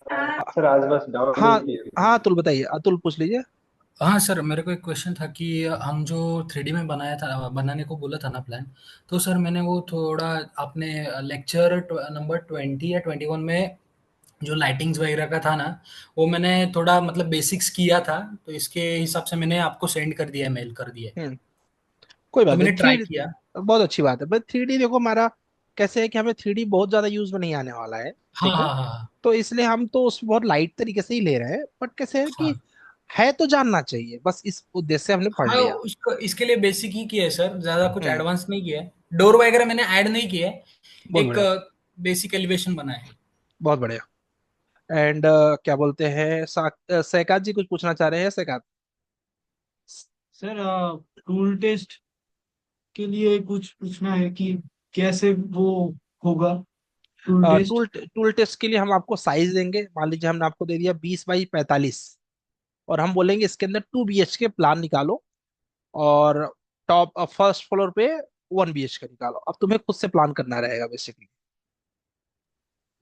Sir आज बस हाँ डाउनलोड किए थे। हाँ, अतुल बताइए, अतुल पूछ लीजिए। हाँ सर, मेरे को एक क्वेश्चन था कि हम जो 3D में बनाया था, बनाने को बोला था ना प्लान। तो सर मैंने वो थोड़ा आपने लेक्चर नंबर 20 या 21 में जो लाइटिंग्स वगैरह का था ना, वो मैंने थोड़ा मतलब बेसिक्स किया था। तो इसके हिसाब से मैंने आपको सेंड कर दिया, मेल कर दिया है। हम्म कोई तो बात नहीं। मैंने थ्री ट्राई किया। बहुत अच्छी बात है, बट 3D देखो हमारा कैसे है कि हमें 3D बहुत ज्यादा यूज में नहीं आने वाला है। हाँ ठीक है। हाँ हाँ तो इसलिए हम तो उस बहुत लाइट तरीके से ही ले रहे हैं, बट कैसे है कि हाँ है तो जानना चाहिए, बस इस उद्देश्य से हमने पढ़ हाँ। लिया। उसको इसके लिए बेसिक ही किया है सर, ज़्यादा कुछ हम्म एडवांस नहीं किया है। डोर वगैरह मैंने ऐड नहीं किया है। बहुत एक बढ़िया। बेसिक एलिवेशन बनाया है। बहुत बढ़िया। एंड क्या बोलते हैं, सैकात जी कुछ पूछना चाह रहे हैं, सैकात? सर टूल टेस्ट के लिए कुछ पूछना है कि कैसे वो होगा टूल टेस्ट। टूल टेस्ट के लिए हम आपको साइज देंगे। मान लीजिए हमने आपको दे दिया 20 बाई 45, और हम बोलेंगे इसके अंदर 2 BHK प्लान निकालो, और टॉप फर्स्ट फ्लोर पे 1 BHK निकालो। अब तुम्हें खुद से प्लान करना रहेगा बेसिकली।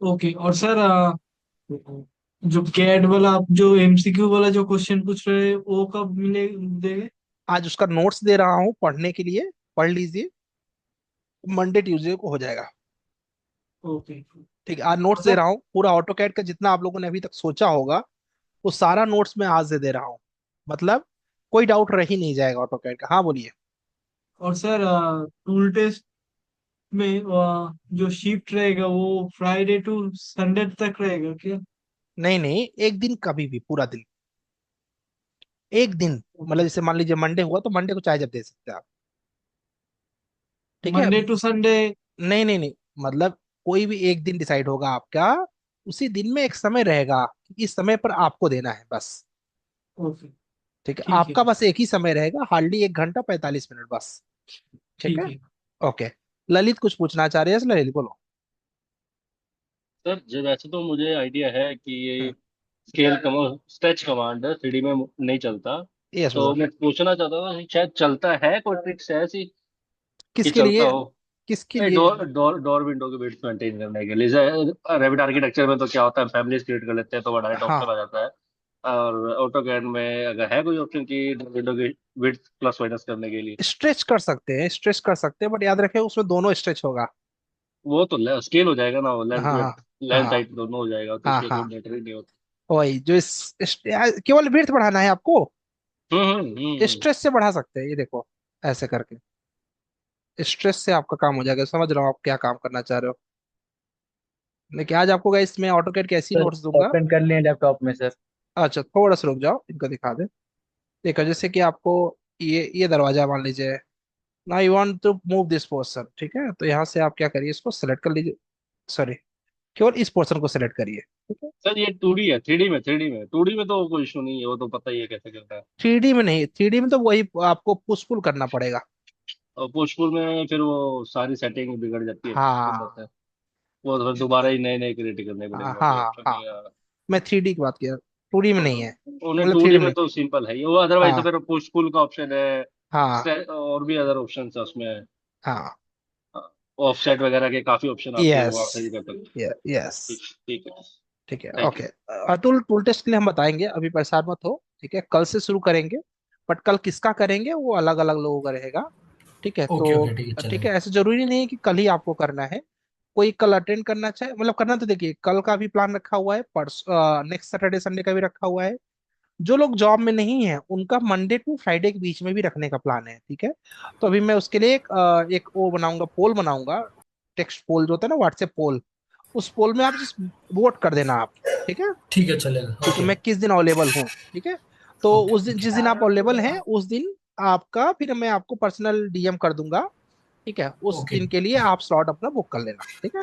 ओके। और सर जो कैड वाला आप जो एमसीक्यू वाला जो क्वेश्चन पूछ रहे हैं वो कब मिले देंगे? आज उसका नोट्स दे रहा हूँ पढ़ने के लिए, पढ़ लीजिए। मंडे ट्यूसडे को हो जाएगा। ओके। ठीक है, आज नोट्स दे सर रहा हूँ पूरा ऑटो कैड का, जितना आप लोगों ने अभी तक सोचा होगा वो सारा नोट्स मैं आज दे दे रहा हूँ। मतलब कोई डाउट रह ही नहीं जाएगा ऑटो कैड का। हाँ बोलिए। और सर टूल टेस्ट में जो शिफ्ट रहेगा वो फ्राइडे टू संडे तक रहेगा क्या? नहीं नहीं, एक दिन, कभी भी पूरा दिन, एक दिन। मतलब ओके। जैसे मान लीजिए मंडे हुआ तो मंडे को चाहे जब दे सकते हैं आप। ठीक है। Monday to Sunday. नहीं नहीं नहीं, मतलब कोई भी एक दिन डिसाइड होगा आपका, उसी दिन में एक समय रहेगा कि इस समय पर आपको देना है बस। ओके। ठीक है, ठीक है। आपका बस एक ही समय रहेगा, हार्डली 1 घंटा 45 मिनट बस। ठीक है। ठीक है। ओके। ललित कुछ पूछना चाह रहे हैं? ललित बोलो। सर जो वैसे तो मुझे आइडिया है कि ये हम्म स्केल स्ट्रेच कमांड है 3D में नहीं चलता। यस तो बताओ। मैं पूछना चाहता था कि शायद चलता है, कोई ट्रिक्स है ऐसी कि किसके चलता लिए? हो। किसके नहीं, लिए? डोर विंडो के बिट्स मेंटेन करने के लिए। रेविट आर्किटेक्चर में तो क्या होता है, फैमिलीज क्रिएट कर लेते हैं तो बड़ा ऑप्शन हाँ, आ जाता है। और ऑटोकैड में अगर है कोई ऑप्शन कि डोर विंडो की विड्थ प्लस माइनस करने के लिए। स्ट्रेच कर सकते हैं, स्ट्रेच कर सकते हैं, बट याद रखें उसमें दोनों स्ट्रेच होगा। वो तो स्केल हो जाएगा ना, वो हाँ लेंथ हाँ लेंथ हाँ हाइट दोनों हो जाएगा, तो हाँ उसके कोई हाँ। मैटर ही नहीं होता। वही जो केवल विड्थ बढ़ाना है आपको, हम्म। स्ट्रेस से बढ़ा सकते हैं, ये देखो, ऐसे करके स्ट्रेस से आपका काम हो जाएगा। समझ रहा हूँ आप क्या काम करना चाह रहे हो। लेकिन आज आपको गाइस मैं ऑटोकैड की ऐसी सर नोट्स दूंगा। ओपन कर लिए लैपटॉप में सर। अच्छा थोड़ा सा रुक जाओ, इनको दिखा दे। देखो जैसे कि आपको ये दरवाजा मान लीजिए, ना you want to move this portion, ठीक है, तो यहाँ से आप क्या करिए, इसको सेलेक्ट कर लीजिए। सॉरी, केवल इस पोर्शन को सेलेक्ट करिए। ठीक है। सर ये 2D है, 3D में तो कोई इशू नहीं है, वो तो पता ही है कैसे करना है। 3D में नहीं, 3D में तो वही आपको पुश पुल करना पड़ेगा। और पुशपुल में फिर वो सारी सेटिंग बिगड़ जाती है अंदर हाँ से। वो तो फिर दोबारा ही नए नए क्रिएट करने हाँ पड़ेंगे हाँ वाले ऑप्शन हाँ। या। मैं 3D की बात किया, 2D में नहीं है, उन्हें मतलब 2D 3D में में नहीं। तो सिंपल है ये, वो अदरवाइज तो हाँ फिर पुशपुल का ऑप्शन है। हाँ और भी अदर ऑप्शन है उसमें। हाँ। ऑफसेट वगैरह के काफी ऑप्शन आते हैं, यस वो आप सही कर सकते हैं। यस। ठीक। ठीक है। ठीक है thank okay. You. Atul tool test के लिए हम बताएंगे, अभी परेशान मत हो। ठीक है, कल से शुरू करेंगे, बट कल किसका करेंगे वो अलग अलग लोगों का रहेगा। ठीक है ओके तो ओके, ठीक है ठीक है, चलेगा। ऐसे जरूरी नहीं है कि कल ही आपको करना है। कोई कल अटेंड करना चाहे, मतलब करना तो देखिए, कल का भी प्लान रखा हुआ है, नेक्स्ट सैटरडे संडे का भी रखा हुआ है। जो लोग जॉब में नहीं है उनका मंडे टू फ्राइडे के बीच में भी रखने का प्लान है। ठीक है। तो अभी मैं उसके लिए एक वो बनाऊंगा, पोल बनाऊंगा, टेक्स्ट पोल जो होता है ना, व्हाट्सएप पोल। उस पोल में आप जस्ट वोट कर देना आप। ठीक है, ठीक है चलेगा, कि ओके। मैं किस दिन अवेलेबल हूँ। ठीक है। तो ओके उस दिन, ओके जिस दिन आप अवेलेबल हैं उस दिन आपका, फिर मैं आपको पर्सनल डीएम कर दूंगा। ठीक है, उस ओके दिन के लिए आप स्लॉट अपना बुक कर लेना। ठीक है।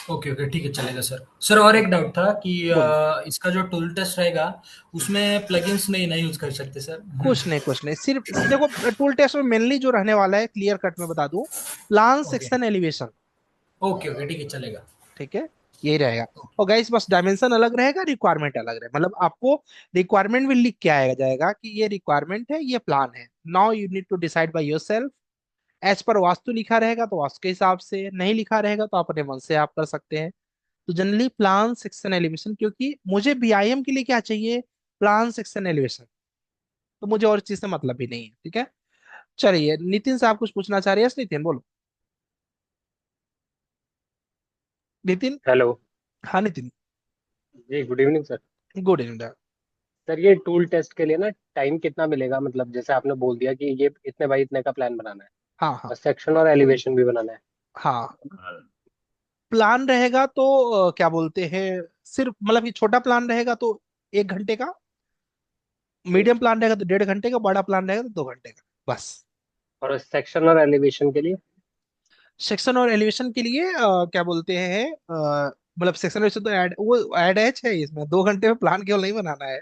ओके ओके, ठीक है चलेगा सर। सर और एक डाउट था कि बोलिए। इसका जो टूल टेस्ट रहेगा, उसमें प्लगइन्स नहीं नहीं यूज कर सकते सर? कुछ नहीं, सिर्फ देखो, टूल टेस्ट में मेनली जो रहने वाला है, क्लियर कट में बता दूं, plan okay section elevation. Okay okay, ठीक है चलेगा। ठीक है, यही रहेगा। और गाइस बस डायमेंशन अलग रहेगा, रिक्वायरमेंट अलग रहेगा। मतलब आपको रिक्वायरमेंट भी लिख के आया जाएगा कि ये रिक्वायरमेंट है, ये प्लान है। Now you need to decide by yourself. As पर वास्तु लिखा रहेगा तो वास्तु के हिसाब से, नहीं लिखा रहेगा तो अपने मन से आप कर सकते हैं। तो जनरली प्लान सेक्शन एलिवेशन, क्योंकि मुझे बीआईएम के लिए क्या चाहिए, प्लान सेक्शन एलिवेशन, तो मुझे और चीज से मतलब भी नहीं है। ठीक है, चलिए नितिन से आप कुछ पूछना चाह रहे हैं? यस नितिन बोलो। नितिन। हेलो। हाँ नितिन। जी good evening sir. Good evening. Sir ये टूल टेस्ट के लिए ना टाइम कितना मिलेगा, मतलब जैसे आपने बोल दिया कि ये इतने बाई इतने का प्लान बनाना है हाँ हाँ और सेक्शन और एलिवेशन भी बनाना है। हाँ। प्लान रहेगा तो क्या बोलते हैं, सिर्फ मतलब ये छोटा प्लान रहेगा तो 1 घंटे का, जी। मीडियम प्लान रहेगा तो 1.5 घंटे का, बड़ा प्लान रहेगा तो 2 घंटे का बस। और सेक्शन और एलिवेशन के लिए? सेक्शन और एलिवेशन के लिए क्या बोलते हैं, मतलब सेक्शन एलिवेशन तो ऐड, वो ऐड एच है इसमें, 2 घंटे में प्लान केवल नहीं बनाना है,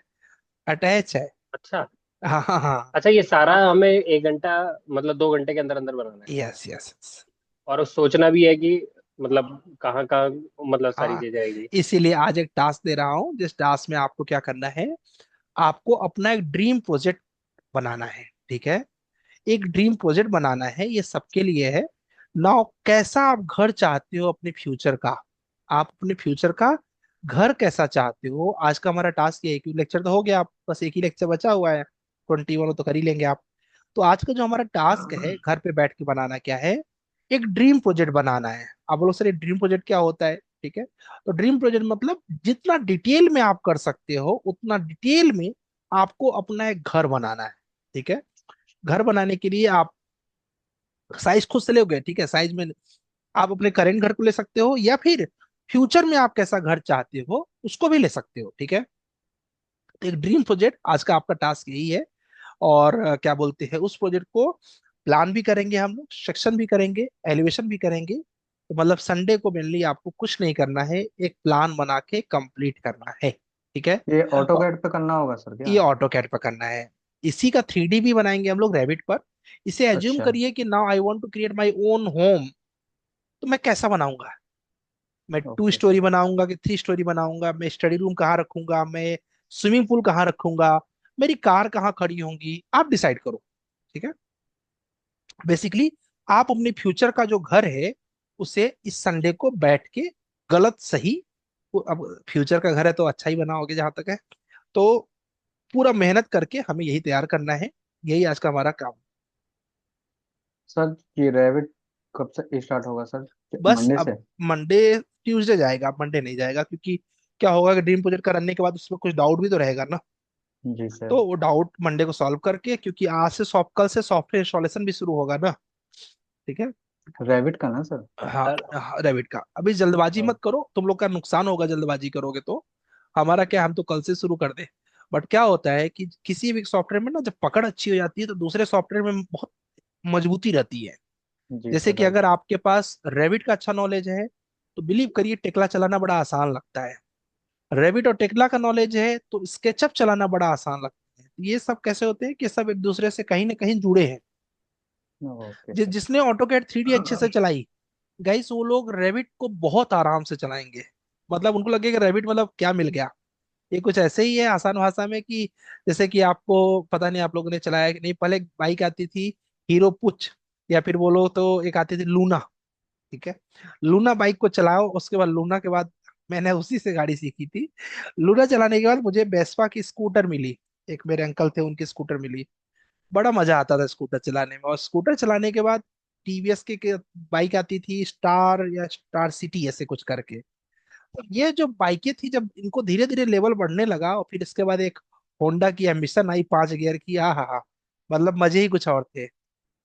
अटैच है। अच्छा। हाँ हाँ हाँ। अच्छा ये सारा हमें 1 घंटा मतलब 2 घंटे के अंदर अंदर बनाना है? Yes yes. और सोचना भी है कि मतलब कहाँ कहाँ मतलब सारी हाँ, चीजें आएगी? इसीलिए आज एक टास्क दे रहा हूँ, जिस टास्क में आपको क्या करना है, आपको अपना एक ड्रीम प्रोजेक्ट बनाना है। ठीक है, एक ड्रीम प्रोजेक्ट बनाना है, ये सबके लिए है। नाउ कैसा आप घर चाहते हो अपने फ्यूचर का, आप अपने फ्यूचर का घर कैसा चाहते हो, आज का हमारा टास्क ये है कि लेक्चर तो हो गया, आप बस एक ही लेक्चर बचा हुआ है, 21 तो कर ही लेंगे आप। तो आज का जो हमारा टास्क है घर पे बैठ के बनाना क्या है, एक ड्रीम प्रोजेक्ट बनाना है। आप बोलो सर ये ड्रीम प्रोजेक्ट क्या होता है? ठीक है, तो ड्रीम प्रोजेक्ट मतलब जितना डिटेल में आप कर सकते हो उतना डिटेल में आपको अपना एक घर बनाना है। ठीक है, घर बनाने के लिए आप साइज खुद से लोगे, ठीक है, साइज में आप अपने करेंट घर को ले सकते हो, या फिर फ्यूचर में आप कैसा घर चाहते हो उसको भी ले सकते हो। ठीक है, तो एक ड्रीम प्रोजेक्ट आज का आपका टास्क यही है। और क्या बोलते हैं, उस प्रोजेक्ट को प्लान भी करेंगे हम लोग, सेक्शन भी करेंगे, एलिवेशन भी करेंगे। तो मतलब संडे को मेनली आपको कुछ नहीं करना है, एक प्लान बना के कंप्लीट करना है। ठीक है, ये और ऑटोकैड पे करना होगा सर क्या? ये ऑटो कैड पर करना है। इसी का 3D भी बनाएंगे हम लोग रैबिट पर। इसे एज्यूम अच्छा। करिए कि now I want to create my own home, तो मैं कैसा बनाऊंगा, मैं 2 स्टोरी सर। बनाऊंगा कि 3 स्टोरी बनाऊंगा, मैं स्टडी रूम कहाँ रखूंगा, मैं स्विमिंग पूल कहाँ रखूंगा, मेरी कार कहाँ खड़ी होंगी, आप डिसाइड करो। ठीक है, बेसिकली आप अपने फ्यूचर का जो घर है उसे इस संडे को बैठ के, गलत सही, अब फ्यूचर का घर है तो अच्छा ही बनाओगे जहां तक है, तो पूरा मेहनत करके हमें यही तैयार करना है। यही आज का हमारा काम। सर ये रैबिट कब से स्टार्ट होगा सर? बस मंडे अब से? मंडे, ट्यूसडे जाएगा, मंडे नहीं जाएगा, क्योंकि क्या होगा कि ड्रीम प्रोजेक्ट करने के बाद उसमें कुछ डाउट भी तो रहेगा ना, जी सर। तो वो डाउट मंडे को सॉल्व करके, क्योंकि आज से कल से सॉफ्टवेयर इंस्टॉलेशन भी शुरू होगा ना। ठीक है, रैबिट का ना सर? हाँ सर हाँ रेविट का। अभी जल्दबाजी मत करो, तुम लोग का नुकसान होगा जल्दबाजी करोगे तो। हमारा क्या, हम तो कल से शुरू कर दे। बट क्या होता है कि किसी भी सॉफ्टवेयर में ना जब पकड़ अच्छी हो जाती है तो दूसरे सॉफ्टवेयर में बहुत मजबूती रहती है। जी जैसे सर कि राइट। अगर आपके पास रेविट का अच्छा नॉलेज है तो बिलीव करिए टेक्ला चलाना बड़ा आसान लगता है। रेविट और टेक्ला का नॉलेज है तो स्केचअप चलाना बड़ा आसान लगता है। ये सब कैसे होते हैं कि सब एक दूसरे से कहीं ना कहीं जुड़े हैं। Okay sir. जिसने ऑटोकैड 3D अच्छे से चलाई, गाइस वो लोग रेविट को बहुत आराम से चलाएंगे। मतलब उनको लगेगा रेविट मतलब क्या मिल गया। ये कुछ ऐसे ही है आसान भाषा में कि जैसे कि आपको पता नहीं आप लोगों ने चलाया कि नहीं, पहले एक बाइक आती थी हीरो पुच, या फिर बोलो तो एक आती थी लूना। ठीक है, लूना बाइक को चलाओ, उसके बाद लूना के बाद मैंने उसी से गाड़ी सीखी थी। लूना चलाने के बाद मुझे वेस्पा की स्कूटर मिली, एक मेरे अंकल थे उनकी स्कूटर मिली। बड़ा मजा आता था स्कूटर चलाने में। और स्कूटर चलाने के बाद टीवीएस के बाइक आती थी स्टार या स्टार सिटी ऐसे कुछ करके। तो ये जो बाइकें थी जब इनको धीरे धीरे लेवल बढ़ने लगा, और फिर इसके बाद एक होंडा की एम्बिशन आई 5 गियर की, हा, मतलब मजे ही कुछ और थे,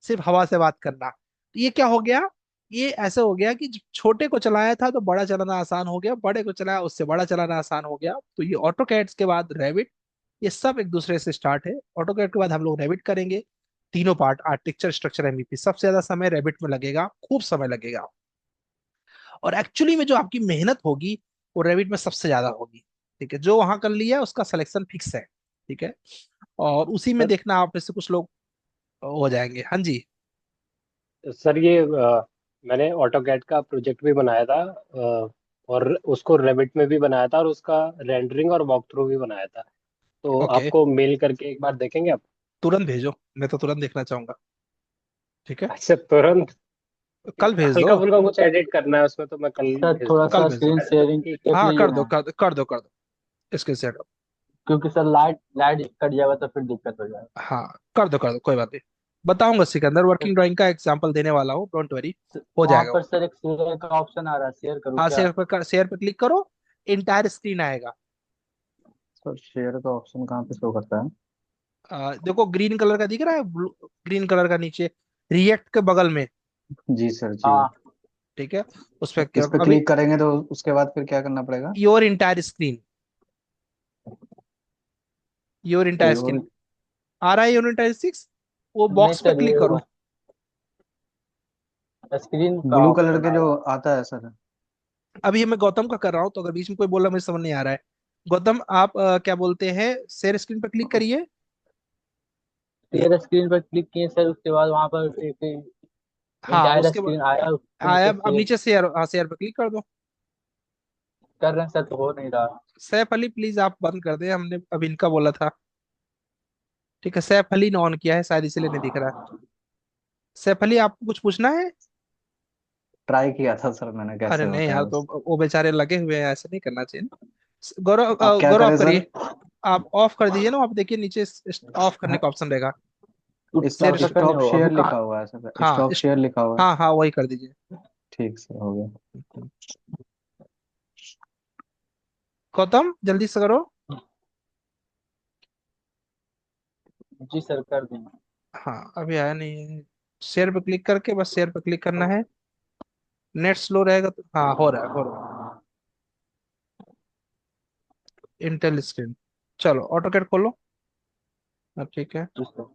सिर्फ हवा से बात करना। तो ये क्या हो गया, ये ऐसे हो गया कि छोटे को चलाया था तो बड़ा चलाना आसान हो गया, बड़े को चलाया उससे बड़ा चलाना आसान हो गया। तो ये ऑटो कैड्स के बाद रेविट, ये सब एक दूसरे से स्टार्ट है। ऑटो कैड के बाद हम लोग रेविट करेंगे। तीनों पार्ट आर्किटेक्चर स्ट्रक्चर एमवीपी, सबसे ज्यादा समय रेविट में लगेगा, खूब समय लगेगा। और एक्चुअली में जो आपकी मेहनत होगी वो रेविट में सबसे ज्यादा होगी। ठीक है, जो वहां कर लिया उसका सिलेक्शन फिक्स है। ठीक है, और उसी में सर देखना आप में से कुछ लोग हो जाएंगे। हाँ जी। सर ये मैंने ऑटोकैड का प्रोजेक्ट भी बनाया था और उसको रेविट में भी बनाया था और उसका रेंडरिंग और वॉक थ्रू भी बनाया था। तो ओके, आपको मेल करके एक बार देखेंगे आप? तुरंत भेजो, मैं तो तुरंत देखना चाहूंगा। ठीक है। अच्छा तुरंत? कल भेज हल्का दो, फुल्का कुछ एडिट करना है उसमें, तो मैं कल सर भेज थोड़ा दूंगा। कल सा भेज दो। स्क्रीन शेयरिंग के हाँ लिए कर दो, ना, कर दो इसके सेट। क्योंकि सर लाइट लाइट कट जाएगा तो फिर दिक्कत हो जाएगा। हाँ कर दो, कोई बात नहीं। बताऊंगा सिकंदर, वर्किंग ड्राइंग का एग्जांपल देने वाला हूँ, डोंट वरी, हो वहां जाएगा पर वो। सर एक शेयर का ऑप्शन आ रहा है, शेयर करूँ हाँ, क्या? शेयर पे क्लिक करो, इंटायर स्क्रीन आएगा। सर शेयर का ऑप्शन कहाँ पे शो करता है? देखो ग्रीन कलर का दिख रहा है, ग्रीन कलर का नीचे रिएक्ट के बगल में। जी सर जी। हाँ ठीक है, उस पर इस पे अभी क्लिक करेंगे तो उसके बाद फिर क्या करना पड़ेगा? Your entire screen, your entire your, screen आ रहा है, योर इंटायर सिक्स, वो नहीं बॉक्स पे सर क्लिक ये करो। स्क्रीन का हाँ, ब्लू कलर ऑप्शन के जो आया। आता है सर। अभी मैं गौतम का कर रहा हूँ, तो अगर बीच में कोई बोला मुझे समझ नहीं आ रहा है। गौतम आप क्या बोलते हैं, शेयर स्क्रीन पे क्लिक करिए। शेयर स्क्रीन पर क्लिक किए सर, उसके बाद वहां पर एक हाँ इंटायर उसके बाद स्क्रीन आया, उसके आया, नीचे अब शेयर नीचे शेयर, हाँ शेयर पे क्लिक कर दो। कर रहे हैं सर, तो हो नहीं रहा। सैफ अली प्लीज आप बंद कर दे, हमने अभी इनका बोला था। ठीक है, सैफ अली ने ऑन किया है शायद, इसीलिए नहीं दिख रहा है। सैफ अली आपको कुछ पूछना है? ट्राई किया था सर मैंने, अरे कैसे नहीं होता यार, है तो बस। वो बेचारे लगे हुए हैं, ऐसे नहीं करना चाहिए ना। गौरव अब क्या गौरव आप करें सर? करिए, आप ऑफ कर दीजिए ना, आप देखिए नीचे ऑफ करने का ऑप्शन रहेगा। शेयर स्टॉप स्क्रीन, स्टॉप हो अभी शेयर कहाँ? लिखा हुआ है सर, हाँ स्टॉप शेयर लिखा हुआ है। हाँ हाँ वही कर दीजिए। ठीक सर, हो गया। गौतम जल्दी से करो। जी सर कर देंगे। हाँ अभी आया नहीं है। शेयर पे क्लिक करके बस शेयर पे क्लिक करना है। नेट स्लो रहेगा तो, हाँ हो रहा है, हो रहा है। इंटेल स्क्रीन, चलो ऑटो कैड खोलो। हाँ ठीक है, जी सर।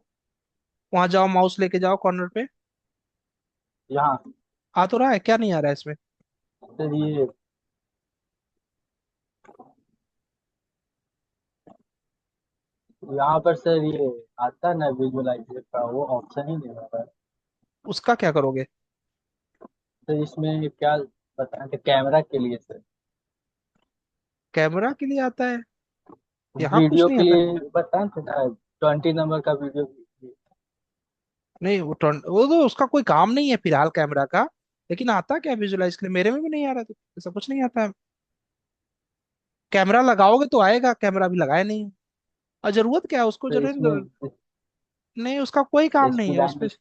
वहां जाओ, माउस लेके जाओ कॉर्नर पे। यहाँ आ तो रहा है, क्या नहीं आ रहा है इसमें? सर ये यहाँ पर सर ये आता है ना विजुअलाइजर का, वो ऑप्शन ही नहीं आता है। उसका क्या करोगे? सर इसमें क्या बताएं कि कैमरा के लिए सर, कैमरा के लिए आता है, यहाँ कुछ वीडियो नहीं के आता है। लिए बताएं थे ना, 20 नंबर का वीडियो। नहीं वो तो उसका कोई काम नहीं है फिलहाल कैमरा का। लेकिन आता क्या विजुलाइज के लिए, मेरे में भी नहीं आ रहा, तो ऐसा कुछ नहीं आता है। कैमरा लगाओगे तो आएगा, कैमरा भी लगाया नहीं है। और जरूरत क्या है उसको, तो इसमें नहीं उसका कोई काम नहीं एसपी है उस पे, लाइन,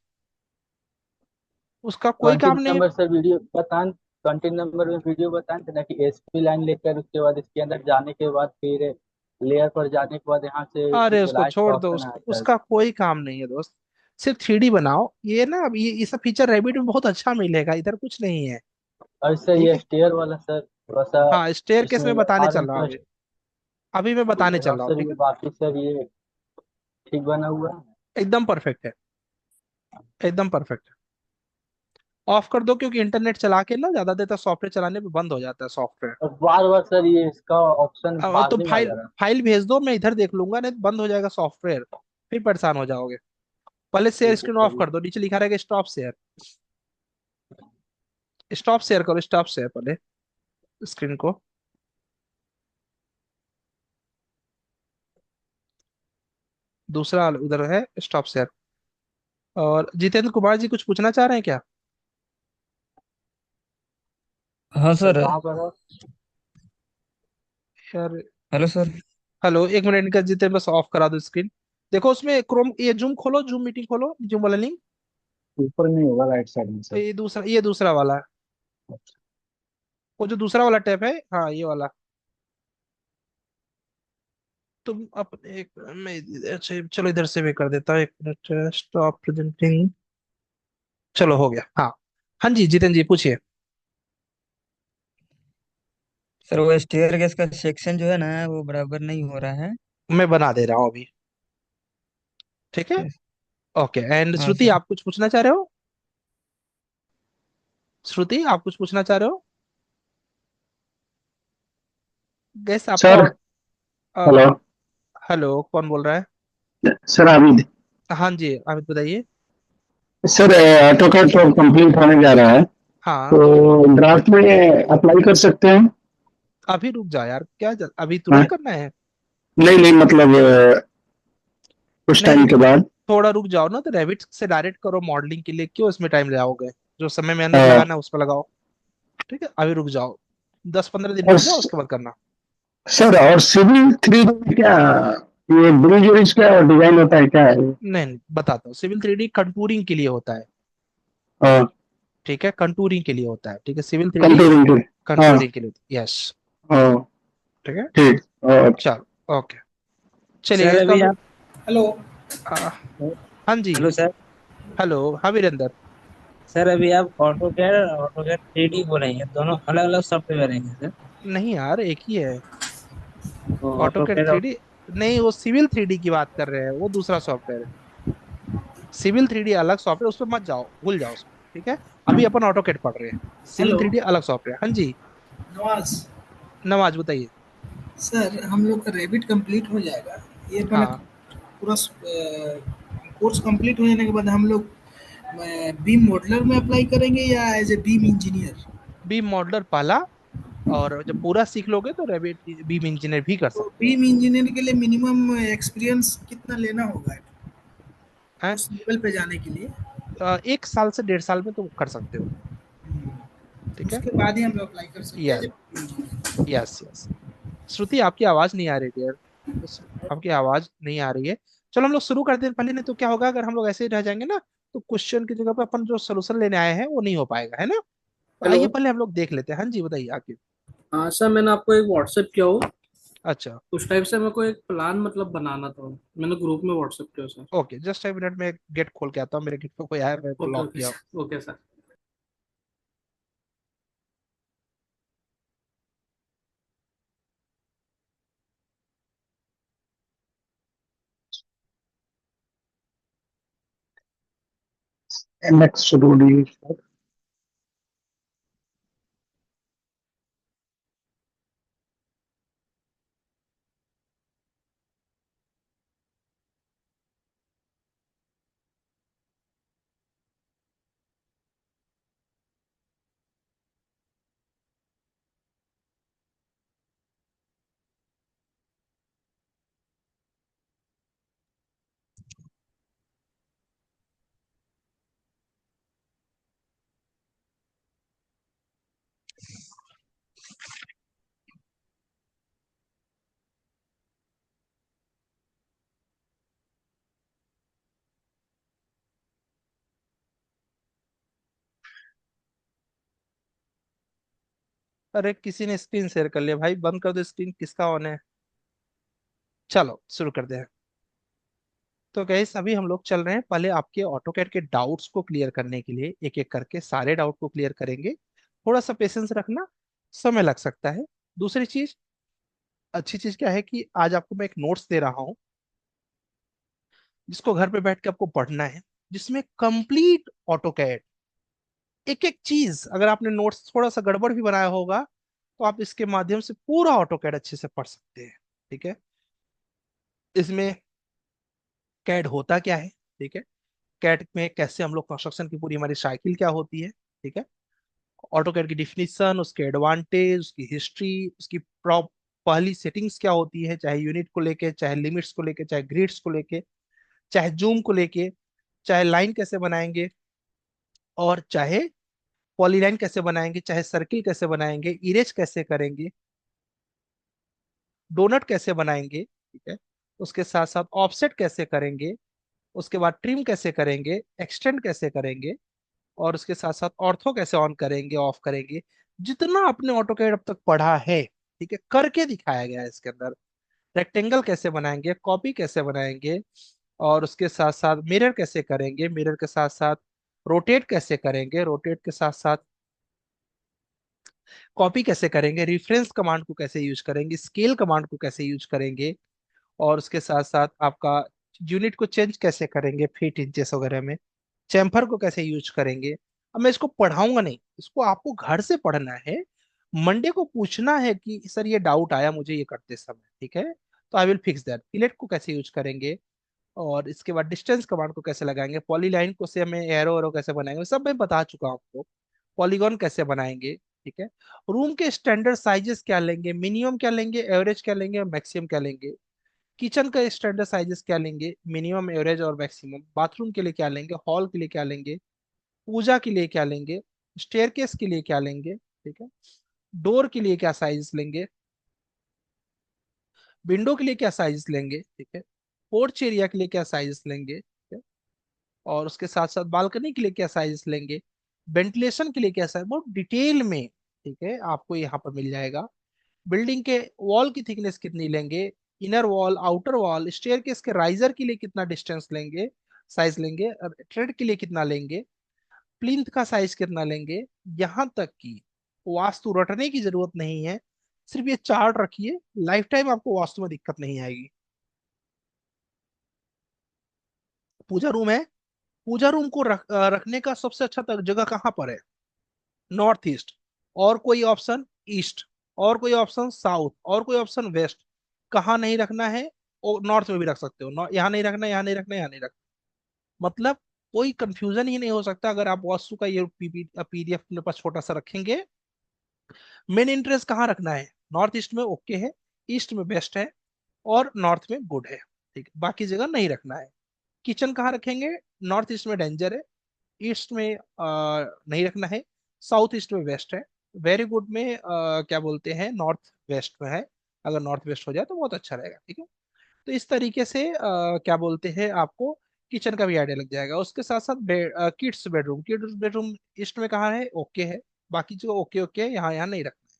उसका कोई ट्वेंटी काम नहीं है। नंबर से वीडियो बताएं, 20 नंबर में वीडियो बताएं थे ना कि एसपी लाइन लेकर उसके बाद इसके अंदर जाने के बाद फिर लेयर पर जाने के बाद यहाँ से अरे उसको विजुलाइज का छोड़ दो, ऑप्शन आता है। उसका कोई काम नहीं है दोस्त। सिर्फ 3D बनाओ, ये ना, अब ये सब फीचर रैबिट में बहुत अच्छा मिलेगा, इधर कुछ नहीं है। और सर ठीक ये है, स्टेयर वाला सर थोड़ा सा हाँ स्टेयर केस इसमें में बताने और चल रहा हूँ अभी, इंटरेस्ट। अभी मैं बताने चल और रहा हूँ, सर ठीक ये है। बाकी सर ये ठीक बना हुआ है। एकदम परफेक्ट है, एकदम परफेक्ट है। ऑफ कर दो, क्योंकि इंटरनेट चला के ना ज्यादा देर तक सॉफ्टवेयर चलाने पे बंद हो जाता है सॉफ्टवेयर। और बार बार सर ये इसका ऑप्शन अब तो बाद में आ फाइल जा रहा है। फाइल भेज दो, मैं इधर देख लूंगा, नहीं तो बंद हो जाएगा सॉफ्टवेयर, फिर परेशान हो जाओगे। पहले शेयर ठीक है स्क्रीन सर ऑफ कर दो, नीचे लिखा रहेगा स्टॉप शेयर। स्टॉप शेयर करो, स्टॉप शेयर पहले स्क्रीन को। दूसरा उधर है स्टॉप शेयर। और जितेंद्र कुमार जी कुछ पूछना चाह रहे हैं क्या? हाँ सर सर। कहाँ पर है? यार, हेलो सर। हेलो एक मिनट, इनका जितेंद्र बस ऑफ करा दो स्क्रीन। देखो उसमें क्रोम, ये जूम खोलो, जूम मीटिंग खोलो, जूम वाला लिंक। ऊपर नहीं होगा, राइट साइड में सर। ये दूसरा वाला है, वो जो दूसरा वाला टैब है, हाँ ये वाला। तुम अपने एक, मैं अच्छा चलो इधर से भी कर देता हूँ, एक मिनट, स्टॉप प्रेजेंटिंग। चलो हो गया, हाँ। हाँ जी जितेंद्र जी पूछिए। सर वो स्टेयर केस का सेक्शन जो है ना वो बराबर नहीं हो रहा है। मैं बना दे रहा हूँ अभी, ठीक है। Yes। ओके, एंड हाँ श्रुति सर। आप कुछ पूछना चाह रहे हो? श्रुति आप कुछ पूछना चाह रहे हो? गैस आपका सर हेलो। हेलो कौन बोल रहा है? सर आबिद। हाँ जी अमित बताइए। सर ऑटोकैड तो कंप्लीट होने जा रहा है, हाँ तो ड्राफ्ट में अप्लाई कर सकते हैं? अभी रुक जा यार, अभी हाँ? तुरंत करना है? नहीं नहीं, मतलब कुछ नहीं टाइम के बाद। थोड़ा रुक जाओ ना, तो रेविट से डायरेक्ट करो मॉडलिंग के लिए, क्यों इसमें टाइम लगाओगे? जो समय मेहनत लगाना है उस पर लगाओ। ठीक है, अभी रुक जाओ, 10-15 दिन और रुक जाओ, उसके बाद करना। सर, और सिविल 3D में क्या, ये ब्रिज व्रिज क्या डिजाइन होता है, क्या है? नहीं नहीं, बताता हूँ। सिविल 3D कंटूरिंग के लिए होता है। हाँ, ठीक है, कंटूरिंग के लिए होता है। ठीक है, सिविल 3D कंटूरिंग के। हाँ। कंटूरिंग के लिए। यस। हाँ। ठीक है, ठीक। ओके। चलो ओके। चलिए सर इसका अभी भी आप। हेलो। आ, हाँ जी। Hello sir. हेलो, हाँ वीरेंद्र। सर अभी आप ऑटोकैड और ऑटोकैड 3D बोलेंगे, दोनों अलग अलग सॉफ्टवेयर हैं सर? नहीं यार, एक ही है। तो ऑटोकैड ऑटोकैड। 3D नहीं, वो सिविल 3D की बात कर रहे हैं, वो दूसरा सॉफ्टवेयर है। सिविल 3D अलग सॉफ्टवेयर, उस पर मत जाओ, भूल जाओ उसको। ठीक है, अभी अपन ऑटोकैड पढ़ रहे हैं। सिविल हेलो 3D अलग सॉफ्टवेयर। हाँ जी, नवाज। नवाज बताइए। सर हम लोग का रेबिट कंप्लीट हो जाएगा, ये मैंने हाँ, पूरा कोर्स कंप्लीट हो जाने के बाद हम लोग बीम मॉडलर में अप्लाई करेंगे या as a BIM engineer? BIM modeler पहला, और जब पूरा सीख लोगे तो रेविट बीम इंजीनियर भी कर तो सकते हो। बीम इंजीनियर के लिए मिनिमम एक्सपीरियंस कितना लेना होगा हैं? उस लेवल पे जाने के लिए? 1 साल से 1.5 साल में तुम कर सकते हो। ठीक है। उसके बाद ही हम लोग अप्लाई कर सकते हैं यस, जब BIM engineer। Yes yes. Shruti, आपकी आवाज नहीं आ रही डियर। आपकी आवाज नहीं आ रही है। चलो हम लोग शुरू करते हैं पहले, नहीं तो क्या होगा अगर हम लोग ऐसे ही रह जाएंगे ना, तो क्वेश्चन की जगह पे अपन जो सोल्यूशन लेने आए हैं वो नहीं हो पाएगा, है ना। तो हेलो। आइए पहले हम लोग देख लेते हैं। हाँ जी बताइए आगे। हाँ सर, मैंने आपको एक व्हाट्सएप किया हो। अच्छा, उस टाइप से मेरे को एक प्लान मतलब बनाना था, मैंने ग्रुप में व्हाट्सएप किया सर। ओके, जस्ट 1 मिनट में गेट खोल के आता हूँ। मेरे गेट पे कोई आया, मैं तो ओके लॉक ओके किया हूँ। Okay sir. MX Rudy, sir. अरे किसी ने स्क्रीन शेयर कर लिया भाई, बंद कर दो स्क्रीन, किसका ऑन है। चलो शुरू करते हैं। तो गैस अभी हम लोग चल रहे हैं, पहले आपके ऑटोकैड के डाउट्स को क्लियर करने के लिए एक एक करके सारे डाउट को क्लियर करेंगे। थोड़ा सा पेशेंस रखना, समय लग सकता है। दूसरी चीज, अच्छी चीज क्या है कि आज आपको मैं एक नोट्स दे रहा हूँ, जिसको घर पे बैठ के आपको पढ़ना है, जिसमें कंप्लीट ऑटोकैड, एक एक चीज, अगर आपने नोट्स थोड़ा सा गड़बड़ भी बनाया होगा तो आप इसके माध्यम से पूरा ऑटोकैड अच्छे से पढ़ सकते हैं। ठीक है, इसमें कैड होता क्या है, ठीक है, कैड में कैसे हम लोग कंस्ट्रक्शन की पूरी हमारी साइकिल क्या होती है, ठीक है, ऑटोकैड की डिफिनीशन, उसके एडवांटेज, उसकी हिस्ट्री, उसकी पहली सेटिंग्स क्या होती है, चाहे यूनिट को लेके, चाहे लिमिट्स को लेके, चाहे ग्रिड्स को लेके, चाहे जूम को लेके, चाहे लाइन कैसे बनाएंगे, और चाहे पॉलीलाइन कैसे बनाएंगे, चाहे सर्किल कैसे बनाएंगे, इरेज कैसे करेंगे, डोनट कैसे बनाएंगे, ठीक है, उसके साथ साथ ऑफसेट कैसे करेंगे, उसके बाद ट्रिम कैसे करेंगे, एक्सटेंड कैसे करेंगे, और उसके साथ साथ ऑर्थो कैसे ऑन करेंगे ऑफ करेंगे, जितना आपने ऑटोकैड अब तक पढ़ा है, ठीक है, करके दिखाया गया है इसके अंदर। रेक्टेंगल कैसे बनाएंगे, कॉपी कैसे बनाएंगे, और उसके साथ साथ मिरर कैसे करेंगे, मिरर के साथ साथ रोटेट कैसे करेंगे, रोटेट के साथ साथ कॉपी कैसे करेंगे, रेफरेंस कमांड को कैसे यूज करेंगे, स्केल कमांड को कैसे यूज करेंगे, और उसके साथ साथ आपका यूनिट को चेंज कैसे करेंगे फीट इंचेस वगैरह में, चैम्फर को कैसे यूज करेंगे। अब मैं इसको पढ़ाऊंगा नहीं, इसको आपको घर से पढ़ना है। मंडे को पूछना है कि सर ये डाउट आया मुझे ये करते समय, ठीक है, तो I will fix that. Fillet को कैसे यूज करेंगे, और इसके बाद डिस्टेंस कमांड को कैसे लगाएंगे, पॉलीलाइन को से हमें एरो एरो कैसे बनाएंगे, सब मैं बता चुका हूँ आपको। पॉलीगॉन कैसे बनाएंगे, ठीक है, रूम के स्टैंडर्ड साइजेस क्या लेंगे, मिनिमम क्या लेंगे, एवरेज क्या लेंगे, और मैक्सिमम क्या लेंगे, किचन का स्टैंडर्ड साइजेस क्या लेंगे, मिनिमम, एवरेज और मैक्सिमम, बाथरूम के लिए क्या लेंगे, हॉल के लिए क्या लेंगे, पूजा के लिए क्या लेंगे, स्टेयरकेस के लिए क्या लेंगे, ठीक है, डोर के लिए क्या साइज लेंगे, विंडो के लिए क्या साइज लेंगे, ठीक है, पोर्च एरिया के लिए क्या साइज लेंगे, ठीक है, और उसके साथ साथ बालकनी के लिए क्या साइज लेंगे, वेंटिलेशन के लिए क्या साइज, बहुत डिटेल में, ठीक है, आपको यहाँ पर मिल जाएगा। बिल्डिंग के वॉल की थिकनेस कितनी लेंगे, inner wall, outer wall, staircase के राइजर के लिए कितना डिस्टेंस लेंगे, साइज लेंगे, ट्रेड के लिए कितना लेंगे, प्लिंथ का साइज कितना लेंगे, यहां तक कि वास्तु रटने की जरूरत नहीं है, सिर्फ ये चार्ट रखिए, लाइफ टाइम आपको वास्तु में दिक्कत नहीं आएगी। पूजा रूम है, पूजा रूम को रखने का सबसे अच्छा जगह कहाँ पर है, नॉर्थ ईस्ट, और कोई ऑप्शन ईस्ट, और कोई ऑप्शन साउथ, और कोई ऑप्शन वेस्ट। कहाँ नहीं रखना है, और नॉर्थ में भी रख सकते हो, यहाँ नहीं रखना, यहाँ नहीं रखना, यहाँ नहीं रखना, मतलब कोई कंफ्यूजन ही नहीं हो सकता अगर आप वास्तु का ये पीडीएफ अपने पास छोटा सा रखेंगे। मेन इंटरेस्ट कहाँ रखना है, नॉर्थ ईस्ट में ओके है, ईस्ट में बेस्ट है, और नॉर्थ में गुड है, ठीक है, बाकी जगह नहीं रखना है। किचन कहाँ रखेंगे, नॉर्थ ईस्ट में डेंजर है, ईस्ट में नहीं रखना है, साउथ ईस्ट में वेस्ट है, वेरी गुड में क्या बोलते हैं नॉर्थ वेस्ट में है, अगर नॉर्थ वेस्ट हो जाए तो बहुत अच्छा रहेगा, ठीक है। तो इस तरीके से क्या बोलते हैं आपको किचन का भी आइडिया लग जाएगा। उसके साथ साथ kids bedroom, kids bedroom east में कहाँ है, ओके है, बाकी जो ओके ओके है, यहाँ यहाँ नहीं रखना है।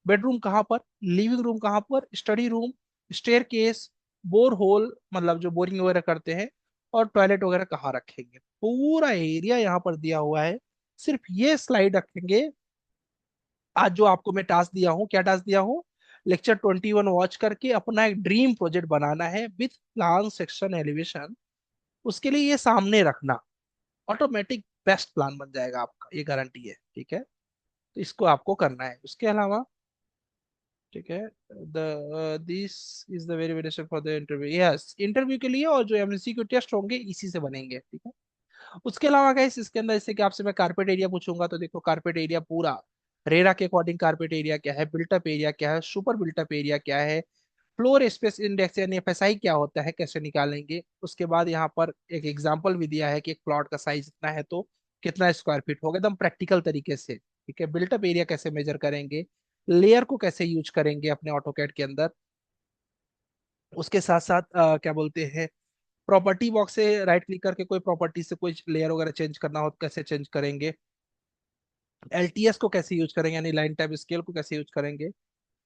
बेडरूम कहाँ पर, लिविंग रूम कहाँ पर, study room, staircase, bore hole मतलब जो बोरिंग वगैरह करते हैं, और टॉयलेट वगैरह कहाँ रखेंगे, पूरा एरिया यहाँ पर दिया हुआ है। सिर्फ ये स्लाइड रखेंगे। आज जो आपको मैं टास्क दिया हूँ, क्या टास्क दिया हूँ, लेक्चर 21 वॉच करके अपना एक ड्रीम प्रोजेक्ट बनाना है विथ प्लान सेक्शन एलिवेशन। उसके लिए ये सामने रखना, ऑटोमेटिक बेस्ट प्लान बन जाएगा आपका, ये गारंटी है, ठीक है। तो इसको आपको करना है। उसके अलावा ठीक है, the this is the very very for the interview, yes interview के लिए, और जो एमसीक्यू टेस्ट होंगे इसी से बनेंगे, ठीक है। उसके अलावा गाइस इसके अंदर जैसे कि आपसे मैं कारपेट एरिया पूछूंगा, तो देखो कारपेट एरिया पूरा रेरा के अकॉर्डिंग कारपेट एरिया क्या है, बिल्टअप एरिया क्या है, सुपर बिल्टअप एरिया क्या है, फ्लोर स्पेस इंडेक्स यानी एफएसआई क्या होता है, कैसे निकालेंगे। उसके बाद यहाँ पर एक एग्जांपल भी दिया है कि एक प्लॉट का साइज इतना है तो कितना स्क्वायर फीट होगा, एकदम प्रैक्टिकल तरीके से, ठीक है। बिल्टअप एरिया कैसे मेजर करेंगे, लेयर को कैसे यूज करेंगे अपने ऑटोकैड के अंदर। उसके साथ साथ क्या बोलते हैं, प्रॉपर्टी बॉक्स से राइट क्लिक करके कोई प्रॉपर्टी से कोई लेयर वगैरह चेंज करना हो तो कैसे चेंज करेंगे, एलटीएस को कैसे यूज करेंगे यानी लाइन टाइप स्केल को कैसे यूज करेंगे,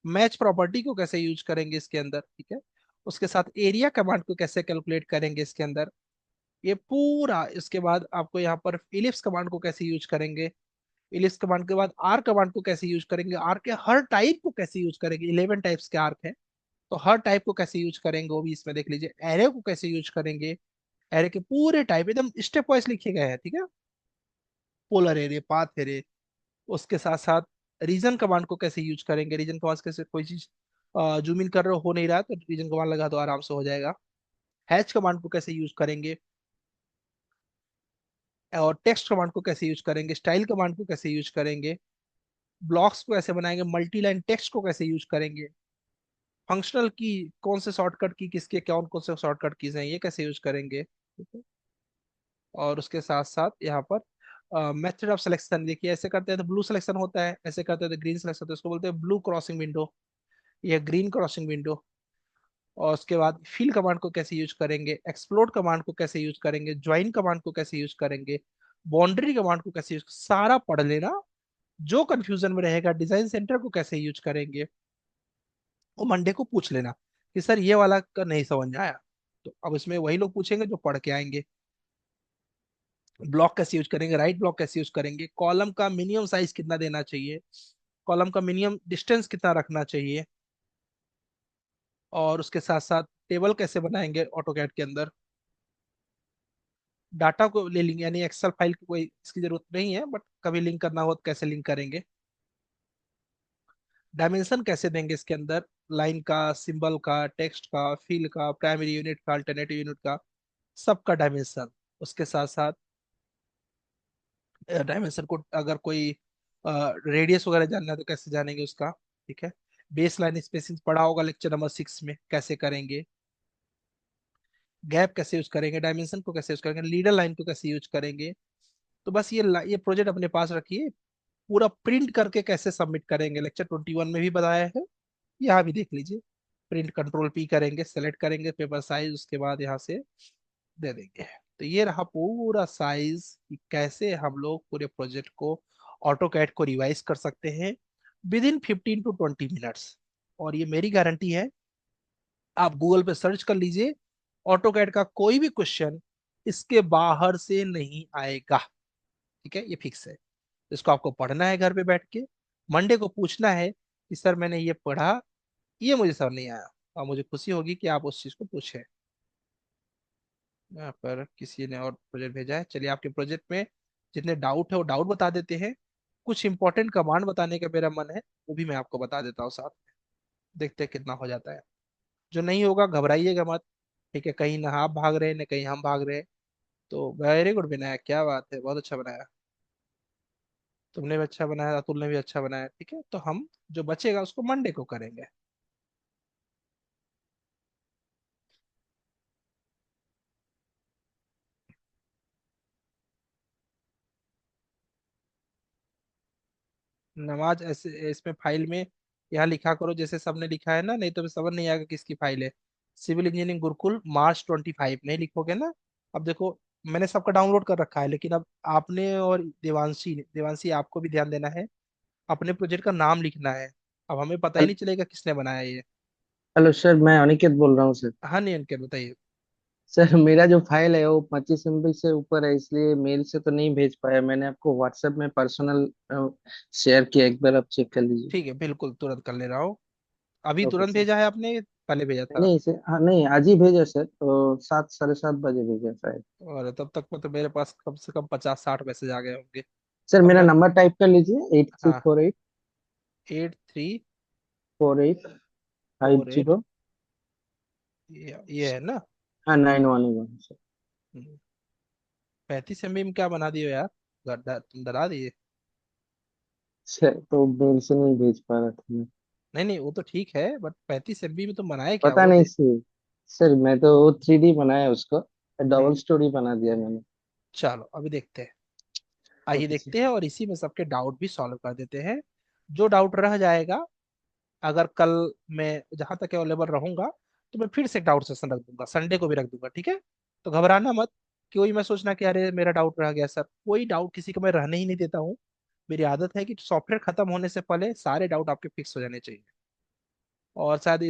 मैच प्रॉपर्टी को कैसे यूज करेंगे इसके अंदर, ठीक है। उसके साथ एरिया कमांड को कैसे कैलकुलेट करेंगे इसके अंदर, ये पूरा। इसके बाद आपको यहाँ पर इलिप्स कमांड को कैसे यूज करेंगे, इलिप्स कमांड के बाद आर कमांड को कैसे यूज करेंगे, आर के हर टाइप को कैसे यूज करेंगे, 11 टाइप्स के आर्क हैं, तो हर टाइप को कैसे यूज करेंगे वो भी इसमें देख लीजिए। एरे को कैसे यूज करेंगे, एरे के पूरे टाइप एकदम स्टेप वाइज लिखे गए हैं, ठीक है। पोलर एरे, पाथ एरे, उसके साथ साथ रीजन कमांड को कैसे यूज करेंगे, रीजन कमांड कैसे, कोई चीज जूम इन कर रहे हो नहीं रहा तो रीजन कमांड लगा दो आराम से हो जाएगा। हैच कमांड को कैसे यूज करेंगे, और टेक्स्ट कमांड को कैसे यूज करेंगे, स्टाइल कमांड को कैसे यूज करेंगे, ब्लॉक्स को कैसे बनाएंगे, मल्टी लाइन टेक्स्ट को कैसे यूज करेंगे, फंक्शनल की कौन से शॉर्टकट की किसके कौन कौन से शॉर्टकट कीज हैं ये कैसे यूज करेंगे, ठीक है। और उसके साथ साथ यहाँ पर मेथड ऑफ सिलेक्शन देखिए, ऐसे करते हैं तो ब्लू सिलेक्शन होता है, ऐसे करते हैं तो ग्रीन सिलेक्शन होता है, उसको बोलते हैं ब्लू क्रॉसिंग विंडो या ग्रीन क्रॉसिंग विंडो। और उसके बाद फिल कमांड को कैसे यूज करेंगे, एक्सप्लोड कमांड को कैसे यूज करेंगे, ज्वाइन कमांड को कैसे यूज करेंगे, बाउंड्री कमांड को कैसे यूज, सारा पढ़ लेना। जो कंफ्यूजन में रहेगा डिजाइन सेंटर को कैसे यूज करेंगे वो मंडे को पूछ लेना कि सर ये वाला का नहीं समझ में आया, तो अब इसमें वही लोग पूछेंगे जो पढ़ के आएंगे। ब्लॉक कैसे यूज करेंगे, राइट ब्लॉक कैसे यूज करेंगे, कॉलम का मिनिमम साइज कितना देना चाहिए, कॉलम का मिनिमम डिस्टेंस कितना रखना चाहिए, और उसके साथ साथ टेबल कैसे बनाएंगे ऑटोकैड के अंदर, डाटा को ले लेंगे यानी एक्सेल फाइल की कोई इसकी जरूरत नहीं है, बट कभी लिंक करना हो तो कैसे लिंक करेंगे, डायमेंशन कैसे देंगे इसके अंदर, लाइन का, सिंबल का, टेक्स्ट का, फील का, प्राइमरी यूनिट का, अल्टरनेटिव यूनिट का, सबका डायमेंशन। उसके साथ साथ डायमेंशन को अगर कोई रेडियस वगैरह जानना है तो कैसे जानेंगे उसका, ठीक है। बेस लाइन स्पेसिंग पढ़ा होगा लेक्चर नंबर 6 में, कैसे करेंगे, गैप कैसे यूज करेंगे, डायमेंशन को कैसे यूज करेंगे, लीडर लाइन को कैसे यूज करेंगे, तो बस ये प्रोजेक्ट अपने पास रखिए। पूरा प्रिंट करके कैसे सबमिट करेंगे लेक्चर 21 में भी बताया है, यहाँ भी देख लीजिए। प्रिंट कंट्रोल पी करेंगे, सेलेक्ट करेंगे पेपर साइज, उसके बाद यहाँ से दे देंगे। तो ये रहा पूरा साइज कि कैसे हम लोग पूरे प्रोजेक्ट को ऑटो कैड को रिवाइज कर सकते हैं विद इन 15 to 20 मिनट्स। और ये मेरी गारंटी है, आप गूगल पे सर्च कर लीजिए, ऑटो कैड का कोई भी क्वेश्चन इसके बाहर से नहीं आएगा। ठीक है, ये फिक्स है। इसको आपको पढ़ना है घर पे बैठ के, मंडे को पूछना है कि सर मैंने ये पढ़ा, ये मुझे समझ नहीं आया, और मुझे खुशी होगी कि आप उस चीज को पूछें। यहाँ पर किसी ने और प्रोजेक्ट भेजा है, चलिए आपके प्रोजेक्ट में जितने डाउट है वो डाउट बता देते हैं। कुछ इंपॉर्टेंट कमांड बताने का मेरा मन है, वो भी मैं आपको बता देता हूँ साथ में, देखते हैं कितना हो जाता है। जो नहीं होगा घबराइएगा मत, ठीक है, कहीं ना आप भाग रहे हैं ना कहीं हम भाग रहे हैं। तो वेरी गुड बनाया, क्या बात है, बहुत अच्छा बनाया। तुमने भी अच्छा बनाया, अतुल ने भी अच्छा बनाया। ठीक है, तो हम जो बचेगा उसको मंडे को करेंगे। नमाज ऐसे इसमें फाइल में यहाँ लिखा करो जैसे सबने लिखा है ना, नहीं तो समझ नहीं आएगा किसकी फाइल है। सिविल इंजीनियरिंग गुरुकुल March 25 नहीं लिखोगे ना। अब देखो, मैंने सबका डाउनलोड कर रखा है, लेकिन अब आपने और देवांशी आपको भी ध्यान देना है, अपने प्रोजेक्ट का नाम लिखना है। अब हमें पता ही नहीं चलेगा किसने बनाया ये। हेलो सर, मैं अनिकेत बोल रहा हूँ सर। हाँ नहीं, इनके बताइए। सर मेरा जो फाइल है वो 25 MB से ऊपर है, इसलिए मेल से तो नहीं भेज पाया। मैंने आपको व्हाट्सएप में पर्सनल शेयर किया, एक बार आप चेक कर लीजिए। ठीक है, बिल्कुल तुरंत कर ले रहा हूँ। अभी ओके तुरंत सर। भेजा है आपने, पहले भेजा था? नहीं सर, हाँ नहीं, आज ही भेजा सर, तो 7 साढ़े 7 बजे भेजा शायद। और तब तक में तो मेरे पास कम से कम 50-60 मैसेज आ गए होंगे। सर अब मेरा मैं, नंबर टाइप कर लीजिए, एट थ्री हाँ, फोर एट 8348, 4850। ये है ना? हाँ, 911 सर। 35 MB में क्या बना दियो यार, तुम डरा दिए। सर तो मेल से नहीं भेज पा रहा था मैं। नहीं नहीं, वो तो ठीक है, बट 35 MB में तुम बनाए क्या पता वो नहीं सर। सर मैं तो वो 3D बनाया उसको, डबल हम्म, स्टोरी बना दिया मैंने। चलो अभी देखते हैं। आइए ओके सर। देखते हैं, और इसी में सबके डाउट भी सॉल्व कर देते हैं। जो डाउट रह जाएगा, अगर कल मैं जहां तक अवेलेबल रहूंगा, तो मैं फिर से डाउट सेशन रख दूंगा, संडे को भी रख दूंगा। ठीक है, तो घबराना मत, कोई मैं सोचना कि अरे मेरा डाउट रह गया। सर कोई डाउट किसी को मैं रहने ही नहीं देता हूँ। मेरी आदत है कि सॉफ्टवेयर खत्म होने से पहले सारे डाउट आपके फिक्स हो जाने चाहिए। और शायद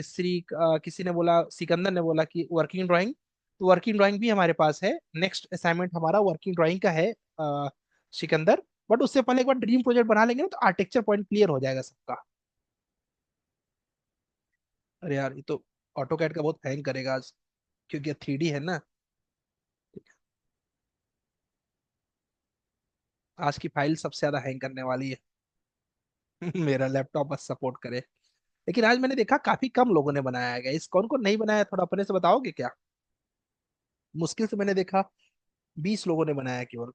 किसी ने बोला, सिकंदर ने बोला कि वर्किंग ड्राइंग, तो वर्किंग ड्राइंग भी हमारे पास है। नेक्स्ट असाइनमेंट हमारा वर्किंग ड्राइंग का है, सिकंदर। बट उससे पहले एक बार ड्रीम प्रोजेक्ट बना लेंगे ना, तो आर्किटेक्चर पॉइंट क्लियर हो जाएगा सबका। अरे यार, ये तो ऑटो कैड का बहुत हैंग करेगा आज, क्योंकि 3D है ना। आज की फाइल सबसे ज्यादा हैंग करने वाली है। मेरा लैपटॉप बस सपोर्ट करे। लेकिन आज मैंने देखा काफी कम लोगों ने बनाया है, इस कौन कौन नहीं बनाया, थोड़ा अपने से बताओगे क्या? मुश्किल से मैंने देखा 20 लोगों ने बनाया केवल।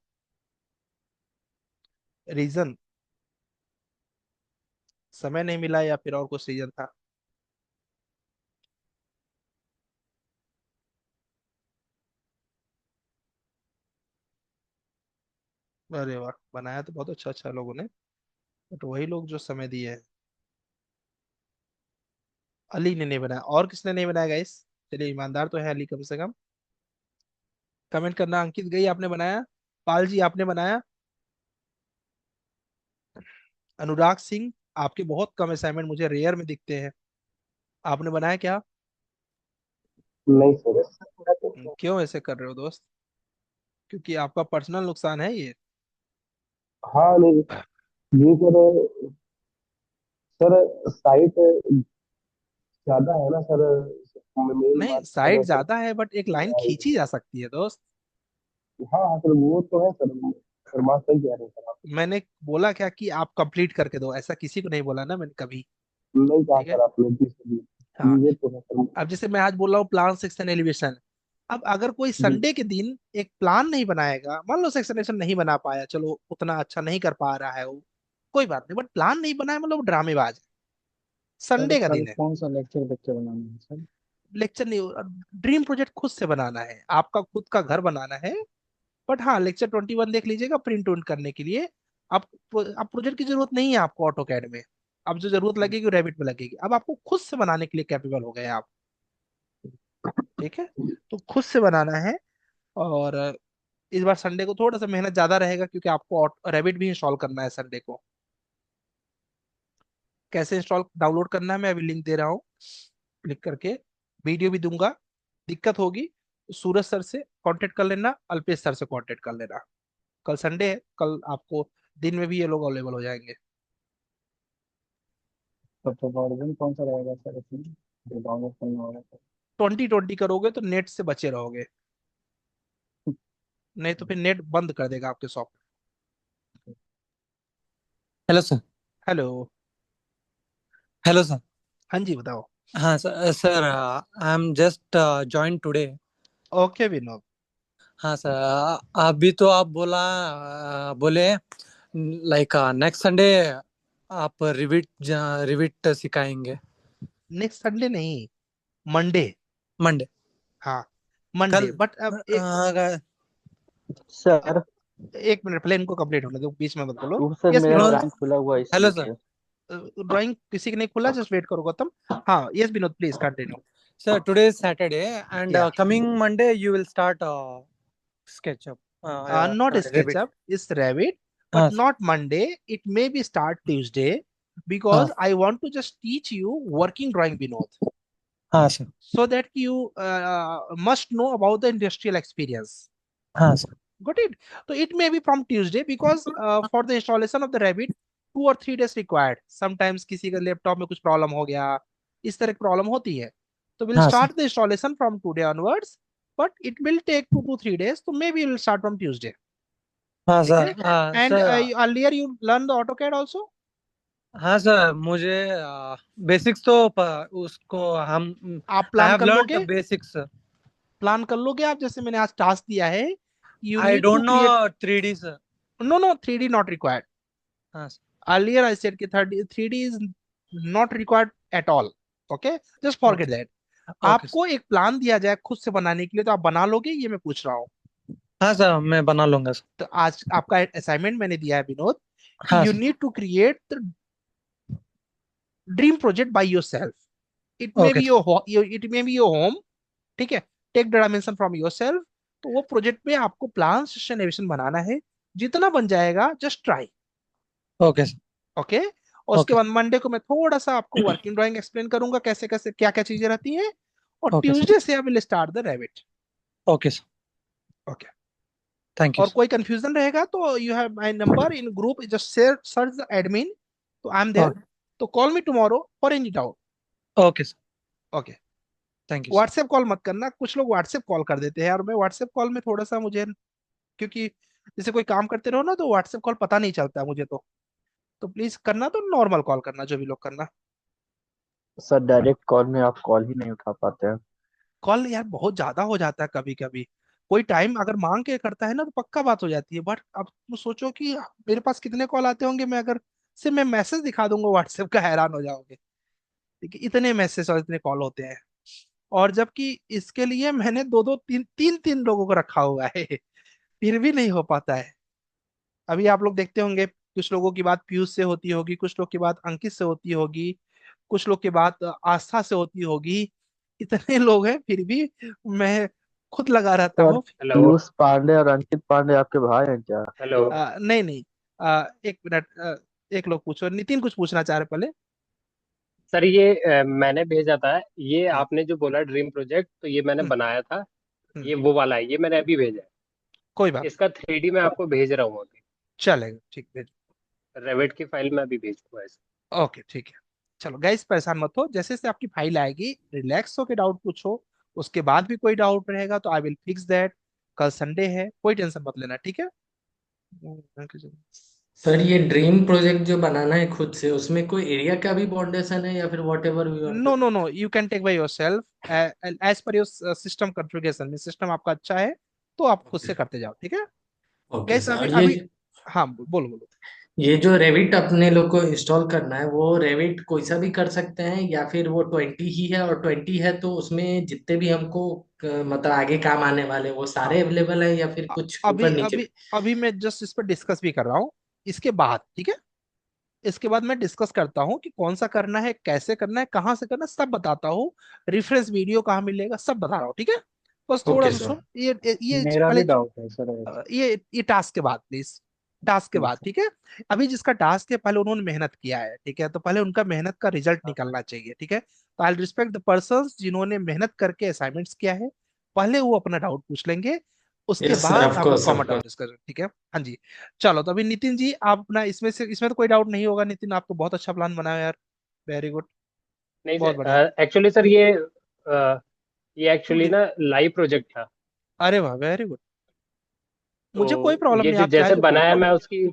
रीजन? समय नहीं मिला या फिर और कुछ रीजन था? अरे वाह, बनाया तो बहुत अच्छा अच्छा लोगों ने, बट वही लोग जो समय दिए हैं। अली ने नहीं बनाया, और किसने नहीं बनाया गाइस? चलिए, ईमानदार तो है अली कम से कम। कमेंट करना। अंकित गई आपने बनाया, पाल जी आपने बनाया, अनुराग सिंह, आपके बहुत कम असाइनमेंट मुझे रेयर में दिखते हैं, आपने बनाया क्या? नहीं सर। क्यों ऐसे कर रहे हो दोस्त? क्योंकि आपका पर्सनल नुकसान है ये। हाँ नहीं, ये सर साइट ज्यादा है ना सर, मेन नहीं, बात सर साइड है सर। ज्यादा है बट एक लाइन खींची जा सकती है दोस्त। हाँ हाँ सर, वो तो है सर बात सही कह रहे हैं सर आप। मैंने बोला क्या कि आप कंप्लीट करके दो, ऐसा किसी को नहीं बोला ना मैंने कभी। नहीं कहा ठीक है, सर आपने जी सर, हाँ। ये तो है सर। अब जैसे मैं आज बोल रहा हूँ प्लान सेक्शन एलिवेशन, अब अगर कोई जी संडे के दिन एक प्लान नहीं बनाएगा, मान लो सेक्शन एलिवेशन नहीं बना पाया, चलो उतना अच्छा नहीं कर पा रहा है वो, कोई बात नहीं, बट प्लान नहीं बनाया मतलब वो ड्रामेबाज है। सर संडे का कल दिन है, कौन सा लेक्चर बच्चे बनाना है सर? लेक्चर नहीं, ड्रीम प्रोजेक्ट खुद से बनाना है, आपका खुद का घर बनाना है। बट हाँ, लेक्चर 21 देख लीजिएगा प्रिंट उंट करने के लिए। अब प्रोजेक्ट की जरूरत नहीं है आपको ऑटो कैड में। अब जो जरूरत लगेगी रैबिट में लगेगी। अब आपको खुद से बनाने के लिए कैपेबल हो गए आप। ठीक है, तो खुद से बनाना है। और इस बार संडे को थोड़ा सा मेहनत ज्यादा रहेगा, क्योंकि आपको रैबिट भी इंस्टॉल करना है संडे को। कैसे इंस्टॉल डाउनलोड करना है मैं अभी लिंक दे रहा हूँ, क्लिक करके। वीडियो भी दूंगा। दिक्कत होगी तो सूरज सर से कांटेक्ट कर लेना, अल्पेश सर से कांटेक्ट कर लेना। कल संडे है, कल आपको दिन में भी ये लोग अवेलेबल हो जाएंगे। तो वर्जन कौन सा रहेगा सर इसमें जो डाउनलोड करना होगा सर? 2020 करोगे तो नेट से बचे रहोगे, नहीं तो फिर नेट बंद कर देगा आपके soft. Hello sir. Hello. Hello sir. हाँ जी, बताओ। हाँ sir, sir I am just join today. Okay Vinod. हाँ सर, अभी तो आप बोले लाइक नेक्स्ट संडे आप रिविट सिखाएंगे। नेक्स्ट संडे नहीं, मंडे। मंडे। हाँ मंडे, कल बट अब सर एक मिनट, प्लेन को कंप्लीट होने दो, बीच में मत बोलो। वो सर यस मेरा नो। विनोद। ड्राइंग खुला हुआ है हेलो इसलिए सर। सर। ड्राइंग किसी के नहीं खुला, जस्ट वेट करो गौतम। हाँ yes Vinod, please continue. Sir today is Saturday and या coming Monday you will start SketchUp. not Revit. SketchUp, it's Revit, but हाँ not Monday. It may be start Tuesday, हाँ because I want to just teach you working drawing, Vinod, हाँ sir. so that you must know about the industrial experience. हाँ sir. Got it? So it may be from Tuesday, because for the installation of the Revit 2 or 3 days required. Sometimes किसी का laptop में कुछ problem हो गया, इस तरह की प्रॉब्लम होती है। तो we'll हाँ sir. start the installation from today onwards, but it will take 2 to 3 days. So maybe we'll start from Tuesday. हाँ ठीक है। Sir. And sir earlier you learn the AutoCAD also? हाँ सर, मुझे basics तो उसको हम आप आई प्लान हैव कर लर्न लोगे? बेसिक्स। प्लान कर लोगे आप? जैसे मैंने आज टास्क दिया है, you I need to don't know create. 3D sir. No no, 3D not required. हाँ सर। Earlier I said कि 3D is not required at all. Okay, just forget okay. that. Okay sir. आपको एक plan दिया जाए खुद से बनाने के लिए, तो आप बना लोगे? ये मैं पूछ रहा हूँ। हाँ सर, मैं बना लूंगा सर। तो आज आपका असाइनमेंट मैंने दिया है विनोद, कि हाँ you sir. Need to create the dream project by yourself. It may okay be sir. Your it may be your home. ठीक है, take the dimension from yourself. तो वो प्रोजेक्ट में आपको प्लान सेशन एनिमेशन बनाना है। जितना बन जाएगा just try. Okay sir. Okay. और उसके ओके। बाद मंडे को मैं थोड़ा सा आपको वर्किंग ड्राइंग एक्सप्लेन करूंगा, कैसे कैसे क्या क्या चीजें रहती हैं। और ओके सर। ट्यूसडे से I will start the rabbit. Okay sir. Okay. Thank you और कोई कंफ्यूजन रहेगा तो you have my number in group, just share search the admin, तो आई एम देयर। सर। तो call me tomorrow for any doubt. Okay sir. Okay. Thank you sir. WhatsApp call मत करना, कुछ लोग व्हाट्सएप कॉल कर देते हैं, और मैं व्हाट्सएप कॉल में थोड़ा सा मुझे, क्योंकि जैसे कोई काम करते रहो ना, तो व्हाट्सएप कॉल पता नहीं चलता मुझे। तो प्लीज करना तो नॉर्मल कॉल करना, जो भी लोग करना। सर डायरेक्ट कॉल में आप कॉल ही नहीं उठा पाते हैं। कॉल यार बहुत ज्यादा हो जाता है कभी कभी। कोई टाइम अगर मांग के करता है ना, तो पक्का बात हो जाती है। बट अब तुम सोचो कि मेरे पास कितने कॉल आते होंगे, मैं अगर सिर्फ मैं मैसेज दिखा दूंगा व्हाट्सएप का, हैरान हो जाओगे। ठीक है, इतने मैसेज और इतने कॉल होते हैं। और जबकि इसके लिए मैंने दो दो तीन तीन तीन लोगों को रखा हुआ है, फिर भी नहीं हो पाता है। अभी आप लोग देखते होंगे, कुछ लोगों की बात पीयूष से होती होगी, कुछ लोग की बात अंकित से होती होगी, कुछ लोग की बात आस्था से होती होगी। इतने लोग हैं फिर भी मैं खुद लगा रहता सर हूँ। हेलो। पीयूष पांडे और अंकित पांडे आपके भाई हैं क्या? हेलो। नहीं नहीं, एक मिनट, एक लोग पूछो, नितिन कुछ पूछना चाह रहे पहले। सर ये मैंने भेजा था, ये हम्म, आपने जो बोला ड्रीम प्रोजेक्ट, तो ये मैंने हम्म, बनाया था। हम्म, ये वो वाला है, ये मैंने अभी भेजा है। कोई बात इसका 3D मैं आपको भेज रहा हूँ अभी। नहीं, चलेगा, ठीक है। रेविट की फाइल में अभी भेज दूंगा इसे। ओके ठीक है। चलो गाइस, परेशान मत हो, जैसे जैसे आपकी फाइल आएगी रिलैक्स होके डाउट पूछो। उसके बाद भी कोई डाउट रहेगा तो आई विल फिक्स दैट। कल संडे है, कोई टेंशन मत लेना, ठीक है। सर ये ड्रीम प्रोजेक्ट जो बनाना है खुद से, उसमें कोई एरिया का भी बाउंडेशन है या फिर whatever we want to no no do? No, you can take by yourself as per your system configuration में। सिस्टम आपका अच्छा है तो आप खुद ओके। से करते जाओ, ठीक है। ओके गैस सर, अभी और ये अभी हाँ, बोलो बोलो। ये जो रेविट अपने लोग को इंस्टॉल करना है, वो रेविट कोई सा भी कर सकते हैं या फिर वो 20 ही है? और 20 है तो उसमें जितने भी हमको मतलब आगे काम आने वाले वो हाँ, सारे अवेलेबल है या फिर कुछ ऊपर अभी नीचे? अभी अभी मैं जस्ट इस पर डिस्कस भी कर रहा हूँ। इसके बाद ठीक है, इसके बाद मैं डिस्कस करता हूँ कि कौन सा करना है, कैसे करना है, कहाँ से करना है, सब बताता हूँ। रेफरेंस वीडियो कहाँ मिलेगा सब बता रहा हूँ, ठीक है। बस थोड़ा ओके सा सर। सुन, ये मेरा पहले भी डाउट है सर। ये टास्क के बाद प्लीज, टास्क के जी बाद सर। ठीक है। अभी जिसका टास्क है पहले उन्होंने मेहनत किया है, ठीक है, तो पहले उनका मेहनत का रिजल्ट निकलना चाहिए, ठीक है। तो आई रिस्पेक्ट द पर्संस जिन्होंने मेहनत करके असाइनमेंट्स किया है, पहले वो अपना डाउट पूछ लेंगे, उसके यस सर, बाद ऑफ हम लोग course common of doubt course. Discuss, ठीक है। हाँ जी। चलो तो अभी नितिन जी आप अपना इसमें से, इसमें तो कोई डाउट नहीं होगा नितिन, आप तो बहुत अच्छा प्लान बनाया यार, वेरी गुड, नहीं बहुत बढ़िया। सर, एक्चुअली सर ये टू एक्चुअली डी, ना लाइव प्रोजेक्ट था। अरे वाह वेरी गुड, मुझे कोई तो प्रॉब्लम ये नहीं, जो आप चाहे जैसे तो बनाया, भेजो। मैं उसकी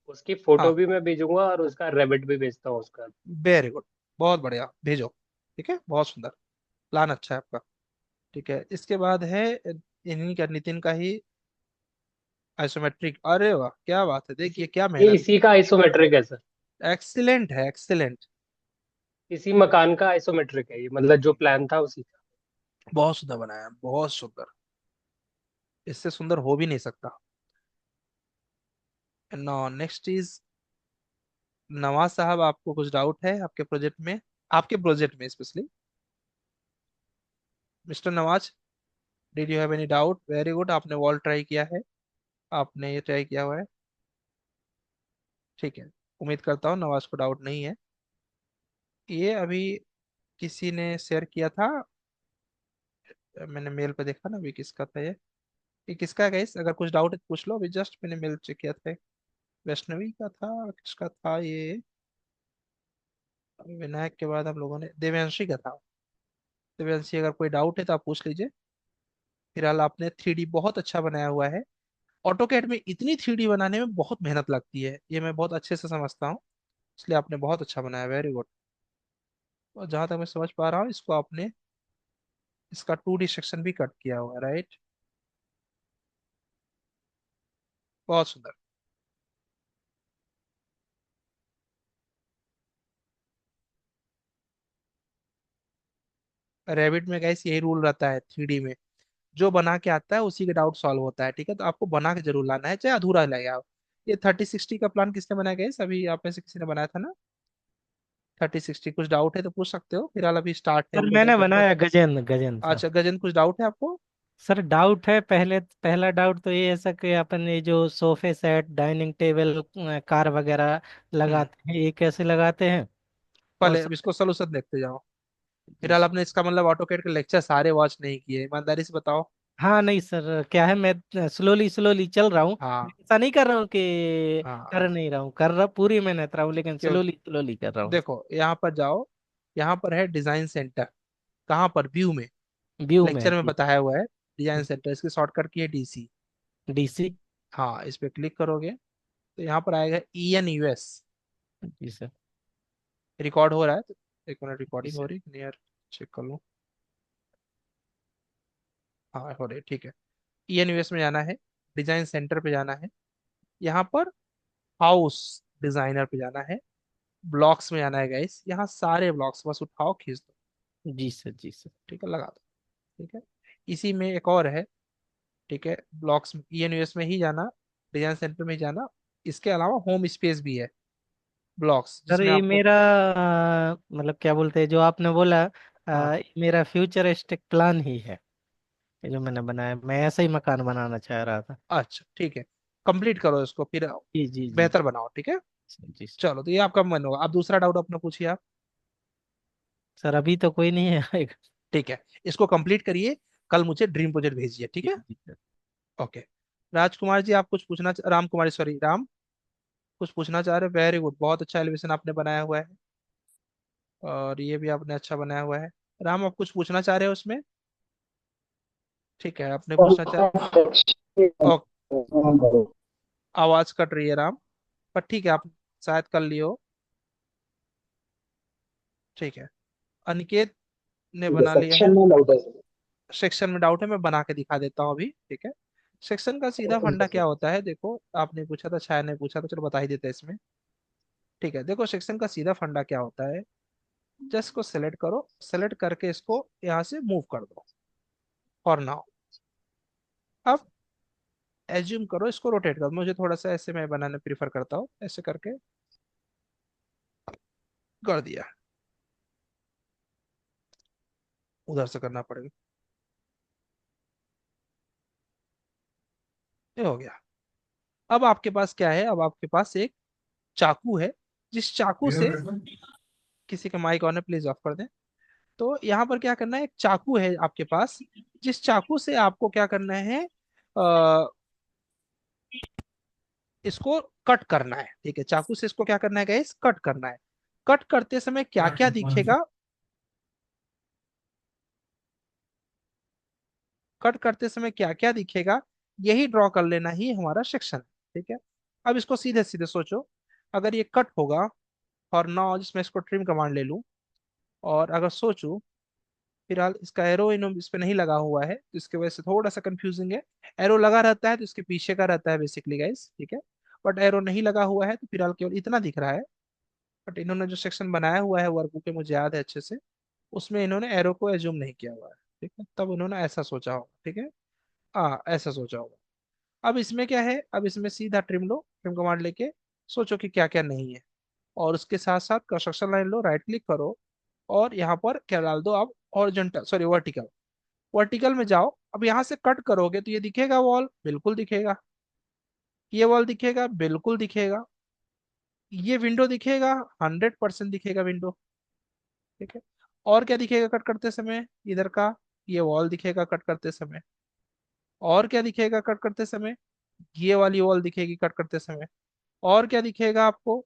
उसकी फोटो हाँ भी मैं भेजूंगा और उसका रेबिट भी भेजता हूँ उसका। वेरी गुड, बहुत बढ़िया भेजो, ठीक है, बहुत सुंदर, प्लान अच्छा है आपका। ठीक है, इसके बाद है इन्हीं का, नितिन का ही आइसोमेट्रिक, अरे वाह क्या बात है, देखिए क्या ये मेहनत, इसी का आइसोमेट्रिक है सर। एक्सीलेंट है एक्सीलेंट। इसी मकान का आइसोमेट्रिक है ये, मतलब जो प्लान था उसी का। बहुत सुंदर बनाया, बहुत सुंदर, इससे सुंदर हो भी नहीं सकता। नो नेक्स्ट इज नवाज साहब, आपको कुछ डाउट है आपके प्रोजेक्ट में, आपके प्रोजेक्ट में specially, mister Nawaz, did you have any doubt? Very good, आपने वॉल ट्राई किया है, आपने ये ट्राई किया हुआ है, ठीक है। उम्मीद करता हूँ नवाज को डाउट नहीं है। ये अभी किसी ने शेयर किया था, मैंने मेल पे देखा ना, अभी किसका था ये किसका है गाइस, अगर कुछ डाउट है तो पूछ लो, अभी जस्ट मैंने मेल चेक किया था। वैष्णवी का था, किसका था ये, विनायक के बाद हम लोगों ने देवयांशी का था। देवयांशी अगर कोई डाउट है तो आप पूछ लीजिए। फिलहाल आपने 3D बहुत अच्छा बनाया हुआ है। ऑटोकैड में इतनी 3D बनाने में बहुत मेहनत लगती है, ये मैं बहुत अच्छे से समझता हूँ, इसलिए आपने बहुत अच्छा बनाया, वेरी गुड। और जहां तक मैं समझ पा रहा हूँ इसको आपने, इसका 2D सेक्शन भी कट किया हुआ है, राइट, बहुत सुंदर। रैबिट में गाइस यही रूल रहता है 3D में, जो बना के आता है उसी का डाउट सॉल्व होता है, ठीक है। तो आपको बना के जरूर लाना है, चाहे अधूरा लगे आप। ये 3060 का प्लान किसने बनाया गाइस, अभी आप में से किसी ने बनाया था ना? 3060 कुछ डाउट है तो पूछ सकते हो, फिलहाल अभी स्टार्ट है सर मैंने प्रोजेक्ट। बनाया, गजेंद्र गजेंद्र सर। अच्छा गजेंद्र, कुछ डाउट है आपको? सर डाउट है, पहला डाउट तो ये है सर कि अपन ये जो सोफे सेट, डाइनिंग टेबल, कार वगैरह हम्म, लगाते हैं, ये कैसे लगाते हैं? और पहले अब सर, इसको सोल्यूशन देखते जाओ। जी फिलहाल सर। आपने इसका मतलब ऑटोकैड के लेक्चर सारे वॉच नहीं किए, ईमानदारी से बताओ। हाँ नहीं सर, क्या है, मैं स्लोली स्लोली चल रहा हूँ। हाँ ऐसा नहीं कर रहा हूँ कि हाँ, कर नहीं रहा हूँ, कर रहा, पूरी मेहनत रहा हूँ, लेकिन क्यों, स्लोली स्लोली कर रहा हूँ। देखो यहाँ पर जाओ, यहाँ पर है डिजाइन सेंटर, कहाँ पर, व्यू में, व्यू में है लेक्चर में जी। बताया हुआ है डिजाइन सेंटर, इसकी शॉर्टकट की है DC। डीसी। हाँ इस पे क्लिक करोगे तो यहाँ पर आएगा ENUS, जी सर। रिकॉर्ड हो रहा है तो एक मिनट, जी रिकॉर्डिंग हो सर। रही है यार, चेक कर लूँ। हाँ हो रही है, ठीक है। ENUS में जाना है, डिजाइन सेंटर पे जाना है, यहाँ पर हाउस डिजाइनर पे जाना है, ब्लॉक्स में जाना है गाइस, यहाँ सारे ब्लॉक्स बस उठाओ खींच दो, जी सर। जी सर। ठीक है, लगा दो, ठीक है। इसी में एक और है, ठीक है, ब्लॉक्स ENUS में ही जाना, डिजाइन सेंटर में ही जाना, इसके अलावा होम स्पेस भी है, ब्लॉक्स सर जिसमें ये आपको, मेरा मतलब क्या बोलते हैं, जो आपने बोला, हाँ ये मेरा फ्यूचरिस्टिक प्लान ही है, ये जो मैंने बनाया, मैं ऐसा ही मकान बनाना चाह रहा था। अच्छा ठीक है, कंप्लीट करो इसको फिर जी जी जी बेहतर बनाओ, ठीक है। जी जी सर। चलो तो ये आपका मन होगा, आप दूसरा डाउट अपना पूछिए आप। सर अभी तो कोई नहीं है। ठीक है, इसको कंप्लीट करिए, कल मुझे ड्रीम प्रोजेक्ट भेजिए, ठीक जी है। जी सर। ओके, राजकुमार जी आप कुछ पूछना, राम कुमारी सॉरी, राम कुछ पूछना चाह रहे हो, वेरी गुड, बहुत अच्छा एलिवेशन आपने बनाया हुआ है, और ये भी आपने अच्छा बनाया हुआ है। राम आप कुछ पूछना चाह रहे हो उसमें? ठीक है, आपने पूछना चाह, ओ, आवाज कट रही है राम, पर ठीक है आप शायद कर लियो, ठीक है। अनिकेत ने बना लिया है, सेक्शन में डाउट है सर। सेक्शन में डाउट है, मैं बना के दिखा देता हूँ अभी, ठीक है। सेक्शन का सीधा फंडा क्या होता है, देखो आपने पूछा था, छाया ने पूछा था, चलो बता ही देते हैं इसमें। ठीक है, देखो सेक्शन का सीधा फंडा क्या होता है, जस्ट को सेलेक्ट करो, सेलेक्ट करके इसको यहाँ से मूव कर दो फॉर नाउ। अब एज्यूम करो, इसको रोटेट करो, मुझे थोड़ा सा ऐसे मैं बनाना प्रीफर करता हूँ, ऐसे करके कर दिया, उधर से करना पड़ेगा, ये हो गया। अब आपके पास क्या है, अब आपके पास एक चाकू है, जिस चाकू से, किसी का माइक ऑन है प्लीज ऑफ कर दें। तो यहाँ पर क्या करना है, एक चाकू है आपके पास, जिस चाकू से आपको क्या करना है, इसको कट करना है। ठीक है, चाकू से इसको क्या करना है गाइस, कट करना है। कट करते समय क्या क्या दिखेगा, कट करते समय क्या क्या दिखेगा, यही ड्रॉ कर लेना ही हमारा सेक्शन है। ठीक है, अब इसको सीधे सीधे सोचो, अगर ये कट होगा और नाउ जिसमें इसको ट्रिम कमांड ले लूं, और अगर सोचूं, फिलहाल इसका एरो इन इस पे नहीं लगा हुआ है तो इसकी वजह से थोड़ा सा कंफ्यूजिंग है। एरो लगा रहता है तो इसके पीछे का रहता है बेसिकली गाइस, ठीक है। बट एरो नहीं लगा हुआ है तो फिलहाल केवल इतना दिख रहा है। बट इन्होंने जो सेक्शन बनाया हुआ है वर्कबुक पे, मुझे याद है अच्छे से, उसमें इन्होंने एरो को एज्यूम नहीं किया हुआ है। ठीक है, तब उन्होंने ऐसा सोचा होगा। ठीक है, हाँ ऐसा सोचा होगा। अब इसमें क्या है, अब इसमें सीधा ट्रिम लो, ट्रिम कमांड लेके सोचो कि क्या क्या नहीं है, और उसके साथ साथ कंस्ट्रक्शन लाइन लो, राइट क्लिक करो, और यहाँ पर क्या डाल दो आप, हॉरिजॉन्टल सॉरी वर्टिकल, वर्टिकल में जाओ। अब यहाँ से कट करोगे तो ये दिखेगा वॉल, बिल्कुल दिखेगा। ये वॉल दिखेगा, बिल्कुल दिखेगा। ये विंडो दिखेगा, 100% दिखेगा विंडो। ठीक है, और क्या दिखेगा कट करते समय, इधर का ये वॉल दिखेगा कट करते समय। और क्या दिखेगा कट करते समय, ये वाली वॉल दिखेगी कट करते समय। और क्या दिखेगा आपको,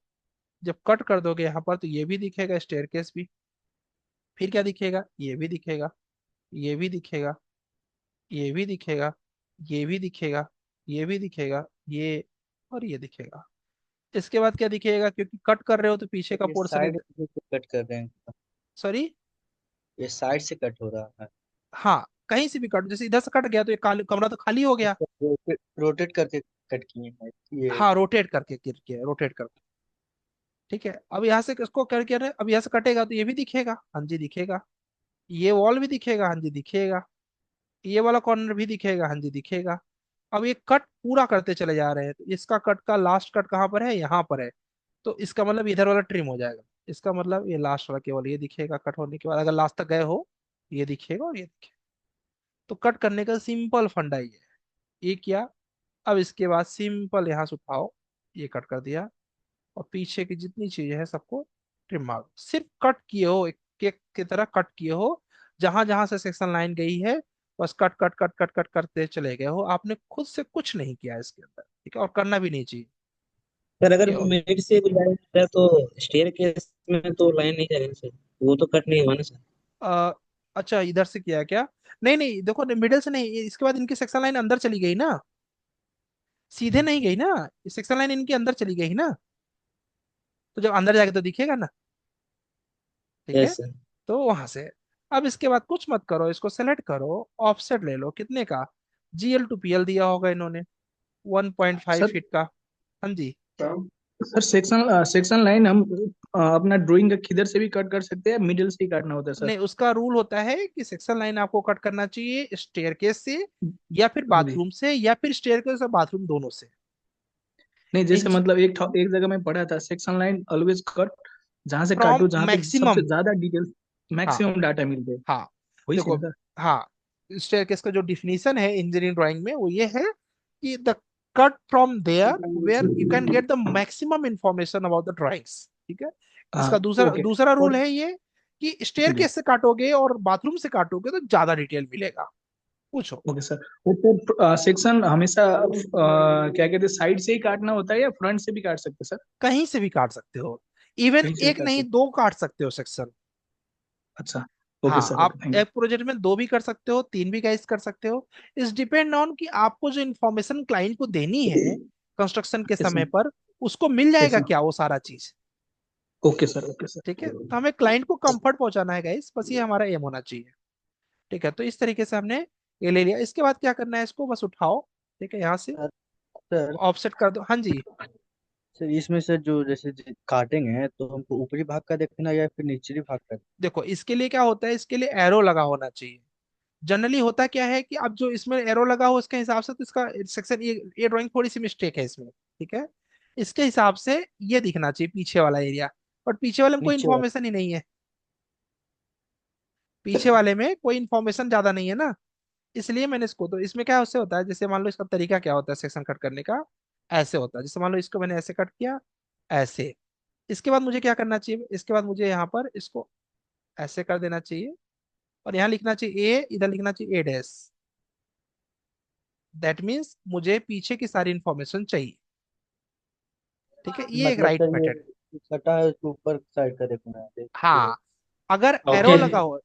जब कट कर दोगे यहाँ पर तो ये भी दिखेगा, स्टेयरकेस भी। फिर क्या दिखेगा, ये भी दिखेगा, ये भी दिखेगा, ये भी दिखेगा, ये भी दिखेगा, ये भी दिखेगा, ये और ये दिखेगा। इसके बाद क्या दिखेगा, क्योंकि कट कर रहे हो तो पीछे का ये पोर्शन साइड से कट कर रहे हैं, सॉरी, ये साइड से कट हो रहा है। हाँ कहीं से भी कट, जैसे इधर से कट गया तो ये कमरा तो खाली हो गया। रोटेट करके कट किए हैं ये। हाँ रोटेट करके किया, रोटेट करके। ठीक है, अब यहाँ से इसको करके, अब यहाँ से कटेगा तो ये भी दिखेगा, हाँ जी दिखेगा। ये वॉल भी दिखेगा, हाँ जी दिखेगा। ये वाला कॉर्नर भी दिखेगा, हाँ जी दिखेगा। अब ये कट पूरा करते चले जा रहे हैं तो इसका कट का लास्ट कट कहाँ पर है, यहाँ पर है। तो इसका मतलब इधर वाला ट्रिम हो जाएगा, इसका मतलब ये लास्ट वाला केवल ये दिखेगा, कट होने के बाद अगर लास्ट तक गए हो ये दिखेगा और ये दिखेगा। तो कट करने का सिंपल फंडा ये है, ये किया। अब इसके बाद सिंपल यहाँ से उठाओ, ये कट कर दिया, और पीछे की जितनी चीजें हैं सबको ट्रिम मारो, सिर्फ कट किए हो, एक केक की तरह कट किए हो। जहां जहां से सेक्शन लाइन गई है बस cut cut cut cut cut करते चले गए हो, आपने खुद से कुछ नहीं किया इसके अंदर। ठीक है, और करना भी नहीं चाहिए। सर अगर ये हो मिड से भी लाइन है तो स्टेयर केस में तो लाइन नहीं जाएगी सर, वो तो कट नहीं हुआ ना सर। अ, अच्छा इधर से किया क्या, नहीं नहीं देखो मिडिल से नहीं, इसके बाद इनकी सेक्शन लाइन अंदर चली गई ना, सीधे नहीं गई ना, सेक्शन लाइन इनके अंदर चली गई ना, तो जब अंदर जाके तो दिखेगा ना। ठीक है, यस सर। तो वहां से अब इसके बाद कुछ मत करो, इसको सेलेक्ट करो, ऑफसेट ले लो, कितने का, GL to PL दिया होगा इन्होंने, 1.5 सर फीट का। हाँ जी, सर सेक्शन सेक्शन लाइन हम अपना ड्राइंग का किधर से भी कट कर सकते हैं, मिडिल से ही काटना होता है सर। नहीं उसका रूल होता है कि सेक्शन लाइन आपको कट करना चाहिए स्टेयरकेस से, या फिर जी बाथरूम से, या फिर स्टेयरकेस और बाथरूम दोनों से। नहीं, जैसे इन मतलब एक जगह में पढ़ा था सेक्शन लाइन ऑलवेज कट, जहां से फ्रॉम काटो जहां पे सबसे मैक्सिमम, ज्यादा डिटेल्स हाँ मैक्सिमम डाटा मिलते हैं, हाँ वही देखो, चीज ना सर। हाँ स्टेयरकेस का जो डिफिनीशन है इंजीनियरिंग ड्राइंग में वो ये है कि the cut from there where you can get the maximum information about the drawings. ठीक है, हाँ इसका दूसरा ओके। दूसरा रूल और है ये कि जी स्टेयरकेस से काटोगे और बाथरूम से काटोगे तो ज्यादा डिटेल मिलेगा। पूछो। Okay sir. वो तो सेक्शन हमेशा क्या कहते हैं, साइड से ही काटना होता है या फ्रंट से भी काट सकते हैं सर? कहीं से भी काट सकते हो, इवन कहीं से भी एक काट नहीं सकते। दो काट सकते हो सेक्शन। अच्छा ओके हाँ सर, आप ओके थैंक यू। एक प्रोजेक्ट में दो भी कर सकते हो, तीन भी गाइस कर सकते हो। इस डिपेंड ऑन कि आपको जो इन्फॉर्मेशन क्लाइंट को देनी है कंस्ट्रक्शन के यस समय पर, उसको मिल यस जाएगा क्या वो सारा चीज। ओके सर, ओके ठीक है, सर। तो हमें क्लाइंट को कंफर्ट पहुंचाना है गाइस, बस ये हमारा एम होना चाहिए। ठीक है, तो इस तरीके से हमने ये ले लिया। इसके बाद क्या करना है, इसको बस उठाओ, ठीक है, यहाँ से सर ऑफसेट कर दो। हाँ जी। सर इसमें सर जो जैसे काटेंगे तो हमको ऊपरी भाग का देखना है या फिर निचली भाग का? देखो इसके लिए क्या होता है, इसके लिए एरो लगा होना चाहिए। जनरली होता क्या है कि अब जो इसमें एरो लगा हो उसके हिसाब से तो इसका सेक्शन, ये ड्राइंग थोड़ी सी मिस्टेक है इसमें। ठीक है, इसके हिसाब से ये दिखना चाहिए पीछे वाला एरिया, बट पीछे वाले में कोई नीचे वाला? इन्फॉर्मेशन ही नहीं है। पीछे वाले में कोई इन्फॉर्मेशन ज्यादा नहीं है ना, इसलिए मैंने इसको, तो इसमें क्या उससे होता है, जैसे मान लो इसका तरीका क्या होता है सेक्शन कट करने का, ऐसे होता है। जैसे मान लो इसको मैंने ऐसे कट किया, ऐसे। इसके बाद मुझे क्या करना चाहिए, इसके बाद मुझे यहाँ पर इसको ऐसे कर देना चाहिए, और यहाँ लिखना चाहिए ए, इधर लिखना चाहिए ए डैश। दैट मीन्स मुझे पीछे की सारी इंफॉर्मेशन चाहिए। ठीक है, ये एक मतलब राइट सर मेथड है। ये कटा है उसके ऊपर साइड का देखना है हाँ, अगर ओके। एरो लगा हो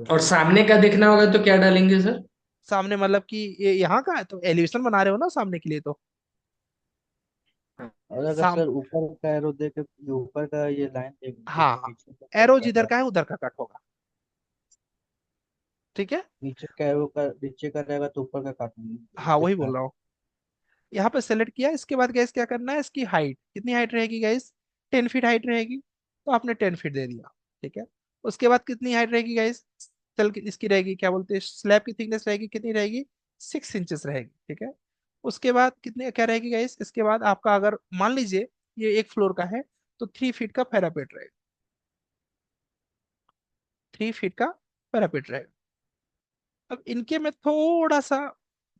और सामने का देखना होगा तो क्या डालेंगे सर? सामने, मतलब कि ये यहाँ का है तो एलिवेशन बना रहे हो ना सामने के लिए, तो और अगर साम सर ऊपर का एरो दे के ये ऊपर का ये लाइन देख दे के हाँ, पीछे का एरो क्या जिधर क्या? का है उधर का कट होगा। ठीक है, नीचे का एरो का नीचे का रहेगा तो ऊपर का हाँ काटूंगा वही देखना बोल है। रहा हूँ। यहाँ पे सेलेक्ट किया, इसके बाद गैस क्या करना है, इसकी हाइट कितनी हाइट रहेगी गैस, 10 फीट हाइट रहेगी, तो आपने 10 फीट दे दिया। ठीक है, उसके बाद कितनी हाइट रहेगी गैस, चल की इसकी रहेगी, क्या बोलते हैं, स्लैब की थिकनेस रहेगी, कितनी रहेगी, 6 इंचेस रहेगी। ठीक है, उसके बाद कितने क्या रहेगी गैस, इसके बाद आपका अगर मान लीजिए ये एक फ्लोर का है तो 3 फीट का पैरापेट रहेगा, 3 फीट का पैरापेट रहेगा। अब इनके में थोड़ा सा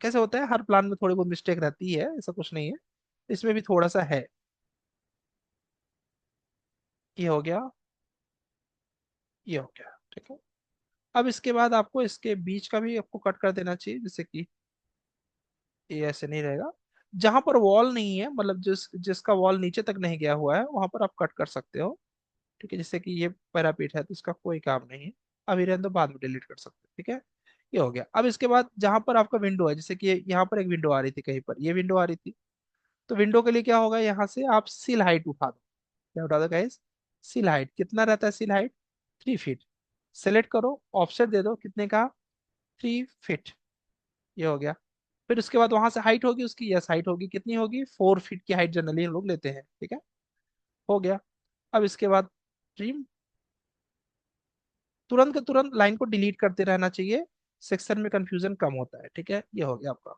कैसे होता है, हर प्लान में थोड़ी बहुत मिस्टेक रहती है, ऐसा कुछ नहीं है, इसमें भी थोड़ा सा है। ये हो गया, ये हो गया। ठीक है, अब इसके बाद आपको इसके बीच का भी आपको कट कर देना चाहिए, जैसे कि ये ऐसे नहीं रहेगा। जहां पर वॉल नहीं है, मतलब जिसका वॉल नीचे तक नहीं गया हुआ है वहां पर आप कट कर सकते हो। ठीक है, जैसे कि ये पैरापीट है तो इसका कोई काम नहीं है, अभी रहने दो, बाद में डिलीट कर सकते हो। ठीक है, ये हो गया। अब इसके बाद जहां पर आपका विंडो है, जैसे कि यहाँ पर एक विंडो आ रही थी, कहीं पर ये विंडो आ रही थी, तो विंडो के लिए क्या होगा, यहाँ से आप सील हाइट उठा दो। क्या उठा दो गाइस, सील हाइट कितना रहता है, सील हाइट 3 फीट। सेलेक्ट करो, ऑफसेट दे दो, कितने का, 3 फीट। ये हो गया। फिर उसके बाद वहां से हाइट होगी उसकी, यस हाइट होगी, कितनी होगी, 4 फीट की हाइट जनरली हम लोग लेते हैं। ठीक है, हो गया। अब इसके बाद ट्रिम, तुरंत के तुरंत लाइन को डिलीट करते रहना चाहिए, सेक्शन में कंफ्यूजन कम होता है। ठीक है, ये हो गया आपका।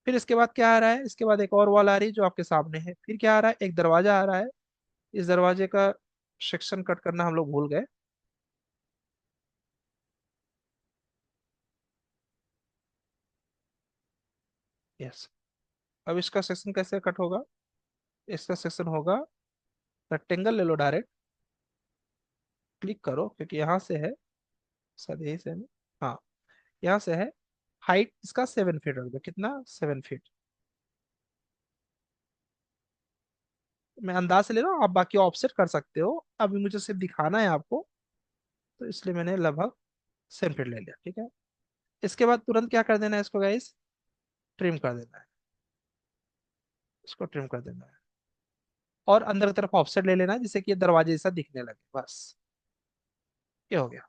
फिर इसके बाद क्या आ रहा है, इसके बाद एक और वॉल आ रही है जो आपके सामने है, फिर क्या आ रहा है, एक दरवाजा आ रहा है। इस दरवाजे का सेक्शन कट करना हम लोग भूल गए। यस, अब इसका सेक्शन कैसे कट होगा, इसका सेक्शन होगा, रेक्टेंगल ले लो डायरेक्ट, क्लिक करो, क्योंकि यहाँ से है, शायद यही से है ना? हाँ, यहाँ से है। हाइट इसका 7 फीट रख दो, कितना, 7 फीट। मैं अंदाज से ले रहा हूँ, आप बाकी ऑफसेट कर सकते हो, अभी मुझे सिर्फ दिखाना है आपको, तो इसलिए मैंने लगभग 7 फीट ले लिया। ठीक है, इसके बाद तुरंत क्या कर देना है, इसको गाइस ट्रिम कर देना है, इसको ट्रिम कर देना है, और अंदर की तरफ ऑफसेट ले लेना है, जिससे कि ये दरवाजे जैसा दिखने लगे, बस ये हो गया।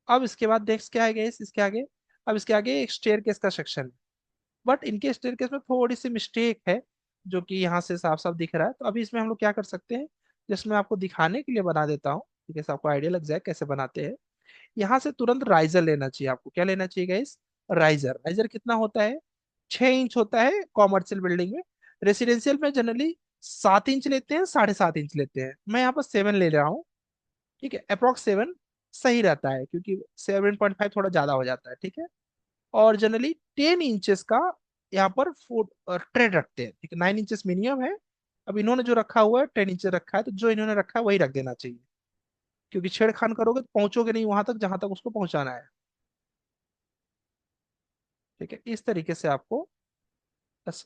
अब इसके बाद नेक्स्ट क्या है गाइस, इसके आगे, अब इसके आगे एक स्टेयरकेस का सेक्शन है, बट इनके स्टेयरकेस में थोड़ी सी मिस्टेक है, जो कि यहाँ से साफ साफ दिख रहा है। तो अभी इसमें हम लोग क्या कर सकते हैं, जिसमें आपको दिखाने के लिए बना देता हूँ, ठीक है, आपको आइडिया लग जाए कैसे बनाते हैं। यहाँ से तुरंत राइजर लेना चाहिए आपको, क्या लेना चाहिए गाइस, राइजर। राइजर कितना होता है, 6 इंच होता है कॉमर्शियल बिल्डिंग में। रेसिडेंशियल में जनरली 7 इंच लेते हैं, 7.5 इंच लेते हैं, मैं यहाँ पर 7 ले रहा हूँ। ठीक है, अप्रोक्स 7 सही रहता है, क्योंकि 7.5 थोड़ा ज्यादा हो जाता है। ठीक है, और जनरली 10 इंचेस का यहाँ पर फुट ट्रेड रखते हैं। ठीक है, 9 इंचेस मिनिमम है। अब इन्होंने जो रखा हुआ है 10 इंच रखा है, तो जो इन्होंने रखा है वही रख देना चाहिए, क्योंकि छेड़खान करोगे तो पहुंचोगे नहीं वहां तक जहां तक उसको पहुंचाना है। ठीक है, इस तरीके से आपको बस,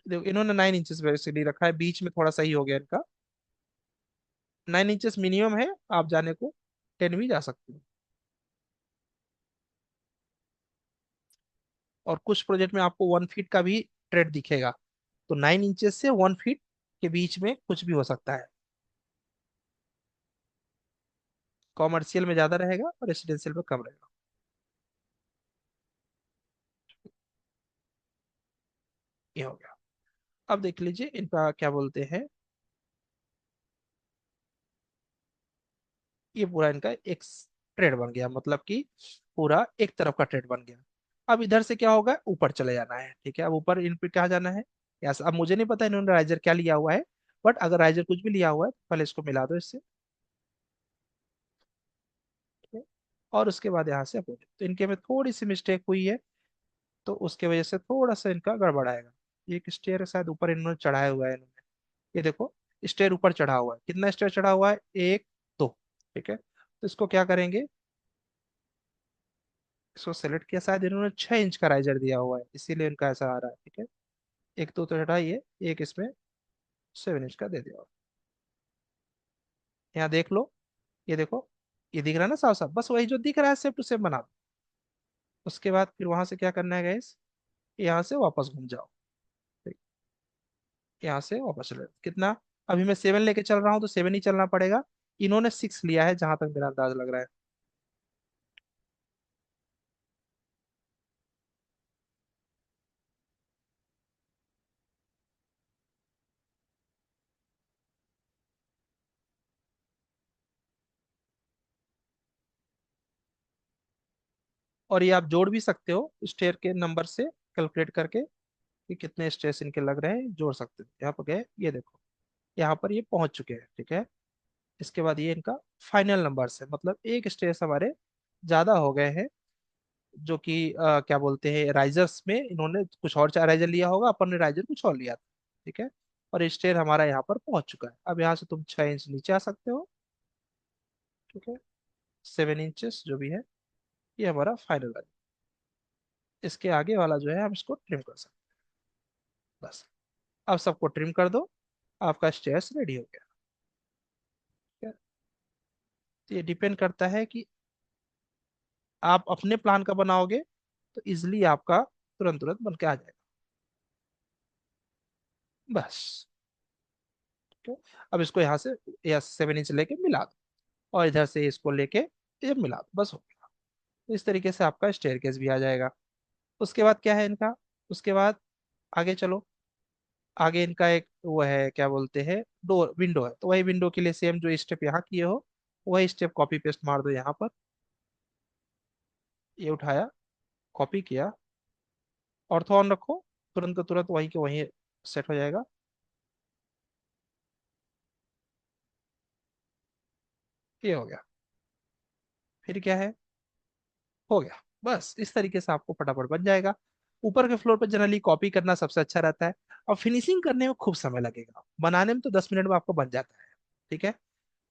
देखो इन्होंने 9 इंचेस बेसिकली रखा है, बीच में थोड़ा सही हो गया इनका, 9 इंचेस मिनिमम है, आप जाने को 10 भी जा सकते हो। और कुछ प्रोजेक्ट में आपको 1 फीट का भी ट्रेड दिखेगा, तो 9 इंचेस से 1 फीट के बीच में कुछ भी हो सकता है। कॉमर्शियल में ज्यादा रहेगा और रेसिडेंशियल में कम रहेगा। ये हो गया। अब देख लीजिए इनका क्या बोलते हैं, ये पूरा इनका एक ट्रेड बन गया, मतलब कि पूरा एक तरफ का ट्रेड बन गया। अब इधर से क्या होगा, ऊपर चले जाना है। ठीक है, अब ऊपर इन पे क्या जाना है, यहाँ से। अब मुझे नहीं पता इन्होंने राइजर क्या लिया हुआ है, बट अगर राइजर कुछ भी लिया हुआ है तो पहले इसको मिला दो इससे। ठीक है? और उसके बाद यहाँ से अपोजिट, तो इनके में थोड़ी सी मिस्टेक हुई है, तो उसके वजह से थोड़ा सा इनका गड़बड़ आएगा। एक स्टेयर शायद ऊपर इन्होंने चढ़ाया हुआ है इन्होंने, ये देखो स्टेयर ऊपर चढ़ा हुआ है। कितना स्टेयर चढ़ा हुआ है, एक, दो। ठीक है, तो इसको क्या करेंगे, इसको सेलेक्ट किया, शायद इन्होंने 6 इंच का राइजर दिया हुआ है इसीलिए इनका ऐसा आ रहा है। ठीक है, एक दो तो हटाइए, एक इसमें 7 इंच का दे दिया। यहाँ देख लो, ये देखो, ये दिख रहा है ना साफ साफ, बस वही जो दिख रहा है सेम टू सेम बना दो। उसके बाद फिर वहां से क्या करना है गाइस, यहाँ से वापस घूम जाओ। ठीक, यहाँ से वापस चले कितना, अभी मैं 7 लेके चल रहा हूँ तो 7 ही चलना पड़ेगा। इन्होंने 6 लिया है जहां तक मेरा अंदाज लग रहा है। और ये आप जोड़ भी सकते हो स्टेयर के नंबर से, कैलकुलेट करके कि कितने स्टेयर्स इनके लग रहे हैं, जोड़ सकते हो। यहाँ पर गए, ये देखो यहाँ पर ये पहुंच चुके हैं। ठीक है, इसके बाद ये इनका फाइनल नंबर है, मतलब एक स्टेयर्स हमारे ज्यादा हो गए हैं, जो कि क्या बोलते हैं, राइजर्स में इन्होंने कुछ और राइजर लिया होगा, अपन ने राइजर कुछ और लिया था। ठीक है, और स्टेयर हमारा यहाँ पर पहुंच चुका है। अब यहाँ से तुम 6 इंच नीचे आ सकते हो। ठीक है, 7 इंचेस जो भी है, ये हमारा फाइनल है। इसके आगे वाला जो है हम इसको ट्रिम कर सकते हैं, बस। अब सबको ट्रिम कर दो, आपका स्टेयर्स रेडी हो गया। ठीक है, तो ये डिपेंड करता है कि आप अपने प्लान का बनाओगे तो इजिली आपका तुरंत तुरंत बन के आ जाएगा, बस। ठीक है, अब इसको यहाँ से या 7 इंच लेके मिला दो, और इधर से इसको लेके ये मिला दो, बस हो गया। तो इस तरीके से आपका स्टेयरकेस भी आ जाएगा। उसके बाद क्या है इनका, उसके बाद आगे चलो। आगे इनका एक वो है, क्या बोलते हैं, डोर विंडो है, तो वही विंडो के लिए सेम जो स्टेप यहाँ किए हो, वही स्टेप कॉपी पेस्ट मार दो यहाँ पर। ये उठाया, कॉपी किया, ऑर्थो ऑन रखो, तुरंत का तुरंत वहीं के वहीं सेट हो जाएगा। ये हो गया, फिर क्या है, हो गया। बस इस तरीके से आपको फटाफट बन जाएगा। ऊपर के फ्लोर पर जनरली कॉपी करना सबसे अच्छा रहता है, और फिनिशिंग करने में खूब समय लगेगा, बनाने में तो 10 मिनट में आपको बन जाता है। ठीक है,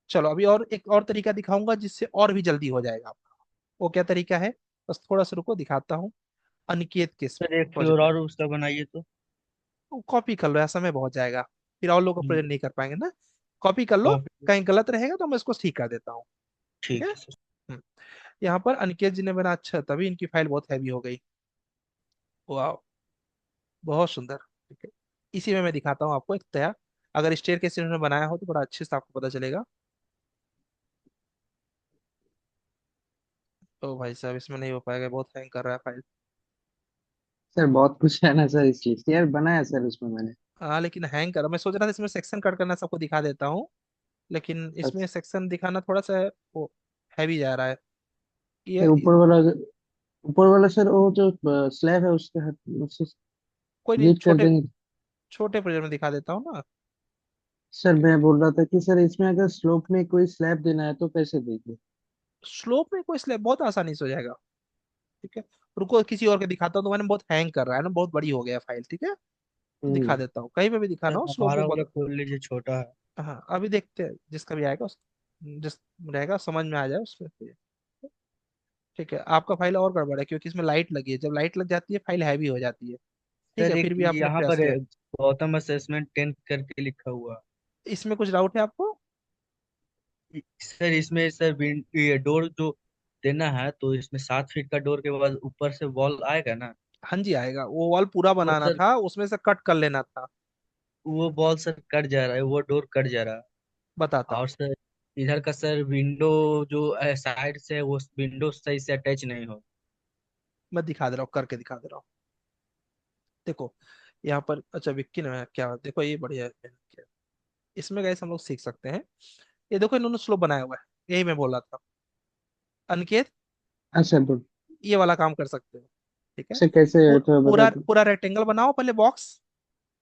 चलो अभी और एक और तरीका दिखाऊंगा जिससे और भी जल्दी हो जाएगा आपका। वो क्या तरीका है, बस थोड़ा सा रुको दिखाता हूँ। अनिकेत के सर एक फ्लोर प्रोजेक्ट में और उसका बनाइए तो। कॉपी कर लो, ऐसा में बहुत जाएगा, फिर और लोग को प्रेजेंट नहीं कर पाएंगे ना। कॉपी कर लो, कॉपी। कहीं गलत रहेगा तो मैं इसको ठीक कर देता हूँ। ठीक ठीक है, है सर। यहाँ पर अनिकेत जी ने बना, अच्छा तभी इनकी फाइल बहुत हैवी हो गई। वाह, बहुत सुंदर। ठीक है, इसी में मैं दिखाता हूँ आपको एक तया, अगर स्टेयर केस इन्होंने बनाया हो तो बड़ा अच्छे से आपको पता चलेगा। तो भाई साहब इसमें नहीं हो पाएगा, बहुत हैंग कर रहा है फाइल। सर बहुत कुछ है ना सर, इसलिए शेयर बनाया सर उसमें मैंने। हाँ लेकिन हैंग कर रहा, मैं सोच रहा था इसमें सेक्शन कट करना सबको दिखा देता हूँ, लेकिन इसमें अच्छा सेक्शन दिखाना थोड़ा सा वो हैवी जा रहा है। सर, ये ऊपर वाला सर, वो जो स्लैब है उसके उससे कोई नहीं, लीड कर छोटे देंगे। छोटे प्रोजेक्ट में दिखा देता हूँ ना। सर मैं बोल रहा था कि सर इसमें अगर स्लोप में कोई स्लैब देना है तो कैसे देंगे? स्लोप में कोई स्लैब बहुत आसानी से हो जाएगा। ठीक है, रुको किसी और के दिखाता हूँ, तो मैंने बहुत हैंग कर रहा है ना, बहुत बड़ी हो गया फाइल। ठीक है, तो दिखा हम्म। देता हूँ, कहीं पे भी दिखा रहा सर हूँ, स्लोप हमारा में वाला बहुत। खोल लीजिए, छोटा है। हाँ अभी देखते हैं, जिसका भी आएगा जिस रहेगा समझ में आ जाए उस पर। ठीक है, आपका फाइल और गड़बड़ है क्योंकि इसमें लाइट लगी है, जब लाइट लग जाती है फाइल हैवी हो जाती है। ठीक सर है, एक फिर भी आपने यहाँ प्रयास पर किया। गौतम असेसमेंट 10 करके लिखा हुआ। इसमें कुछ डाउट है आपको? सर इसमें सर ये डोर जो देना है तो इसमें 7 फीट का डोर के बाद ऊपर से वॉल आएगा ना। हाँ जी आएगा, वो वॉल पूरा वो बनाना सर था, उसमें से कट कर लेना था। वो बॉल सर कट जा रहा है, वो डोर कट जा रहा है। बताता हूँ, और सर इधर का सर विंडो जो साइड से है, वो विंडो सही से अटैच नहीं हो। मैं दिखा दे रहा हूँ, करके दिखा दे रहा हूँ। देखो, यहाँ पर अच्छा विक्की ने क्या देखो ये बढ़िया है मैंने किया। इसमें गाइस हम लोग सीख सकते हैं। ये देखो इन्होंने स्लोप बनाया हुआ है, यही मैं बोल रहा था। अनिकेत अच्छा तो ये वाला काम कर सकते हो। ठीक है। से कैसे है तो बता पूरा दो। पूरा रेक्टेंगल बनाओ पहले बॉक्स।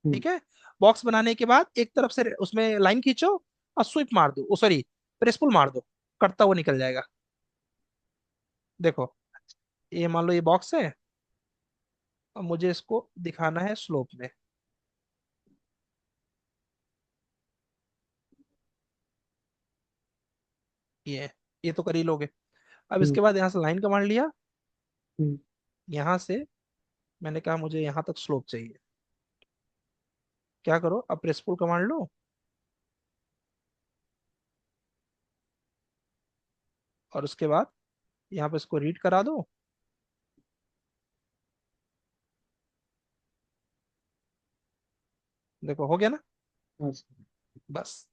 हम्म, ठीक है। बॉक्स बनाने के बाद एक तरफ से उसमें लाइन खींचो और स्वीप मार दो, ओ सॉरी, प्रेस पुल मार दो, कटता हुआ निकल जाएगा। देखो ये मान लो ये बॉक्स है, और मुझे इसको दिखाना है स्लोप में। ये ये तो कर ही लोगे। अब हम्म, इसके बाद यहाँ से लाइन कमांड लिया। हम्म। यहाँ से मैंने कहा मुझे यहाँ तक स्लोप चाहिए। क्या करो, अब प्रेस पुल कमांड लो, और उसके बाद यहाँ पे इसको रीड करा दो। देखो हो गया ना। अच्छा। बस।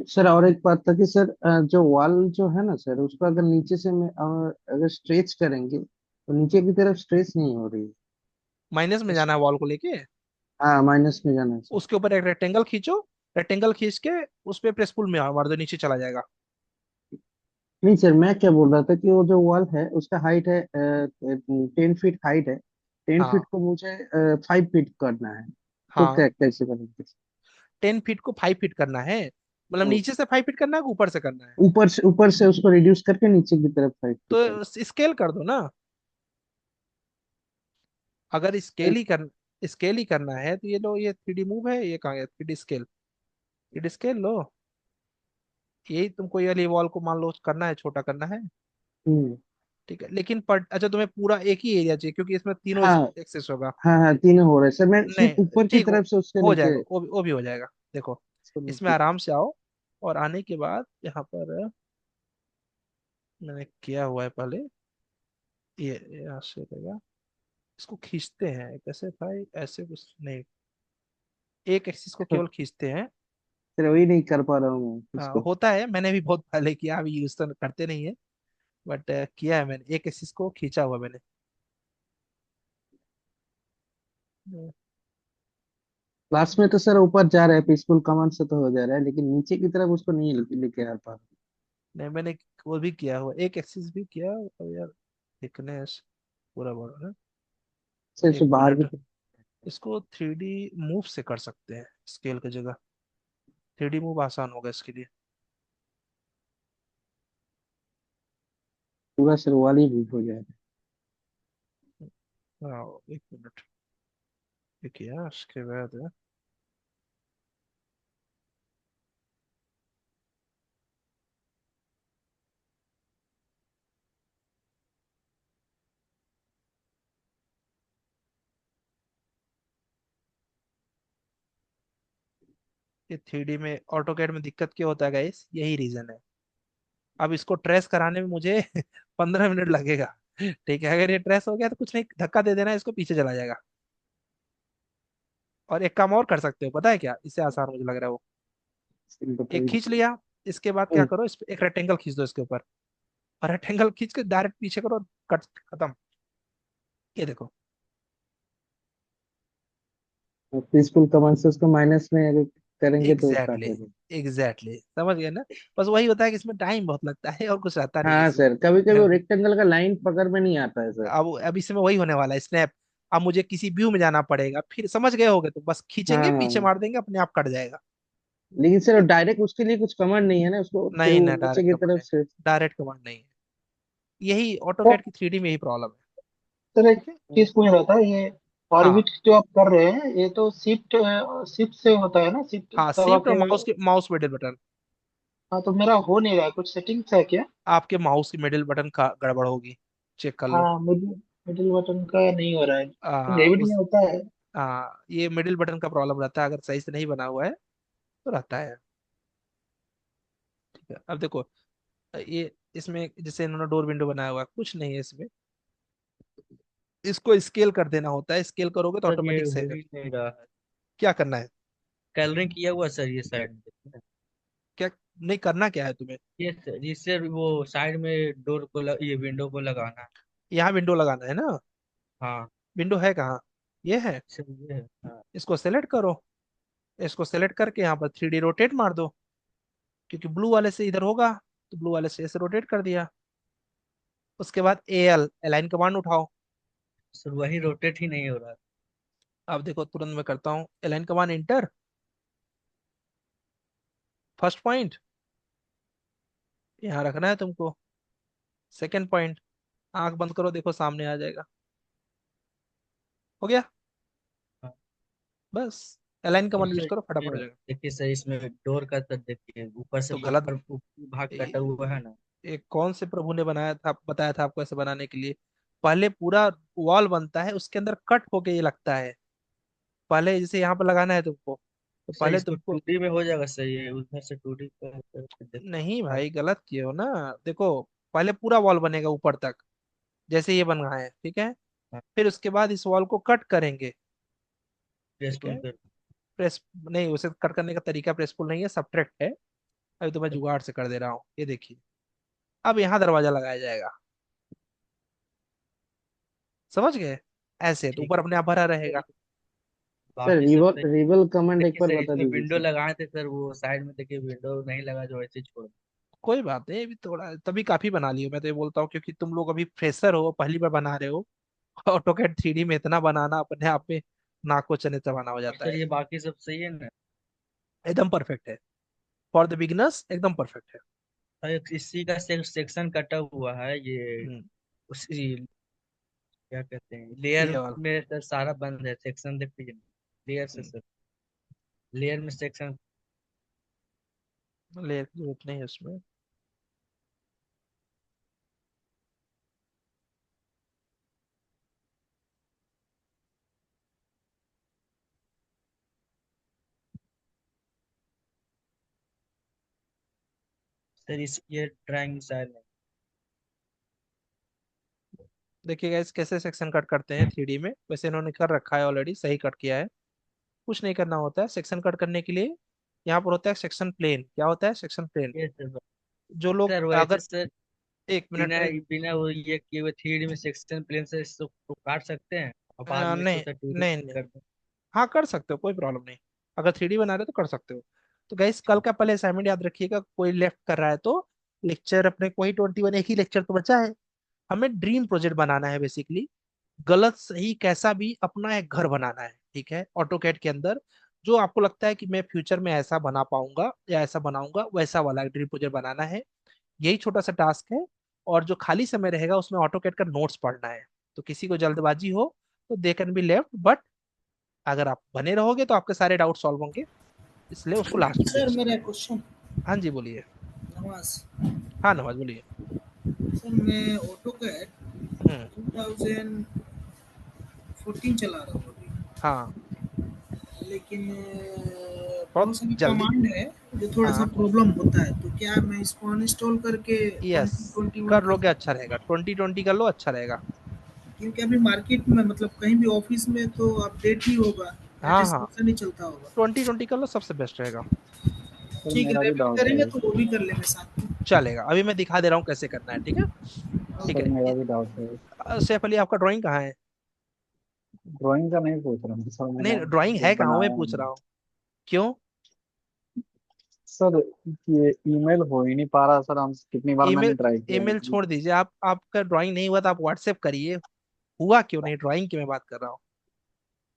सर और एक बात था कि सर जो वॉल जो है ना सर, उसको अगर नीचे से मैं अगर स्ट्रेच करेंगे तो नीचे की तरफ स्ट्रेच नहीं हो रही है। माइनस में उस- जाना है वॉल को लेके। हाँ माइनस में जाना है सर। उसके ऊपर एक रेक्टेंगल खींचो, रेक्टेंगल खींच के उस पे प्रेस पुल में मार दो, नीचे चला जाएगा। नहीं सर, मैं क्या बोल रहा था कि वो जो वॉल है उसका हाइट है 10 फीट हाइट है। 10 फीट हाँ को मुझे 5 फीट करना है। तो हाँ। क्या कैसे करेंगे? 10 फीट को 5 फीट करना है, मतलब तो नीचे से 5 फीट करना है कि ऊपर से करना है? ऊपर से उसको रिड्यूस करके नीचे की तरफ 5 फीट करना तो स्केल कर दो ना। अगर है। स्केल ही करना है तो ये लो, ये 3D मूव है, ये कहाँ है 3D स्केल? 3D स्केल लो। यही तुमको ये वाली वॉल को मान लो करना है, छोटा करना है। हम्म। ठीक है, लेकिन अच्छा तुम्हें पूरा एक ही एरिया चाहिए क्योंकि इसमें तीनों हाँ एक्सेस होगा। हाँ हाँ, तीनों हो रहे हैं सर, मैं सिर्फ नहीं ऊपर की ठीक तरफ से उसके हो नीचे। जाएगा, वो भी हो जाएगा। देखो इसको इसमें नीचे- आराम से आओ, और आने के बाद यहाँ पर मैंने किया हुआ है पहले, ये यहाँ से रहेगा। इसको खींचते हैं कैसे भाई, ऐसे कुछ नहीं, एक एक्सिस को केवल खींचते हैं। सर वही नहीं कर पा रहा हूँ इसको। होता है, मैंने भी बहुत पहले किया, अभी यूज तो करते नहीं है, बट किया है मैंने, एक एक्सिस को खींचा हुआ मैंने। लास्ट में तो सर ऊपर जा रहा है, पीसफुल कमांड से तो हो जा रहा है, लेकिन नीचे की तरफ उसको नहीं लेके आ पा रहा। नहीं मैंने वो भी किया हुआ, एक एक्सिस भी किया और यार थिकनेस पूरा बढ़ा है। सर एक इसको बाहर मिनट, भी। इसको 3D मूव से कर सकते हैं स्केल की जगह। 3D मूव आसान होगा इसके लिए। पूरा सर वाली भी हो जाएगा। हाँ एक मिनट, ये किया उसके बाद ये 3D में ऑटोकैड में दिक्कत क्या होता है गाइस, यही रीजन है। अब इसको ट्रेस कराने में मुझे 15 मिनट लगेगा। ठीक है, अगर ये ट्रेस हो गया तो कुछ नहीं, धक्का दे देना, इसको पीछे चला जाएगा। और एक काम और कर सकते हो, पता है क्या, इससे आसान मुझे लग रहा है वो, सर एक बताइए। खींच लिया, इसके बाद क्या करो, इस पे एक रेक्टेंगल खींच दो इसके ऊपर, और रेक्टेंगल खींच के डायरेक्ट पीछे करो, कट खत्म। ये देखो। पीसफुल कमांड से उसको माइनस में अगर करेंगे तो काट एग्जैक्टली देंगे। एग्जैक्टली समझ गए ना। बस वही होता है कि इसमें टाइम बहुत लगता है और कुछ रहता नहीं है हाँ इसमें। सर, कभी कभी वो रेक्टेंगल का लाइन पकड़ में नहीं आता है सर। अब इसमें वही होने वाला है, स्नैप। अब मुझे किसी व्यू में जाना पड़ेगा, फिर समझ गए होगे तो बस खींचेंगे, पीछे हाँ मार देंगे, अपने आप कट जाएगा। लेकिन सर डायरेक्ट उसके लिए कुछ कमांड नहीं है ना, उसको नहीं ना, नीचे डायरेक्ट की कमांड तरफ नहीं, से। डायरेक्ट कमांड नहीं है। यही तो ऑटोकैड की 3D में यही प्रॉब्लम है। सर एक ठीक है। चीज पूछ रहा था, ये हाँ ऑर्बिट जो आप कर रहे हैं ये तो शिफ्ट शिफ्ट से होता है ना, शिफ्ट हाँ, दबा शिफ्ट और के। Mouse middle button. हाँ तो मेरा हो नहीं रहा है, कुछ सेटिंग्स है क्या? आपके माउस की मिडिल बटन का गड़बड़ होगी, चेक कर लो। हाँ, मिडिल मिडिल बटन का नहीं हो रहा है, रेविट में उस होता है। ये मिडिल बटन का प्रॉब्लम रहता है, अगर सही से नहीं बना हुआ है तो रहता है। ठीक है, अब देखो ये इसमें जैसे इन्होंने डोर विंडो बनाया हुआ है, कुछ नहीं है इसमें, इसको स्केल कर देना होता है, स्केल करोगे तो सर ये ऑटोमेटिक हो सही। ही नहीं रहा है। क्या करना है? कलरिंग किया हुआ सर ये साइड में। क्या नहीं करना, क्या है तुम्हें? ये सर जिससे वो साइड में डोर को ये विंडो को लगाना है। यहाँ विंडो लगाना है ना? हाँ। विंडो है कहाँ? ये है, सर ये है, हाँ। इसको सेलेक्ट करो। इसको सेलेक्ट करके यहाँ पर 3D रोटेट मार दो, क्योंकि ब्लू वाले से इधर होगा, तो ब्लू वाले से ऐसे रोटेट कर दिया। उसके बाद AL अलाइन कमांड उठाओ। सर वही रोटेट ही नहीं हो रहा। अब देखो तुरंत मैं करता हूँ, align command inter, first point यहाँ रखना है तुमको, सेकंड पॉइंट, आंख बंद करो, देखो सामने आ जाएगा। हो गया, हाँ। बस अलाइन और कमांड यूज सर करो, फटाफट हो ये जाएगा। देखिए सर, इसमें डोर का तो देखिए ऊपर से तो गलत, ऊपर भाग कटा ये, हुआ है ना। ये कौन से प्रभु ने बनाया था, बताया था आपको ऐसे बनाने के लिए? पहले पूरा वॉल बनता है, उसके अंदर कट होके ये लगता है। पहले जैसे यहाँ पर लगाना है तुमको, तो सर पहले इसको तुमको, 2D में हो जाएगा सर, ये उधर से 2D करके नहीं देखिए। भाई गलत किए हो ना। देखो पहले पूरा वॉल बनेगा ऊपर तक, जैसे ये बन रहा है, ठीक है। हाँ, फिर उसके बाद इस वॉल को कट करेंगे, प्रेस ठीक पुल है। कर। प्रेस नहीं, उसे कट करने का तरीका प्रेस पुल नहीं है, सब्ट्रैक्ट है। अभी तो मैं जुगाड़ से कर दे रहा हूँ, ये देखिए। अब यहाँ दरवाजा लगाया जाएगा, समझ गए? ऐसे तो ठीक ऊपर अपने आप भरा है रहेगा। सर, सर बाकी सब रिवल सही। रिवल कमांड एक देखिए बार सर, बता इसमें दीजिए विंडो सर। लगाए थे सर, वो साइड में देखिए विंडो नहीं लगा, जो ऐसे ही छोड़ दिया। कोई बात नहीं, अभी थोड़ा तभी काफी बना लियो, मैं तो ये बोलता हूँ, क्योंकि तुम लोग अभी फ्रेशर हो, पहली बार बना रहे हो। ऑटोकैड 3D में इतना बनाना अपने आप में नाक को चने चबाना हो और जाता सर है। ये बाकी सब सही है ना। एकदम परफेक्ट है, फॉर द बिगिनर्स एकदम परफेक्ट है। और इसी का सेक्शन कटा हुआ है ये, हम्म, उसी क्या कहते हैं, लेयर ये वाला में सर सारा बंद है, सेक्शन देख लीजिए। लेयर से सर, लेयर में सेक्शन। लेयर की जरूरत नहीं है उसमें। सर इस ये ड्राइंग स्टाइल है। देखिए गाइस कैसे सेक्शन कट करते हैं 3D में, वैसे इन्होंने कर रखा है ऑलरेडी, सही कट किया है। कुछ नहीं करना होता है सेक्शन कट करने के लिए। यहाँ पर होता है सेक्शन प्लेन। क्या होता है सेक्शन प्लेन? ये सर, जो लोग सर वैसे अगर, सर एक मिनट, बिना बिना वो ये किए हुए 3D में सेक्शन प्लेन से इसको काट सकते हैं और बाद में इसको नहीं सर 2D नहीं नहीं, कर दें। हाँ कर सकते हो, कोई प्रॉब्लम नहीं। अगर 3D बना रहे हो तो कर सकते हो। तो गाइस कल का पहले असाइनमेंट याद रखिएगा, कोई लेफ्ट कर रहा है तो लेक्चर अपने को ही 21, एक ही लेक्चर तो बचा है। हमें ड्रीम प्रोजेक्ट बनाना है बेसिकली। गलत सही कैसा भी अपना एक घर बनाना है, ठीक है, ऑटोकैड के अंदर। जो आपको लगता है कि मैं फ्यूचर में ऐसा बना पाऊंगा या ऐसा बनाऊंगा, वैसा वाला ड्रीम प्रोजेक्ट बनाना है। यही छोटा सा टास्क है। और जो खाली समय रहेगा उसमें ऑटोकैड का नोट्स पढ़ना है। तो किसी को जल्दबाजी हो तो they can be left, but अगर आप बने रहोगे तो आपके सारे डाउट सॉल्व होंगे, इसलिए उसको लास्ट में सर भेज मेरा सकते क्वेश्चन। हैं। हाँ जी बोलिए। नमस्ते हाँ नवाज बोलिए। सर, मैं ऑटोकैड हम्म। 2014 चला रहा हूँ अभी, हाँ लेकिन बहुत बहुत सारी जल्दी। कमांड है जो थोड़ा सा हाँ प्रॉब्लम होता है, तो क्या मैं इसको अनइंस्टॉल करके यस, 2021 कर कर लोगे अच्छा सकता हूँ? रहेगा, 2020 कर लो, अच्छा रहेगा। क्योंकि अभी मार्केट में मतलब कहीं भी ऑफिस में तो अपडेट ही होगा, हाँ लेटेस्ट हाँ, वर्जन ही चलता होगा। 2020 कर लो, सबसे बेस्ट रहेगा। सर ठीक है, मेरा भी रेबिट डाउट करेंगे है। तो वो भी कर लेंगे साथ में। चलेगा, अभी मैं दिखा दे रहा हूँ कैसे करना है, ठीक है। ठीक सर है। मेरा भी डाउट है। सैफ अली आपका ड्राइंग कहाँ है? ड्राइंग का नहीं पूछ रहा हूँ सर, नहीं मैंने ड्राइंग जो है कहाँ, वो मैं बनाया पूछ है। रहा हूँ। क्यों? सर ये ईमेल हो ही नहीं पा रहा सर, हम कितनी बार मैंने ईमेल, ट्राई किया है। ईमेल छोड़ दीजिए, आप आपका ड्राइंग नहीं हुआ तो आप व्हाट्सएप करिए। हुआ क्यों नहीं, ड्राइंग की मैं बात कर रहा हूँ।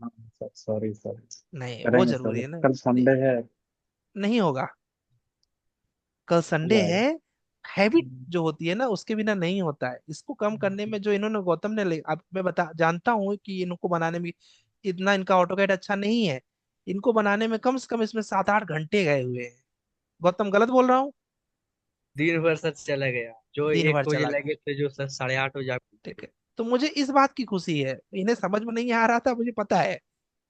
हाँ सर, सॉरी सर। नहीं वो करेंगे जरूरी सर, है ना। कल नहीं, संडे है। नहीं होगा, कल हो संडे है। जाएगा। हैबिट जो होती है ना उसके बिना नहीं होता है। इसको कम करने में जो इन्होंने गौतम ने अब मैं बता जानता हूँ कि इनको बनाने में इतना इनका ऑटोकैड अच्छा नहीं है। इनको बनाने में कम से कम इसमें 7-8 घंटे गए हुए हैं। गौतम गलत बोल रहा हूँ? दिन भर सर चला गया, जो दिन 1 भर बजे चला गया, लगे थे, जो सर 8:30 बजे ठीक है। तो मुझे इस बात की खुशी है, इन्हें समझ में नहीं आ रहा था मुझे पता है,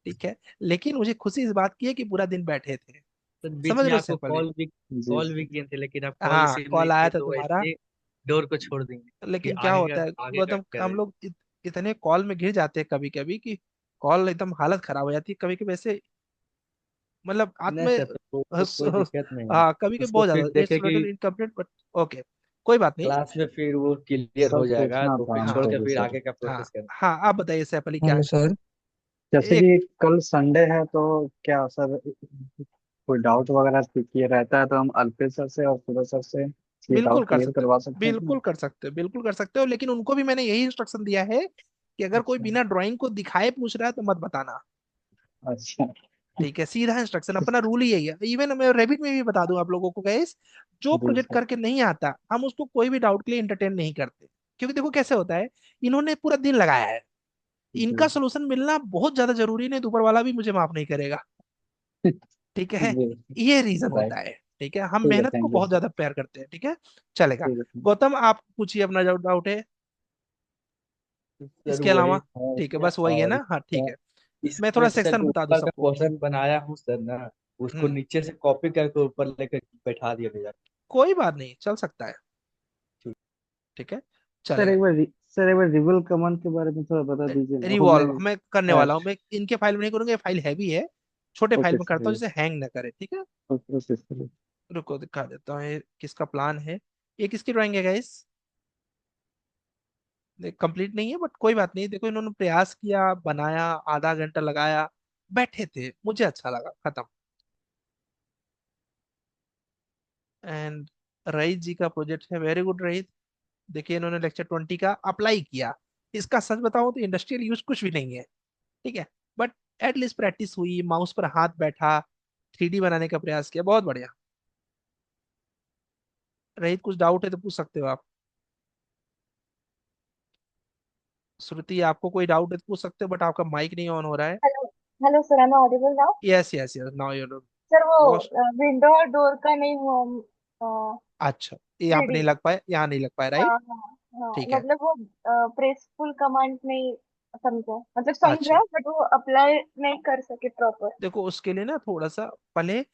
ठीक है। लेकिन मुझे खुशी इस बात की है कि पूरा दिन बैठे थे। सर बीच समझ में रहे हो आपको सैफ अली? जी कॉल भी सर। किए थे, लेकिन आप कॉल हाँ रिसीव नहीं कॉल आया किए, था तो तुम्हारा। वैसे डोर को छोड़ देंगे कि लेकिन क्या आगे होता का है आगे का गौतम, हम करे। लोग इतने कॉल में घिर जाते हैं कभी कभी कि कॉल एकदम हालत खराब हो जाती है कभी कभी ऐसे, मतलब नहीं आत्म, सर, तो कोई दिक्कत नहीं है। हाँ कभी कभी उसको बहुत फिर ज्यादा, इट्स देखे कि लिटिल इनकम्प्लीट बट ओके, कोई बात नहीं। क्लास में फिर वो क्लियर सर हो जाएगा, पूछना तो था फिर छोड़ हाँ हमको के भी फिर सर। आगे का हाँ प्रोसेस करें। हाँ, आप बताइए सैफ अली क्या हेलो है? सर। जैसे एक कि कल संडे है तो क्या सर कोई डाउट वगैरह ये रहता है तो हम अल्पेश सर से और सूरज सर से ये बिल्कुल डाउट कर क्लियर सकते हो, करवा सकते हैं कि बिल्कुल कर सकते हो, बिल्कुल कर सकते हो, लेकिन उनको भी मैंने यही इंस्ट्रक्शन दिया है कि अगर कोई अच्छा। बिना ड्राइंग को दिखाए पूछ रहा है तो मत बताना। अच्छा। ठीक है, सीधा इंस्ट्रक्शन, अपना रूल ही यही है। इवन मैं रेबिट में भी बता दूं आप लोगों को गाइस, जो जी प्रोजेक्ट सर। करके नहीं आता हम उसको कोई भी डाउट के लिए इंटरटेन नहीं करते, क्योंकि देखो कैसे होता है, इन्होंने पूरा दिन लगाया है, इनका जी सोल्यूशन मिलना बहुत ज्यादा जरूरी, नहीं तो ऊपर वाला भी मुझे माफ नहीं करेगा। ठीक है, जी। ये रीजन राइट। होता है। ठीक है, हम ठीक है, मेहनत को थैंक यू बहुत सर। ज्यादा प्यार करते हैं। ठीक है, चलेगा। ठीक है, thank गौतम आप पूछिए अपना जो डाउट है सर इसके वही अलावा। था ठीक है, इसमें, बस वही है और ना, हाँ ठीक इसका है। मैं इसमें थोड़ा सर सेक्शन जो बता दूं ऊपर का सबको। क्वेश्चन बनाया हूँ सर ना, उसको हम्म, नीचे से कॉपी करके ऊपर लेकर बैठा दिया गया। कोई बात नहीं, चल सकता है। ठीक। ठीक है, सर चलेगा। एक बार सर एक बार रिवल कमांड के बारे में थोड़ा बता दीजिए ना वो मैं। रिवॉल्व मैं करने वाला हूँ, मैं इनके फाइल में नहीं करूंगा, ये फाइल हैवी है, छोटे फाइल ओके में करता हूँ सर। जिसे हैंग ना करे। ठीक है, ओके ओके सर। रुको दिखा देता हूँ ये किसका प्लान है। ये किसकी ड्राइंग है गाइस, कंप्लीट नहीं है बट कोई बात नहीं, देखो इन्होंने प्रयास किया, बनाया, आधा घंटा लगाया, बैठे थे, मुझे अच्छा लगा, खत्म। एंड रईस जी का प्रोजेक्ट है, वेरी गुड रईस। देखिए इन्होंने लेक्चर 20 का अप्लाई किया, इसका सच बताऊं तो इंडस्ट्रियल यूज कुछ भी नहीं है। ठीक है, बट एटलीस्ट प्रैक्टिस हुई, माउस पर हाथ बैठा, 3D बनाने का प्रयास किया, बहुत बढ़िया। रहित कुछ डाउट है तो पूछ सकते हो आप। श्रुति आपको कोई डाउट है तो पूछ सकते हो, बट आपका माइक नहीं ऑन हो रहा है। Hello hello sir, I am audible now? Yes yes yes, now you know. Sir वो बहुत विंडो और डोर का नहीं हुआ अच्छा, ये यहाँ पे 3D। नहीं लग पाए, यहाँ नहीं लग पाए, राइट। हाँ हाँ हाँ, ठीक है, मतलब वो प्रेसफुल कमांड नहीं समझा, मतलब अच्छा, समझा बट वो अप्लाई नहीं कर सके प्रॉपर। देखो उसके लिए ना थोड़ा सा पहले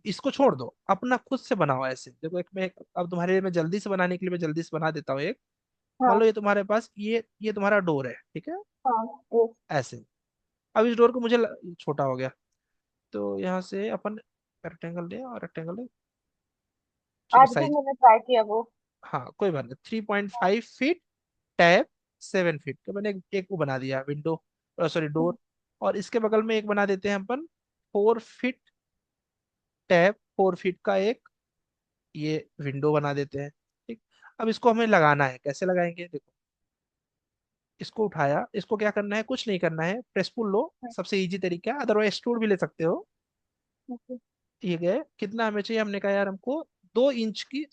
इसको छोड़ दो, अपना खुद से बनाओ ऐसे। देखो एक मैं अब तुम्हारे लिए, मैं जल्दी से बनाने के लिए मैं जल्दी से बना देता हूँ एक। मान लो हाँ ये तुम्हारे पास ये तुम्हारा डोर है, ठीक है, हाँ यस। ऐसे। अब इस डोर को मुझे छोटा हो गया, तो यहाँ से अपन रेक्टेंगल ले, और रेक्टेंगल ले, चलो आज भी साइज, मैंने ट्राई किया वो। हाँ कोई बात नहीं, 3.5 फीट टैब 7 फीट का मैंने एक वो बना दिया विंडो, सॉरी डोर। और इसके बगल में एक बना देते हैं अपन, 4 फीट टैब 4 फीट का एक ये विंडो बना देते हैं। ठीक, अब इसको हमें लगाना है, कैसे लगाएंगे देखो। इसको उठाया, इसको क्या करना है, कुछ नहीं करना है, प्रेस पुल लो, सबसे इजी तरीका है, अदरवाइज एक्सट्रूड भी ले सकते हो। ये गए, कितना हमें चाहिए, हमने कहा यार हमको 2 इंच की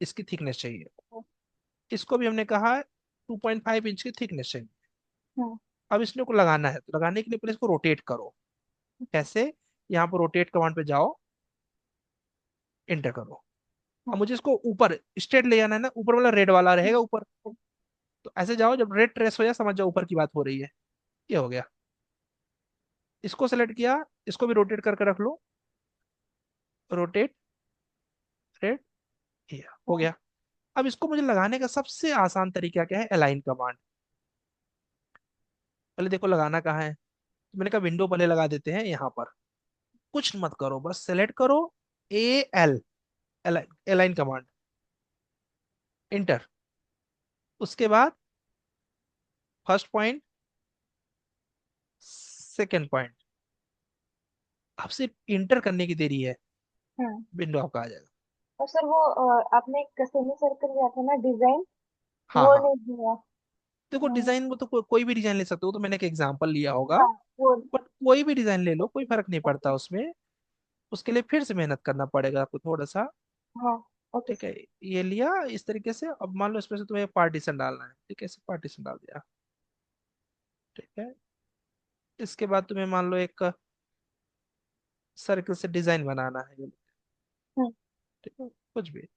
इसकी थिकनेस चाहिए। इसको भी हमने कहा 2.5 इंच की थिकनेस चाहिए। अब इसने को लगाना है, तो लगाने के लिए पहले इसको रोटेट करो। कैसे, यहाँ पर रोटेट कमांड पे जाओ, एंटर करो। अब मुझे इसको ऊपर स्ट्रेट ले जाना है ना, ऊपर वाला रेड वाला रहेगा ऊपर, तो ऐसे जाओ, जब रेड ट्रेस हो जाए समझ जाओ ऊपर की बात हो रही है। ये हो गया, इसको सेलेक्ट किया, इसको भी रोटेट करके रख लो, रोटेट, रेड, ये हो गया। अब इसको मुझे लगाने का सबसे आसान तरीका क्या है, अलाइन कमांड। पहले देखो लगाना कहाँ है, तो मैंने कहा विंडो पहले लगा देते हैं यहाँ पर। कुछ मत करो, बस सेलेक्ट करो, A L, align command, inter. उसके बाद फर्स्ट पॉइंट, सेकेंड पॉइंट, अब सिर्फ इंटर करने की देरी है, हम्म। विंडो आपका आ जाएगा। और सर वो आपने एक सेमी सर्कल लिया था ना डिजाइन, हाँ वो हाँ, नहीं दिया। देखो डिजाइन में तो कोई भी डिजाइन ले सकते हो, तो मैंने एक एग्जांपल लिया होगा, हाँ वो। बट कोई भी डिजाइन ले लो, कोई फर्क नहीं पड़ता उसमें। उसके लिए फिर से मेहनत करना पड़ेगा आपको थोड़ा सा। हाँ ओके ठीक सर। है, ये लिया इस तरीके से। अब मान लो इसमें से तुम्हें पार्टीशन डालना है, ठीक है, इसे पार्टीशन डाल दिया। ठीक है, इसके बाद तुम्हें मान लो एक सर्कल से डिजाइन बनाना है, हम्म। ठीक है, कुछ भी।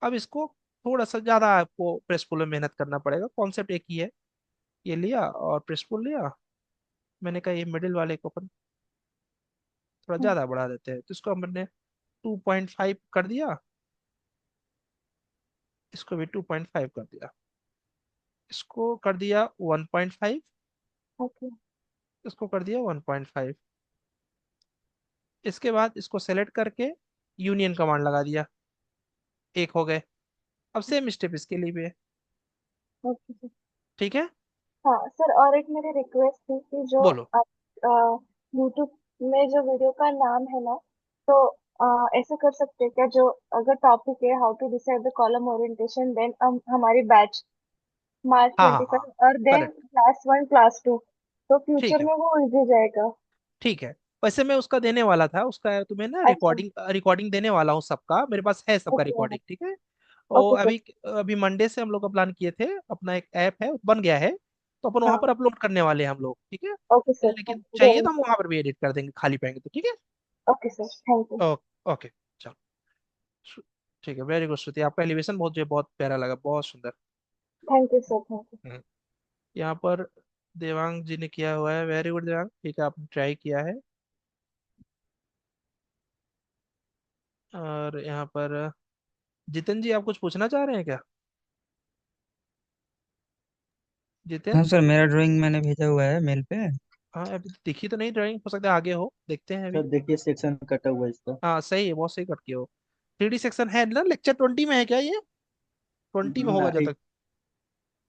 अब इसको थोड़ा सा ज्यादा आपको प्रेस पुल में मेहनत करना पड़ेगा, कॉन्सेप्ट एक ही है। ये लिया और प्रेस पुल लिया, मैंने कहा ये मिडिल वाले को अपन थोड़ा हम्म। ज्यादा बढ़ा देते हैं, तो इसको हमने 2.5 कर दिया, इसको भी 2.5 कर दिया, इसको कर दिया 1.5, ओके। इसको कर दिया 1.5। इसके बाद इसको सेलेक्ट करके यूनियन कमांड लगा दिया, एक हो गए। अब सेम स्टेप इसके लिए भी है। Okay sir. ठीक है, हाँ सर, और एक मेरी रिक्वेस्ट थी कि जो बोलो। यूट्यूब में जो वीडियो का नाम है ना, तो ऐसे कर सकते हैं क्या, जो अगर टॉपिक है how to decide the column orientation, then हमारी बैच मार्च हाँ हाँ ट्वेंटी हाँ, फाइव और देन करेक्ट। क्लास 1 क्लास 2, तो ठीक फ्यूचर है, में वो इजी जाएगा। ठीक है। वैसे मैं उसका देने वाला था, उसका तुम्हें ना अच्छा। रिकॉर्डिंग रिकॉर्डिंग देने वाला हूँ सबका, मेरे पास है सबका ओके। रिकॉर्डिंग, ठीक है। ओके और सर। अभी अभी मंडे से हम लोग का प्लान किए थे, अपना एक ऐप है बन गया है, तो अपन वहां हाँ। पर अपलोड करने वाले हैं हम लोग, ठीक है। ओके सर, लेकिन चाहिए जरूर तो हम सर। वहां पर भी एडिट कर देंगे, खाली पाएंगे तो, ठीक है। Okay sir, thank you. Okay, चलो। ठीक है, वेरी गुड श्रुति, आपका एलिवेशन बहुत जो बहुत प्यारा लगा, बहुत सुंदर। Thank you sir, thank you. Hmm, यहाँ पर देवांग जी ने किया हुआ है, वेरी गुड देवांग, ठीक है, आपने ट्राई किया है। और यहाँ पर जितिन जी, आप कुछ पूछना चाह रहे हैं क्या? जितिन। हाँ सर, मेरा ड्राइंग मैंने भेजा हुआ है मेल पे। हाँ, अभी तो दिखी तो नहीं ड्राइंग, हो सकता है आगे हो, देखते हैं अभी। सर देखिए सेक्शन कटा हुआ है इसका। हाँ सही है, बहुत सही कट किया हो। 3D सेक्शन है ना, लेक्चर 20 में है क्या ये? 20 में होगा जब तक।